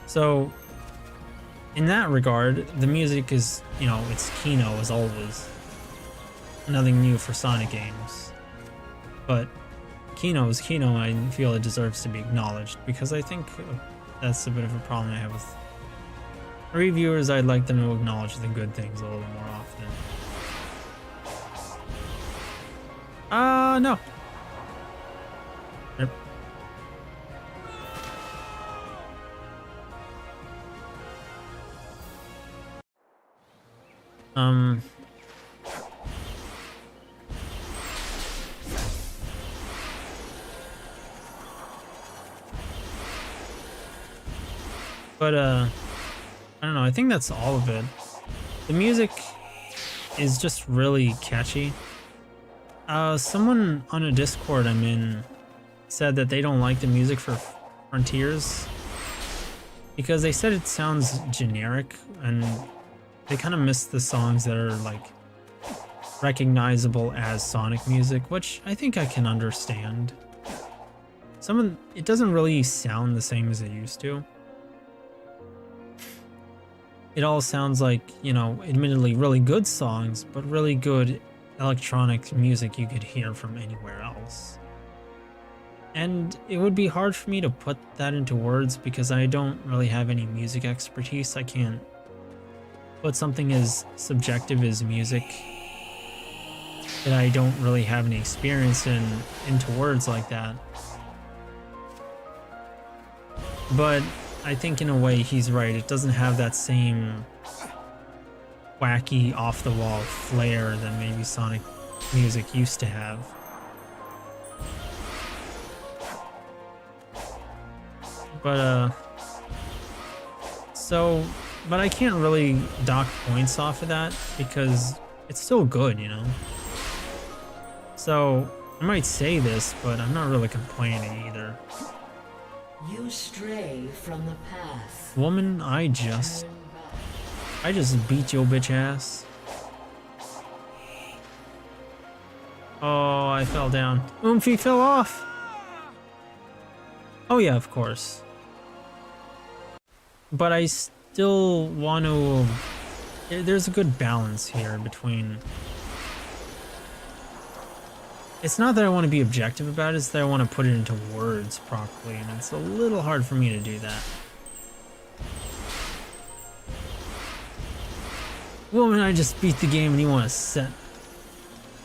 So, in that regard, the music is, you know, it's Kino as always. Nothing new for Sonic games. But Kino is Kino, and I feel it deserves to be acknowledged, because I think that's a bit of a problem I have with reviewers. I'd like them to acknowledge the good things a little more often. No. Yep. But, I don't know, I think that's all of it. The music is just really catchy. Someone on a Discord I'm in said that they don't like the music for Frontiers because they said it sounds generic, and they kind of miss the songs that are like recognizable as Sonic music, which I think I can understand. It doesn't really sound the same as it used to. It all sounds like, you know, admittedly really good songs, but really good electronic music you could hear from anywhere else. And it would be hard for me to put that into words because I don't really have any music expertise. I can't put something as subjective as music that I don't really have any experience in into words like that. But I think in a way he's right. It doesn't have that same wacky off-the-wall flair that maybe Sonic music used to have. But but I can't really dock points off of that because it's still good, you know? So I might say this, but I'm not really complaining either.
You stray from the path.
Woman, I just beat your bitch ass. Oh, I fell down. Oomphy fell off. Oh yeah, of course. But I still want to... There's a good balance here between... It's not that I want to be objective about it, it's that I want to put it into words properly, and it's a little hard for me to do that. Woman, I just beat the game and you want to set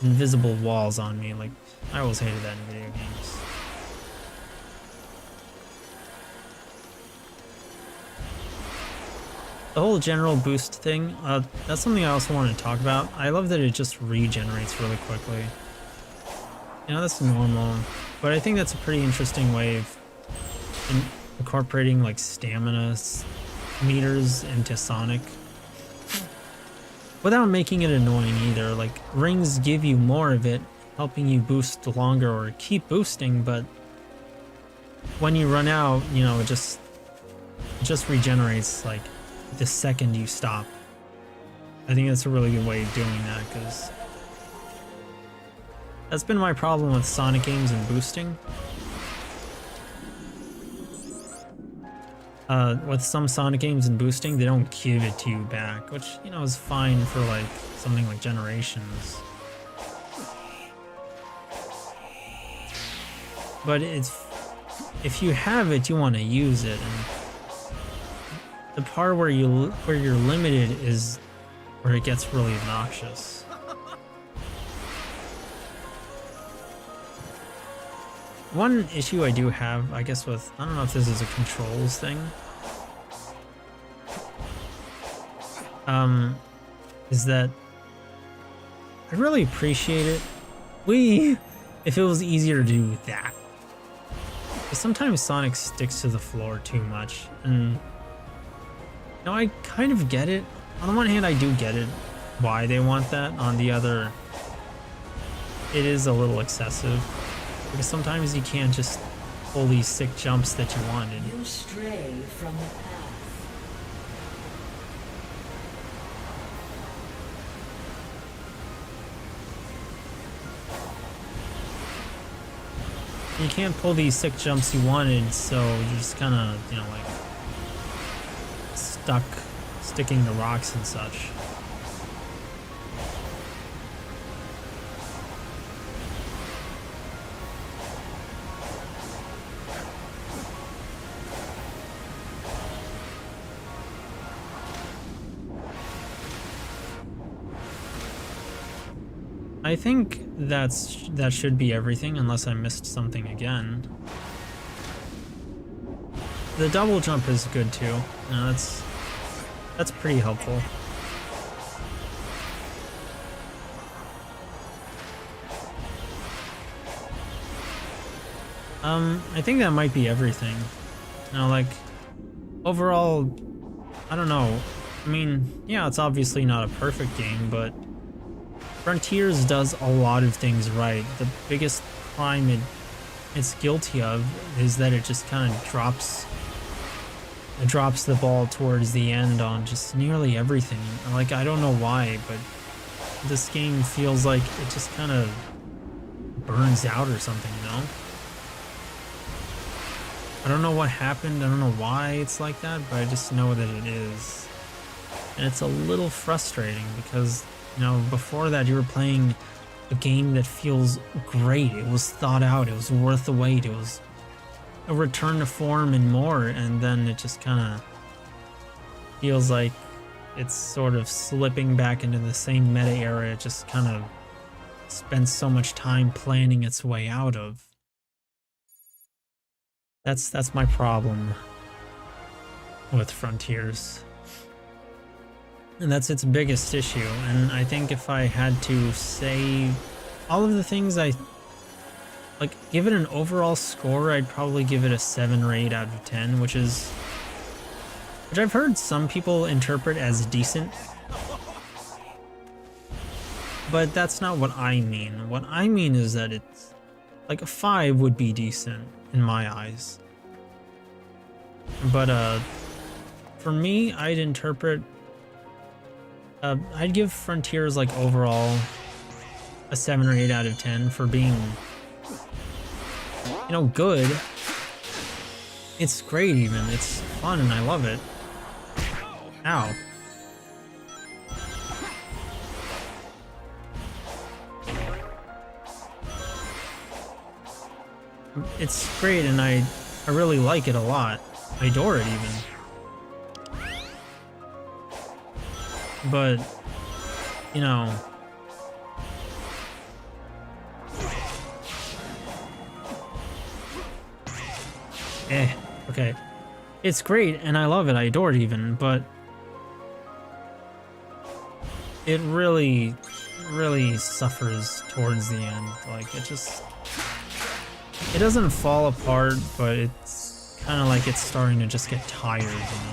invisible walls on me. Like, I always hated that in video games. The whole general boost thing, that's something I also want to talk about. I love that it just regenerates really quickly. You know, that's normal, but I think that's a pretty interesting way of incorporating like stamina meters into Sonic. Without making it annoying either. Like, rings give you more of it, helping you boost longer or keep boosting, but when you run out, you know, it just regenerates like the second you stop. I think that's a really good way of doing that, because that's been my problem with Sonic games and boosting. With some Sonic games and boosting, they don't give it to you back, which, you know, is fine for like something like Generations. But if you have it, you want to use it, and the part where you're limited is where it gets really obnoxious. One issue I do have, I guess, with, I don't know if this is a controls thing, is that I really appreciate it if it was easier to do that. But sometimes Sonic sticks to the floor too much, and you know, I kind of get it. On the one hand, I do get it, why they want that. On the other, it is a little excessive. Because sometimes you can't just pull these sick jumps that you wanted.
You stray from the path.
You can't pull these sick jumps you wanted, so you're just kind of, you know, like sticking to rocks and such. I think that should be everything, unless I missed something again. The double jump is good too. No, that's pretty helpful. I think that might be everything. You know, like, overall, I don't know. I mean, yeah, it's obviously not a perfect game, but Frontiers does a lot of things right. The biggest crime it's guilty of is that it just kind of drops the ball towards the end on just nearly everything. Like, I don't know why, but this game feels like it just kind of burns out or something, you know? I don't know what happened, I don't know why it's like that, but I just know that it is. And it's a little frustrating because, you know, before that you were playing a game that feels great. It was thought out, it was worth the wait, it was a return to form and more, and then it just kind of feels like it's sort of slipping back into the same meta era it just kind of spent so much time planning its way out of. That's my problem with Frontiers. And that's its biggest issue. And I think if I had to say all of the things like give it an overall score, I'd probably give it a 7 or 8 out of 10, which I've heard some people interpret as decent. But that's not what I mean. What I mean is that it's like a 5 would be decent in my eyes. But for me, I'd interpret I'd give Frontiers like overall a 7 or 8 out of 10 for being, you know, good. It's great even. It's fun and I love it. Ow. It's great and I really like it a lot. I adore it even. But, you know, okay. It's great and I love it, I adore it even, but it really suffers towards the end. Like, it doesn't fall apart, but it's kind of like it's starting to just get tired, you know?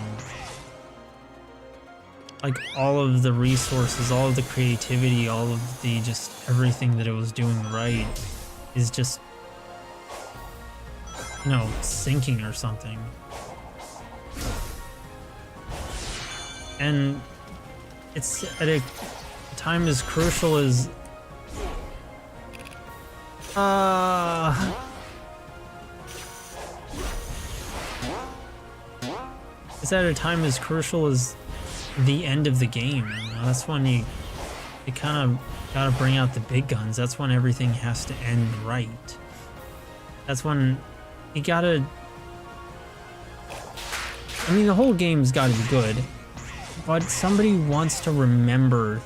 Like, all of the resources, all of the creativity, all of the just everything that it was doing right is just, you know, sinking or something. And it's at a time as crucial as it's at a time as crucial as the end of the game. You know? That's when you kind of gotta bring out the big guns. That's when everything has to end right. That's when you gotta, I mean, the whole game's gotta be good, but somebody wants to remember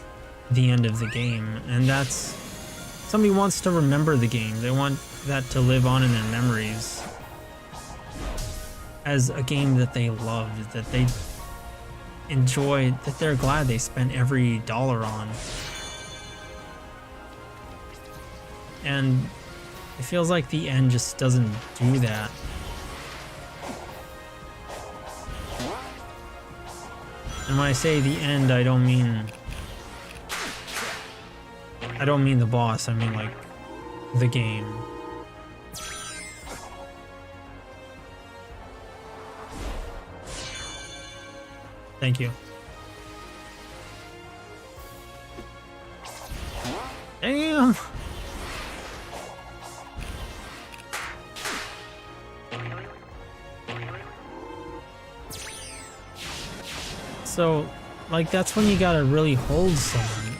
the end of the game, and that's, somebody wants to remember the game. They want that to live on in their memories as a game that they loved, that they enjoyed, that they're glad they spent every dollar on. And it feels like the end just doesn't do that. And when I say the end, I don't mean the boss, I mean like the game. Thank you. Damn! So, like, that's when you gotta really hold someone.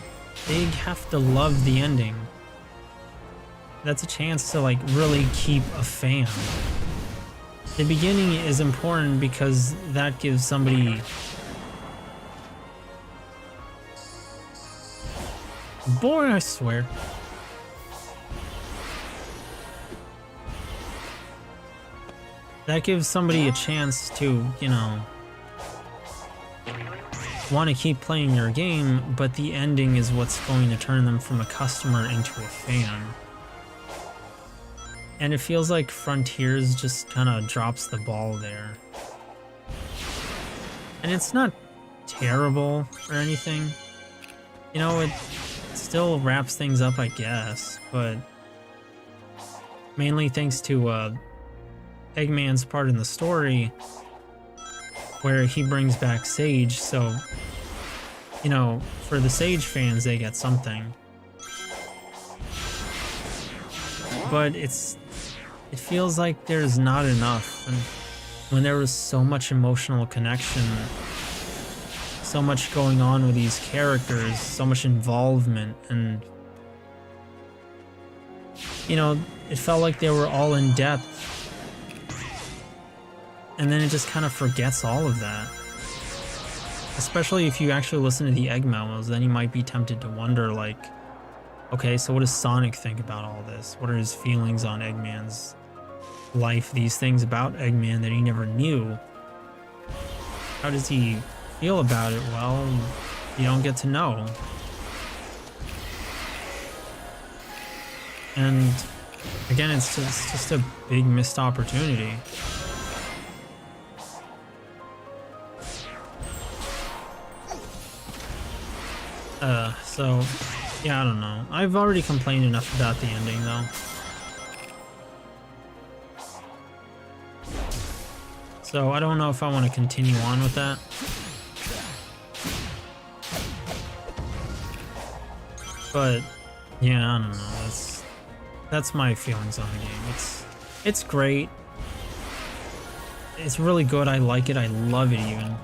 They have to love the ending. That's a chance to, like, really keep a fan. The beginning is important because that gives somebody... Boy, I swear. That gives somebody a chance to, you know, want to keep playing your game, but the ending is what's going to turn them from a customer into a fan. And it feels like Frontiers just kind of drops the ball there. And it's not terrible or anything. You know, it still wraps things up, I guess, but mainly thanks to Eggman's part in the story where he brings back Sage, so you know, for the Sage fans, they get something. But it feels like there's not enough. And when there was so much emotional connection, so much going on with these characters, so much involvement, and you know, it felt like they were all in depth. And then it just kind of forgets all of that. Especially if you actually listen to the egg memos, then you might be tempted to wonder, like, okay, so what does Sonic think about all this? What are his feelings on Eggman's life? These things about Eggman that he never knew. How does he feel about it? Well, you don't get to know. And again, it's just a big missed opportunity. So, yeah, I don't know. I've already complained enough about the ending, though. So, I don't know if I want to continue on with that. But, yeah, I don't know. That's my feelings on the game. It's great. It's really good. I like it. I love it, even.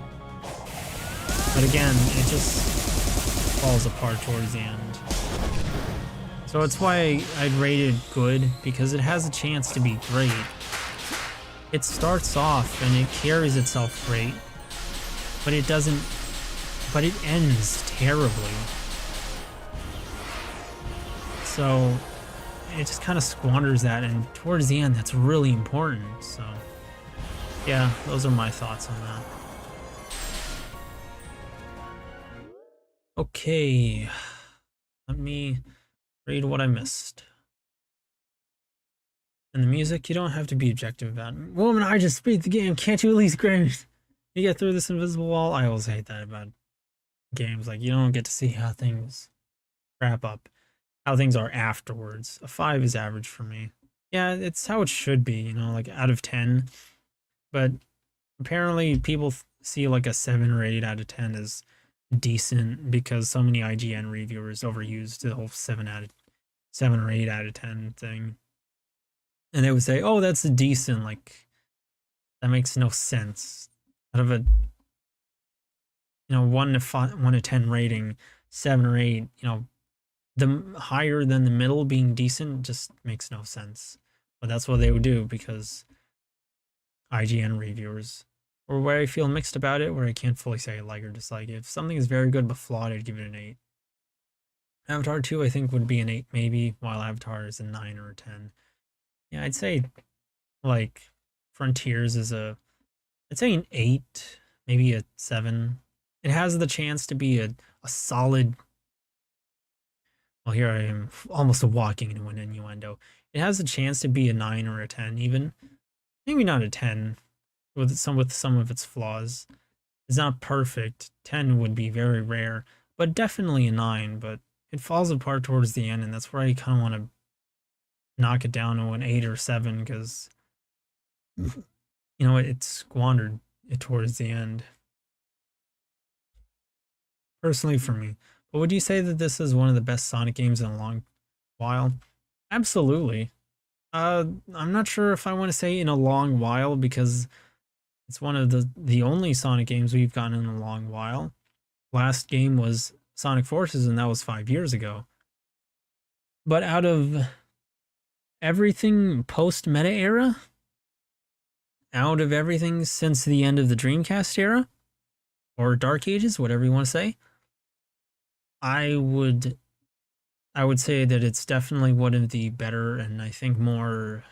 But again, it just falls apart towards the end. So it's why I'd rate it good, because it has a chance to be great. It starts off and it carries itself great, but it doesn't, but it ends terribly. So it just kind of squanders that, and towards the end that's really important. So yeah, those are my thoughts on that. Okay, let me read what I missed. And the music, you don't have to be objective about it. Woman, I just beat the game. Can't you at least grade? You get through this invisible wall? I always hate that about games. Like, you don't get to see how things wrap up, how things are afterwards. A 5 is average for me. Yeah, it's how it should be, you know, like out of 10. But apparently people see like a 7 or 8 out of 10 as decent, because so many IGN reviewers overused the whole 7 or 8 out of 10 thing, and they would say, "Oh, that's a decent." Like, that makes no sense. Out of a 1 to 10 rating, 7 or 8, you know, the higher than the middle being decent just makes no sense. But that's what they would do, because IGN reviewers. Or where I feel mixed about it, where I can't fully say I like or dislike it. If something is very good but flawed, I'd give it an 8. Avatar 2, I think, would be an 8 maybe, while Avatar is a 9 or a 10. Yeah, I'd say, like, Frontiers is I'd say an 8, maybe a 7. It has the chance to be a solid, well, here I am, almost walking into an innuendo. It has a chance to be a 9 or a 10 even. Maybe not a 10. With some of its flaws. It's not perfect. 10 would be very rare, but definitely a 9. But it falls apart towards the end, and that's where I kind of want to knock it down to an 8 or 7, because you know, it squandered it towards the end. Personally, for me. But would you say that this is one of the best Sonic games in a long while? Absolutely. I'm not sure if I want to say in a long while, because it's one of the only Sonic games we've gotten in a long while. Last game was Sonic Forces, and that was 5 years ago. But out of everything post-meta era, out of everything since the end of the Dreamcast era, or Dark Ages, whatever you want to say, I would say that it's definitely one of the better, and I think more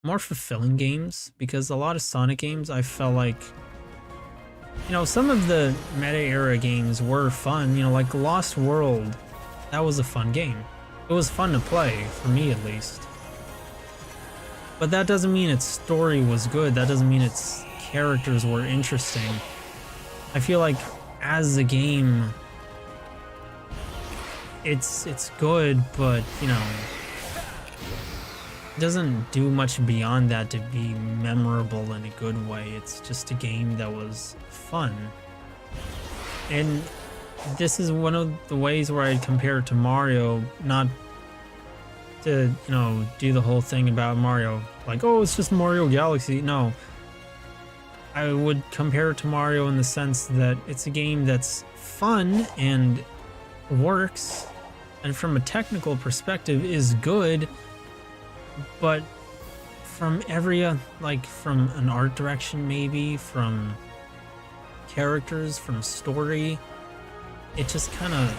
fulfilling games, because a lot of Sonic games, I felt like, you know, some of the meta era games were fun, you know, like Lost World. That was a fun game. It was fun to play, for me at least. But that doesn't mean its story was good. That doesn't mean its characters were interesting. I feel like as a game, it's good, but, you know, it doesn't do much beyond that to be memorable in a good way. It's just a game that was fun. And this is one of the ways where I'd compare it to Mario, not to, you know, do the whole thing about Mario, like, oh, it's just Mario Galaxy. No. I would compare it to Mario in the sense that it's a game that's fun and works, and from a technical perspective is good, but from every, like, from an art direction maybe, from characters, from story, it just kind of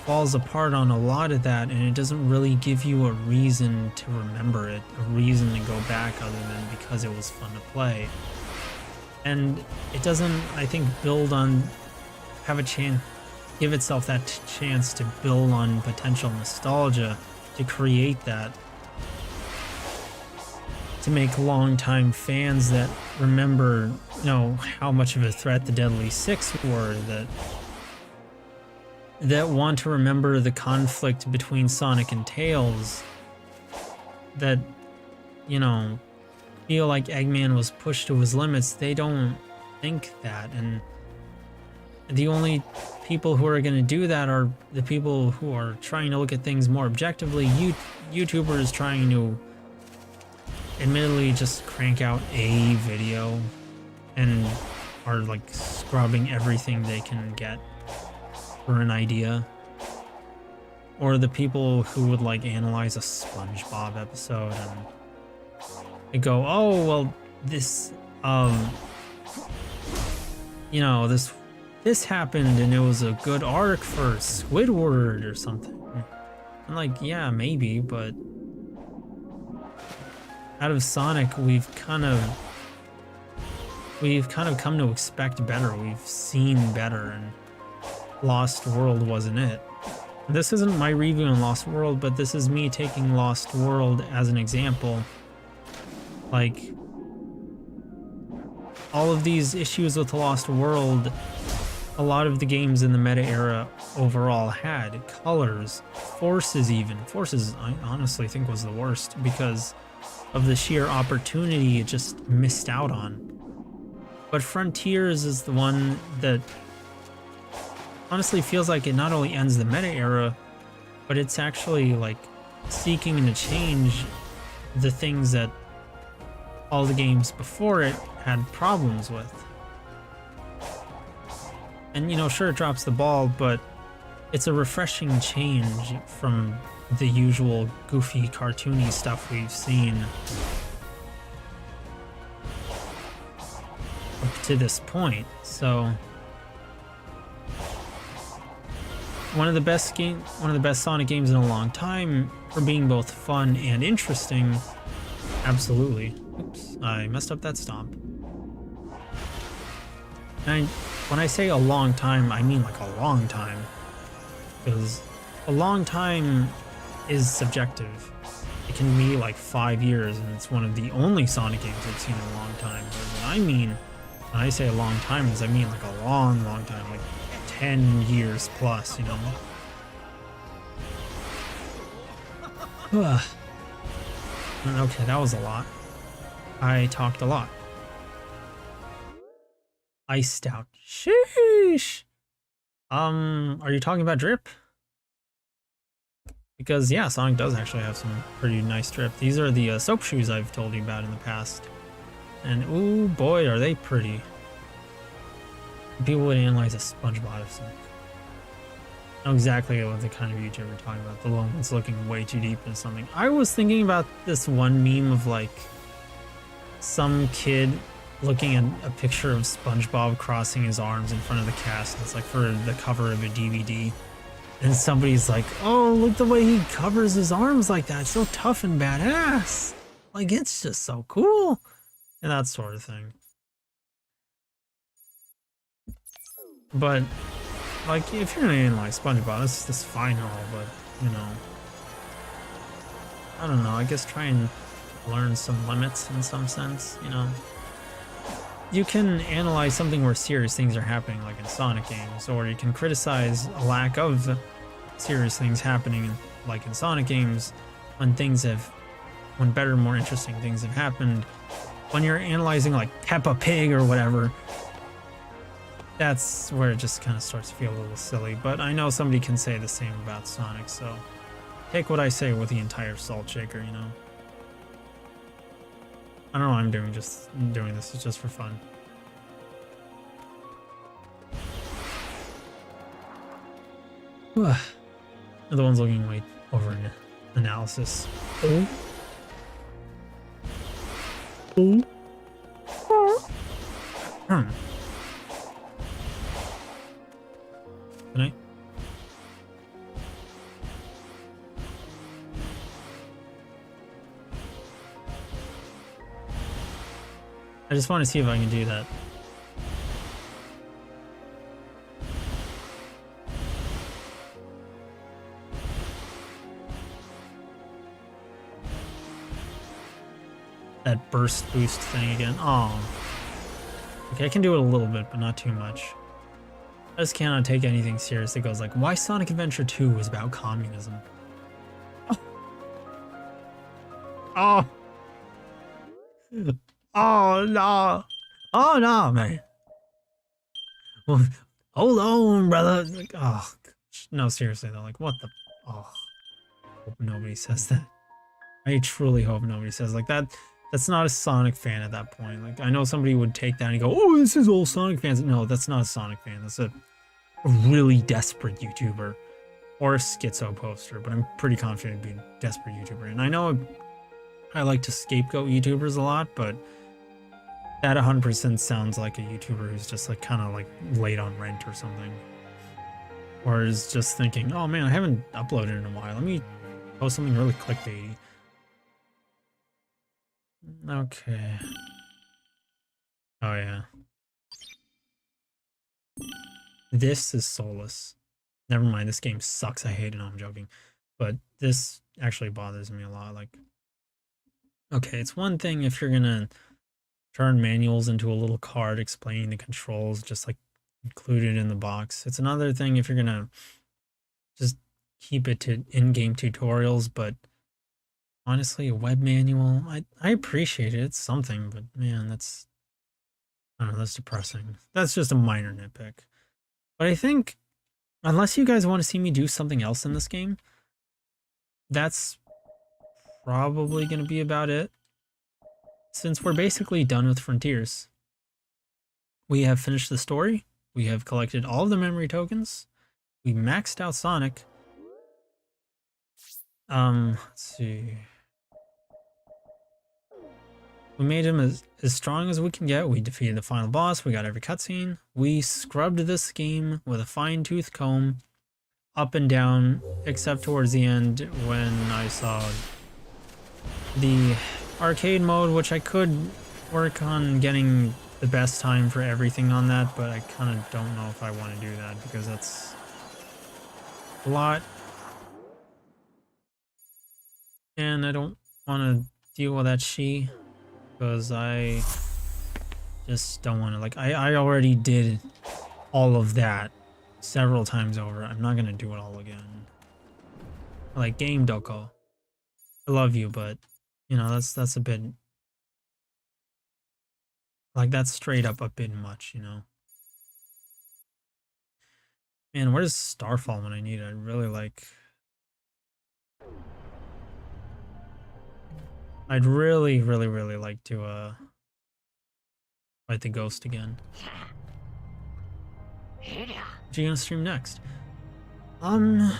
falls apart on a lot of that, and it doesn't really give you a reason to remember it, a reason to go back other than because it was fun to play. And it doesn't, I think, build on, have a chance, give itself that chance to build on potential nostalgia, to create that, to make longtime fans that remember, you know, how much of a threat the Deadly Six were, that want to remember the conflict between Sonic and Tails, that, you know, feel like Eggman was pushed to his limits. They don't think that, and the only people who are going to do that are the people who are trying to look at things more objectively. YouTubers trying to admittedly just crank out a video and are like scrubbing everything they can get for an idea, or the people who would like analyze a SpongeBob episode and go, oh well, this you know, this happened and it was a good arc for Squidward or something. I'm like, yeah, maybe, but out of Sonic we've kind of come to expect better. We've seen better, and Lost World wasn't it. This isn't my review on Lost World, but this is me taking Lost World as an example. Like, all of these issues with Lost World, a lot of the games in the meta era overall had. Colors, Forces even. Forces, I honestly think, was the worst because of the sheer opportunity it just missed out on. But Frontiers is the one that honestly feels like it not only ends the meta era, but it's actually like seeking to change the things that all the games before it had problems with. And, you know, sure, it drops the ball, but it's a refreshing change from the usual goofy, cartoony stuff we've seen up to this point. So one of the best Sonic games in a long time for being both fun and interesting. Absolutely. Oops, I messed up that stomp. And when I say a long time, I mean like a long time, because a long time is subjective. It can be like 5 years, and it's one of the only Sonic games I've seen in a long time. But what I mean when I say a long time is I mean like a long time, like 10 years plus, you know. Okay, that was a lot. I talked a lot. Iced out. Sheesh. Are you talking about drip? Because yeah, Sonic does actually have some pretty nice drip. These are the soap shoes I've told you about in the past. And ooh boy, are they pretty. People would analyze a SpongeBob of Sonic. I know exactly what the kind of YouTuber we're talking about. The one that's looking way too deep into something. I was thinking about this one meme of like some kid looking at a picture of SpongeBob crossing his arms in front of the cast. It's like for the cover of a DVD. And somebody's like, oh, look the way he covers his arms like that. It's so tough and badass. Like, it's just so cool. And that sort of thing. But, like, if you're gonna analyze SpongeBob, that's fine and all, but, you know, I don't know, I guess try and learn some limits in some sense, you know. You can analyze something where serious things are happening, like in Sonic games, or you can criticize a lack of serious things happening, like in Sonic games, when better, more interesting things have happened. When you're analyzing like Peppa Pig or whatever, that's where it just kind of starts to feel a little silly. But I know somebody can say the same about Sonic, so take what I say with the entire salt shaker, you know. I don't know what I'm doing, just doing this. It's just for fun. The one's looking way over an analysis. Oh. Oh. Can I? I just want to see if I can do that. That burst boost thing again. Oh. Okay, I can do it a little bit, but not too much. I just cannot take anything serious. It goes like, why Sonic Adventure 2 is about communism? Oh. Oh. Oh no. Oh no, man. Well, hold on, brother. Like, oh, gosh. No, seriously though. Like, what the? Oh. Hope nobody says that. I truly hope nobody says like that. That's not a Sonic fan at that point. Like, I know somebody would take that and go, oh, this is all Sonic fans. No, that's not a Sonic fan. That's a really desperate YouTuber or a schizo poster, but I'm pretty confident it'd be a desperate YouTuber. And I know I like to scapegoat YouTubers a lot, but that 100% sounds like a YouTuber who's just like kind of like late on rent or something. Or is just thinking, oh man, I haven't uploaded in a while. Let me post something really clickbaity. Okay. Oh yeah. This is soulless. Never mind, this game sucks. I hate it. No, I'm joking. But this actually bothers me a lot. Like, okay, it's one thing if you're gonna turn manuals into a little card explaining the controls, just like included in the box. It's another thing if you're gonna just keep it to in-game tutorials, but honestly, a web manual, I appreciate it. It's something, but man, that's, I don't know, that's depressing. That's just a minor nitpick. But I think, unless you guys want to see me do something else in this game, that's probably going to be about it. Since we're basically done with Frontiers. We have finished the story. We have collected all of the memory tokens. We maxed out Sonic. Let's see. We made him as strong as we can get. We defeated the final boss. We got every cutscene. We scrubbed this game with a fine-tooth comb up and down, except towards the end when I saw the arcade mode, which I could work on getting the best time for everything on that, but I kind of don't know if I want to do that because that's a lot. And I don't want to deal with that because I just don't want to, like, I already did all of that several times over. I'm not going to do it all again. Like, Game Doko, I love you, but, you know, that's a bit, like, that's straight up a bit much, you know? Man, where's Starfall when I need it? I'd really like... I'd really like to, fight the ghost again. What are you gonna stream next? I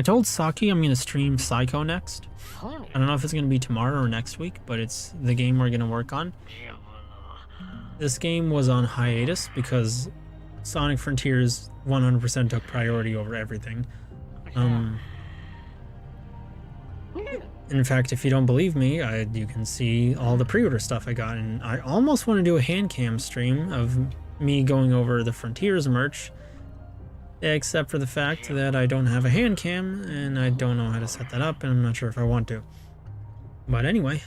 told Saki I'm gonna stream Psycho next. I don't know if it's gonna be tomorrow or next week, but it's the game we're gonna work on. This game was on hiatus because Sonic Frontiers 100% took priority over everything. In fact, if you don't believe me, you can see all the pre-order stuff I got, and I almost want to do a hand cam stream of me going over the Frontiers merch, except for the fact that I don't have a hand cam, and I don't know how to set that up, and I'm not sure if I want to. But anyway,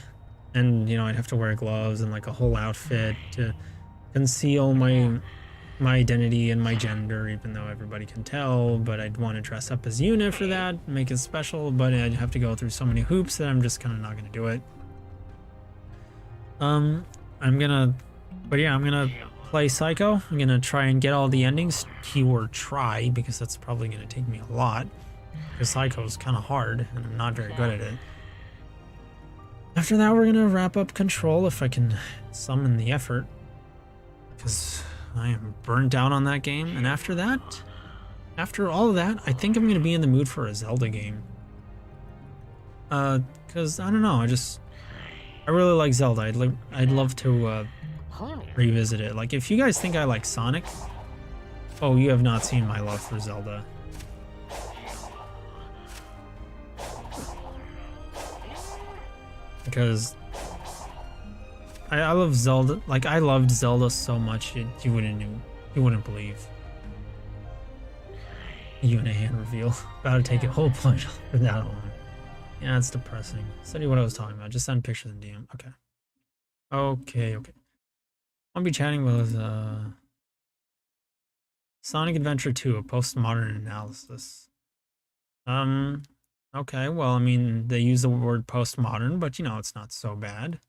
and you know, I'd have to wear gloves and like a whole outfit to conceal my identity and my gender, even though everybody can tell, but I'd want to dress up as Yu-nee for that, make it special, but I'd have to go through so many hoops that I'm just kind of not going to do it. I'm gonna play Psycho. I'm gonna try and get all the endings. Keyword try, because that's probably gonna take me a lot. Because Psycho is kind of hard, and I'm not very good at it. After that, we're gonna wrap up Control if I can summon the effort. Because I am burnt out on that game. And after that, after all of that, I think I'm gonna be in the mood for a Zelda game. Because I don't know, I really like Zelda. I'd love to revisit it. Like, if you guys think I like Sonic, oh, you have not seen my love for Zelda. Because I love Zelda. Like, I loved Zelda so much you wouldn't believe. Yu-nee hand reveal. About to take a whole plunge for that one. Yeah, it's depressing. Study what I was talking about. Just send pictures in DM. Okay. Okay. I'll be chatting with Sonic Adventure 2, a postmodern analysis. Okay, well, I mean, they use the word postmodern, but you know, it's not so bad.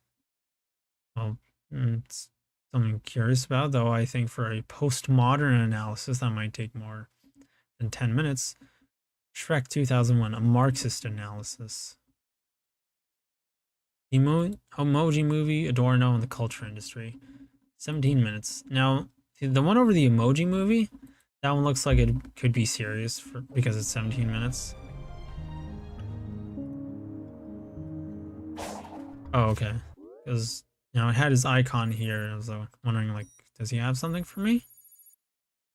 Well, it's something curious about, though. I think for a postmodern analysis, that might take more than 10 minutes. Shrek 2001, a Marxist analysis. Emoji movie, Adorno, and the culture industry. 17 minutes. Now, the one over the Emoji movie, that one looks like it could be serious because it's 17 minutes. Oh, okay. Because, you know, it had his icon here. I was wondering, like, does he have something for me?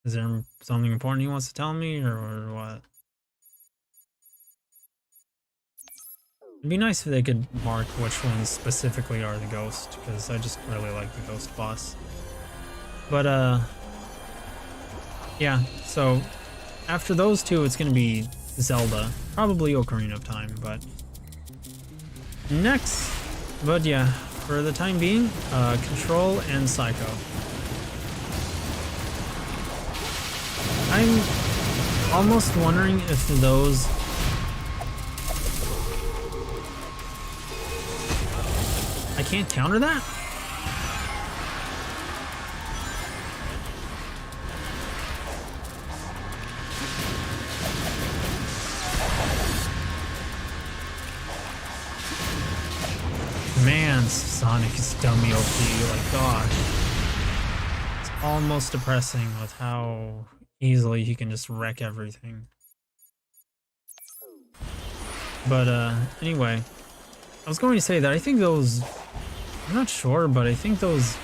Is there something important he wants to tell me, or what? It'd be nice if they could mark which ones specifically are the ghost, because I just really like the ghost boss. But, yeah, so after those two, it's gonna be Zelda. Probably Ocarina of Time, but next. But yeah, for the time being, Control and Psycho. I'm almost wondering if those... I can't counter that? Man, Sonic is dummy OP, like, gosh. It's almost depressing with how easily he can just wreck everything. But, anyway. I was going to say that I think those... I'm not sure, but I think those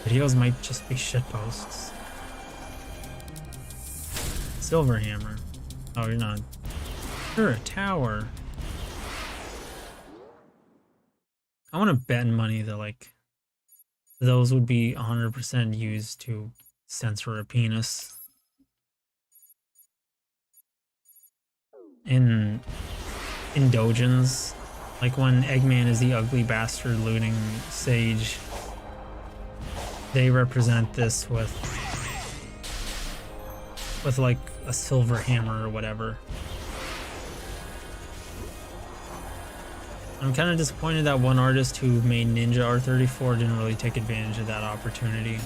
videos might just be shitposts. Silver Hammer. Oh, you're not... You're a tower. I want to bet money that, like, those would be 100% used to censor a penis. In Dojins, like when Eggman is the ugly bastard looting Sage, they represent this with like a silver hammer or whatever. I'm kind of disappointed that one artist who made Ninja R34 didn't really take advantage of that opportunity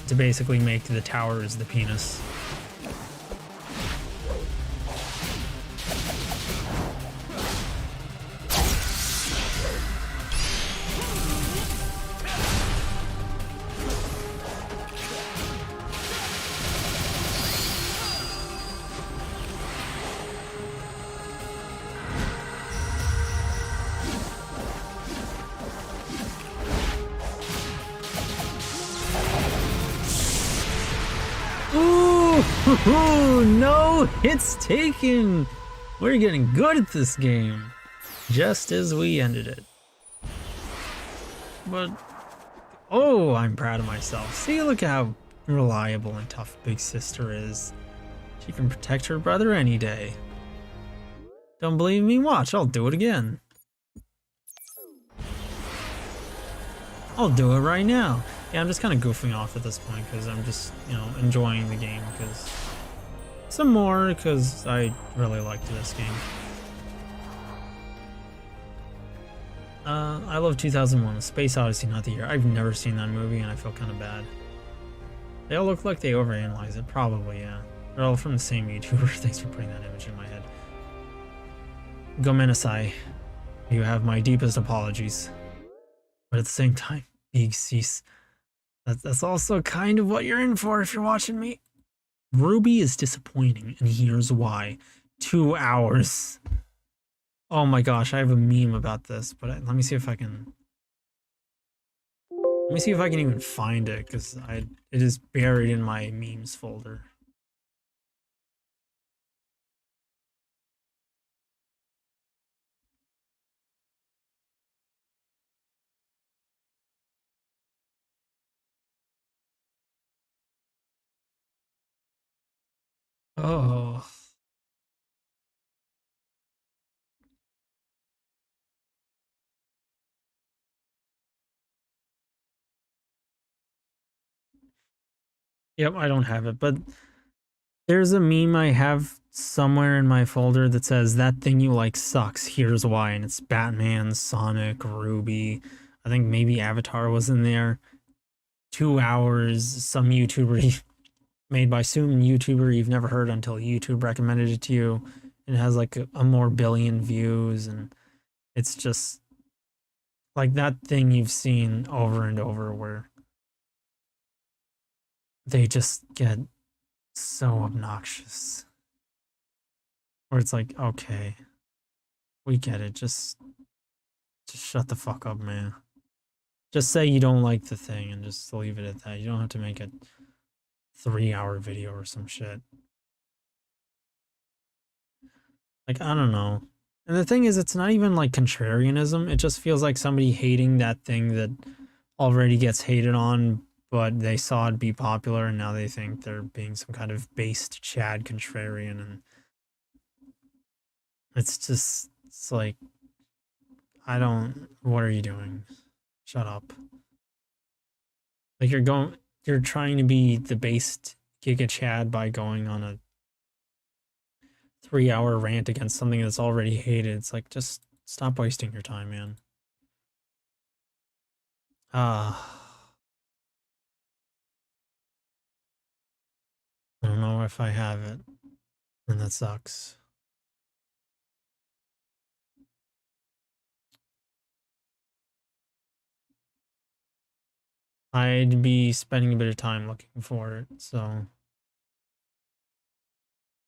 to basically make the towers the penis. Ooh, no hits taken! We're getting good at this game, just as we ended it. But, oh, I'm proud of myself. See, look how reliable and tough Big Sister is. She can protect her brother any day. Don't believe me? Watch, I'll do it again. I'll do it right now. Yeah, I'm just kind of goofing off at this point because I'm just, you know, enjoying the game because some more because I really liked this game. I love 2001, A Space Odyssey, not the year. I've never seen that movie, and I feel kind of bad. They all look like they overanalyze it. Probably, yeah. They're all from the same YouTuber. Thanks for putting that image in my head. Gomenasai. You have my deepest apologies. But at the same time, Big Cease. That's also kind of what you're in for if you're watching me. Ruby is disappointing, and here's why. 2 hours. Oh my gosh, I have a meme about this, but let me see if I can... Let me see if I can even find it, because it is buried in my memes folder. Oh. Yep, I don't have it, but there's a meme I have somewhere in my folder that says, that thing you like sucks, here's why, and it's Batman, Sonic, Ruby, I think maybe Avatar was in there. 2 hours, some YouTuber made by some YouTuber you've never heard until YouTube recommended it to you. It has like a more billion views, and it's just like that thing you've seen over and over where they just get so obnoxious. Where it's like, okay, we get it, just shut the fuck up, man. Just say you don't like the thing and just leave it at that. You don't have to make a 3-hour video or some shit. Like, I don't know. And the thing is, it's not even like contrarianism. It just feels like somebody hating that thing that already gets hated on, but they saw it be popular and now they think they're being some kind of based Chad contrarian. And it's just, it's like, what are you doing? Shut up. Like you're trying to be the based Giga Chad by going on a 3-hour rant against something that's already hated. It's like, just stop wasting your time, man. I don't know if I have it, and that sucks. I'd be spending a bit of time looking for it, so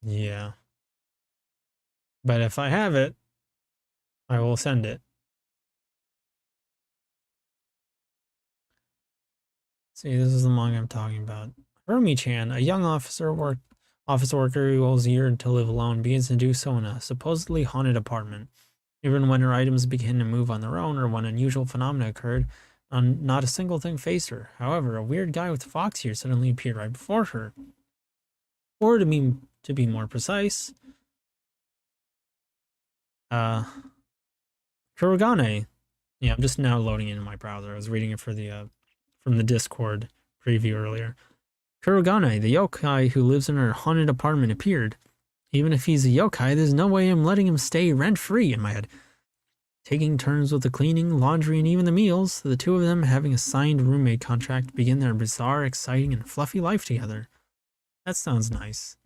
yeah. But if I have it, I will send it. See, this is the manga I'm talking about. Hermi-chan, a young office worker who owes a year to live alone, begins to do so in a supposedly haunted apartment. Even when her items begin to move on their own or when unusual phenomena occurred, not a single thing faced her. However, a weird guy with fox ears suddenly appeared right before her. Or to be more precise, Kurogane. Yeah, I'm just now loading it in my browser. I was reading it for the from the Discord preview earlier. Kurogane, the yokai who lives in her haunted apartment, appeared. Even if he's a yokai, there's no way I'm letting him stay rent-free, in my head. Taking turns with the cleaning, laundry, and even the meals, the two of them, having a signed roommate contract, begin their bizarre, exciting, and fluffy life together. That sounds nice.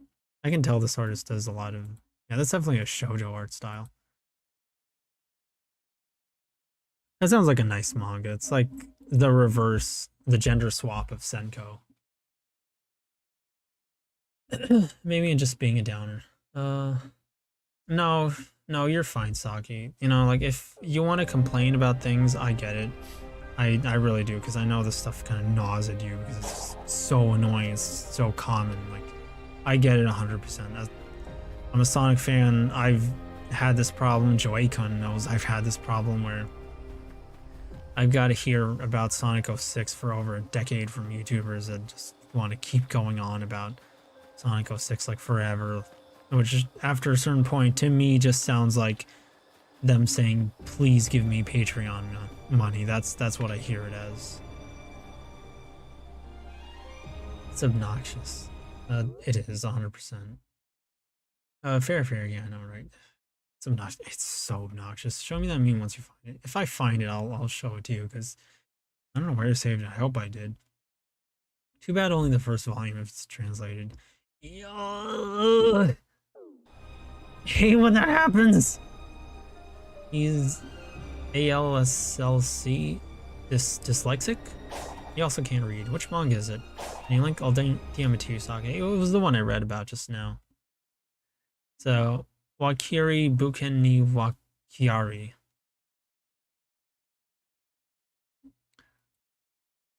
I can tell this artist does a lot of... Yeah, that's definitely a shoujo art style. That sounds like a nice manga. It's like the reverse, the gender swap of Senko. Maybe just being a downer. No, you're fine, Saki. You know, like, if you want to complain about things, I get it. I really do, because I know this stuff kind of gnaws at you, because it's so annoying, it's so common. Like, I get it 100%. I'm a Sonic fan. I've had this problem. Joey-kun knows I've had this problem where I've got to hear about Sonic 06 for over a decade from YouTubers that just want to keep going on about Sonic 06 like forever, which after a certain point to me just sounds like them saying, please give me Patreon money. That's what I hear it as. It's obnoxious. It is 100%. Fair, yeah, I know, right? It's obnoxious. It's so obnoxious. Show me that meme once you find it. If I find it, I'll show it to you because I don't know where to save it. I hope I did. Too bad only the first volume if it's translated. Yo, hate when that happens. He's ALSLC, dyslexic. He also can't read. Which manga is it? Can you link? I'll DM it to you, Sake. It was the one I read about just now. So, Wakiri Buken ni Wakiari.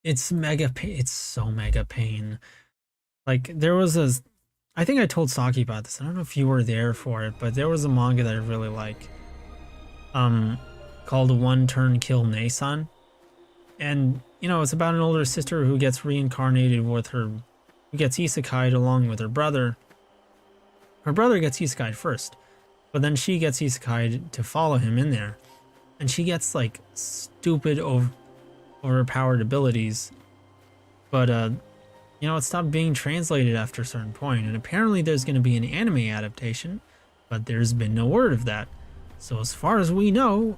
It's mega pain. It's so mega pain. Like, there was a... I think I told Saki about this. I don't know if you were there for it, but there was a manga that I really like. Called One Turn Kill Nei-san. And, you know, it's about an older sister who gets reincarnated with her... who gets isekai'd along with her brother. Her brother gets isekai'd first. But then she gets isekai'd to follow him in there. And she gets, like, stupid overpowered abilities. But, you know, it stopped being translated after a certain point. And apparently there's going to be an anime adaptation. But there's been no word of that. So as far as we know,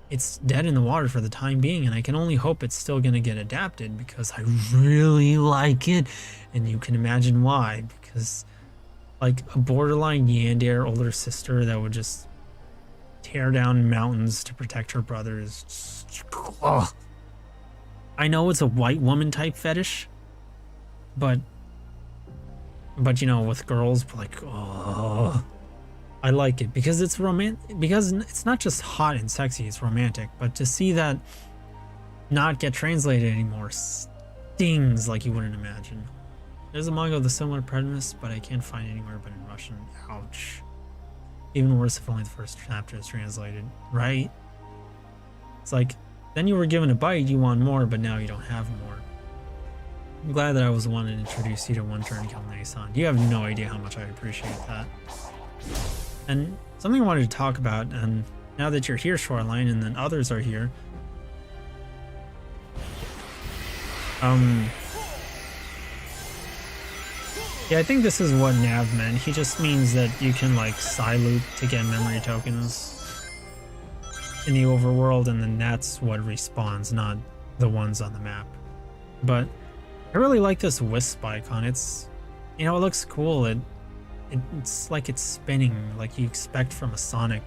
it's dead in the water for the time being. And I can only hope it's still going to get adapted. Because I really like it. And you can imagine why. Because... like a borderline yandere older sister that would just tear down mountains to protect her brother is just, oh. I know it's a white woman type fetish, but you know, with girls, like, oh, I like it because it's romantic, because it's not just hot and sexy, it's romantic. But to see that not get translated anymore stings like you wouldn't imagine. There's a manga with a similar premise, but I can't find it anywhere but in Russian. Ouch. Even worse if only the first chapter is translated, right? It's like, then you were given a bite, you want more, but now you don't have more. I'm glad that I was the one to introduce you to One Turn Kill Nei-san. You have no idea how much I appreciate that. And something I wanted to talk about, and now that you're here, Shoreline, and then others are here. Yeah, I think this is what Nav meant. He just means that you can, like, Psy-loop to get memory tokens in the overworld, and then that's what respawns, not the ones on the map. But I really like this wisp icon. It's, you know, it looks cool. It's like it's spinning, like you expect from a Sonic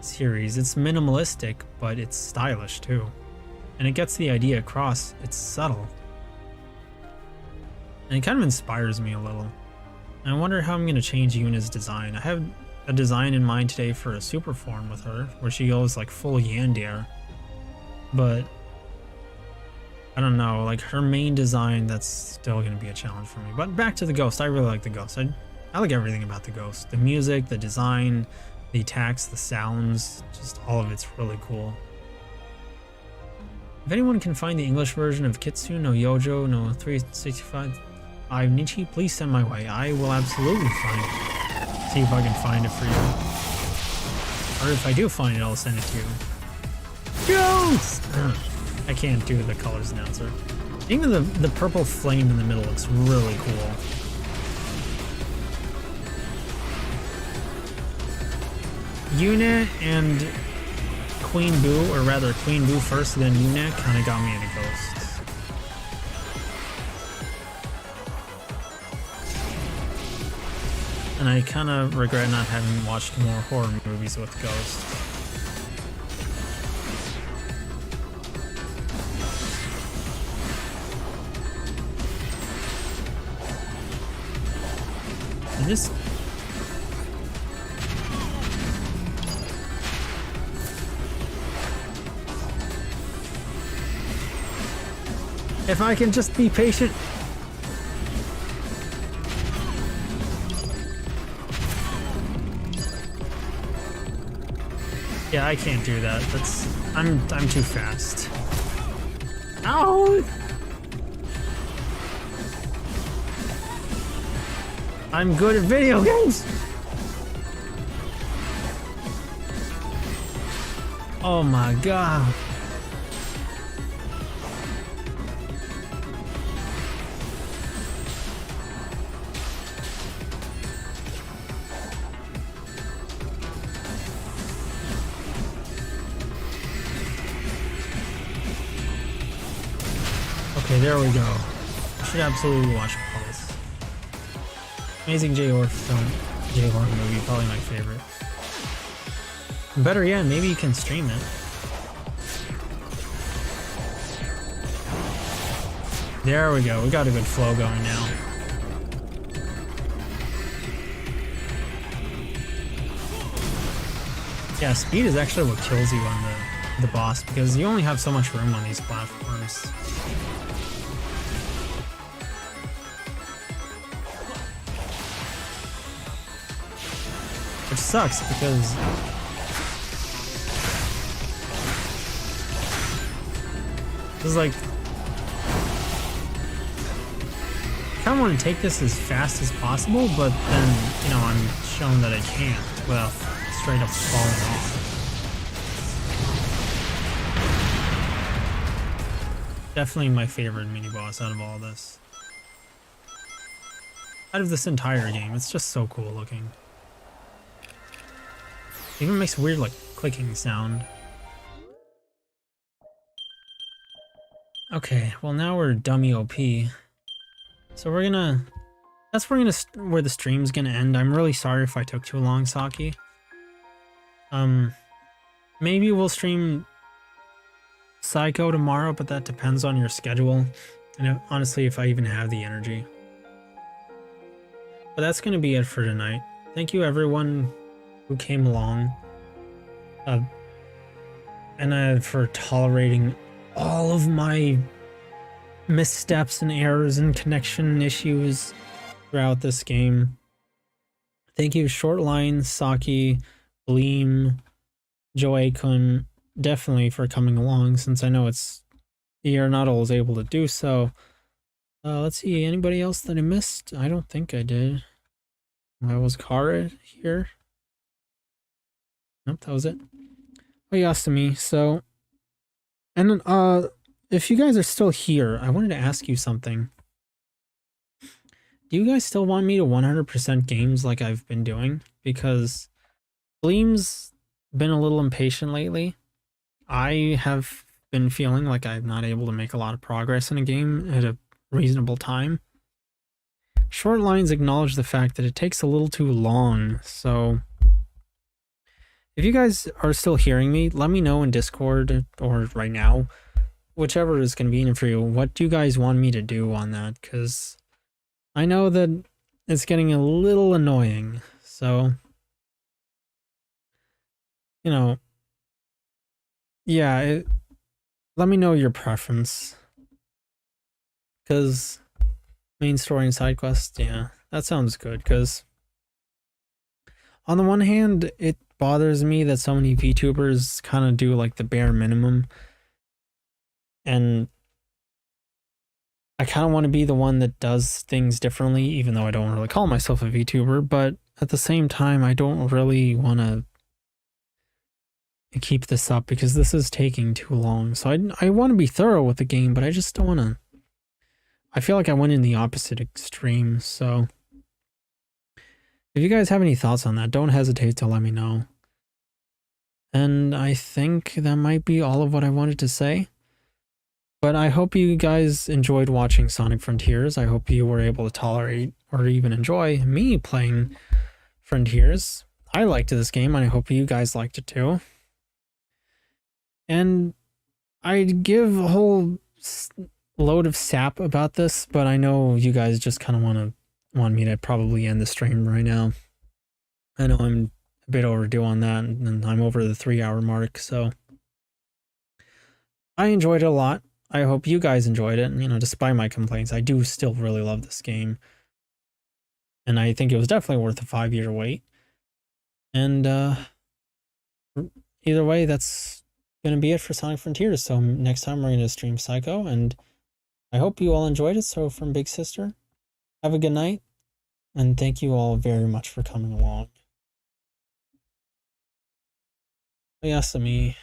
series. It's minimalistic, but it's stylish, too. And it gets the idea across. It's subtle. And it kind of inspires me a little. And I wonder how I'm going to change Yuna's design. I have a design in mind today for a super form with her, where she goes like full yandere. But I don't know, like her main design, that's still going to be a challenge for me. But back to the Ghost. I really like the Ghost. I like everything about the Ghost. The music, the design, the attacks, the sounds, just all of it's really cool. If anyone can find the English version of Kitsune no Yojo no 365 Nichi, please send my way. I will absolutely find it. See if I can find it for you. Or if I do find it, I'll send it to you. Ghost! I can't do the colors announcer. Even the purple flame in the middle looks really cool. Yu-nee and Queen Boo, or rather Queen Boo first, then Yu-nee, kind of got me into Ghosts. And I kind of regret not having watched more horror movies with Ghosts. And this... if I can just be patient. Yeah, I can't do that. I'm too fast. Ow! I'm good at video games. Oh my god. Okay, there we go. I should absolutely watch Pulse. Amazing J-horror film. J-horror movie, probably my favorite. Better yet, maybe you can stream it. There we go. We got a good flow going now. Yeah, speed is actually what kills you on the boss because you only have so much room on these platforms. Which sucks because this is like I kind of want to take this as fast as possible, but then, you know, I'm shown that I can't without straight up falling off. Definitely my favorite mini boss out of all this. Out of this entire game, it's just so cool looking. It even makes a weird, like, clicking sound. Okay, well now we're dummy OP. So we're gonna... That's where the stream's gonna end. I'm really sorry if I took too long, Saki. Maybe we'll stream Psycho tomorrow, but that depends on your schedule. And honestly, if I even have the energy. But that's gonna be it for tonight. Thank you everyone who came along. And for tolerating all of my missteps and errors and connection issues throughout this game. Thank you, Shortline, Saki, Bleem, Joey-kun, definitely for coming along, since I know you're not always able to do so. Let's see, anybody else that I missed? I don't think I did. Was Kara here? Nope, that was it. Oh, Yasumi, so... And if you guys are still here, I wanted to ask you something. Do you guys still want me to 100% games like I've been doing? Because Bleem's been a little impatient lately. I have been feeling like I'm not able to make a lot of progress in a game at a reasonable time. Short lines acknowledge the fact that it takes a little too long, so... If you guys are still hearing me, let me know in Discord or right now, whichever is convenient for you, what do you guys want me to do on that? Because I know that it's getting a little annoying, so, you know, yeah, let me know your preference. Because main story and side quest, yeah, that sounds good, because on the one hand, it bothers me that so many VTubers kind of do like the bare minimum, and I kind of want to be the one that does things differently, even though I don't really call myself a VTuber, but at the same time I don't really want to keep this up because this is taking too long. So I want to be thorough with the game, but I just don't want to. I feel like I went in the opposite extreme, so if you guys have any thoughts on that, don't hesitate to let me know. And I think that might be all of what I wanted to say. But I hope you guys enjoyed watching Sonic Frontiers. I hope you were able to tolerate or even enjoy me playing Frontiers. I liked this game, and I hope you guys liked it too. And I'd give a whole load of sap about this, but I know you guys just kind of want me to probably end the stream right now. I know I'm a bit overdue on that, and I'm over the 3-hour mark, so I enjoyed it a lot. I hope you guys enjoyed it, and, you know, despite my complaints, I do still really love this game. And I think it was definitely worth a 5-year wait. And either way, that's going to be it for Sonic Frontiers. So next time we're going to stream Psycho, and I hope you all enjoyed it. So from Big Sister, have a good night, and thank you all very much for coming along. Yasumi.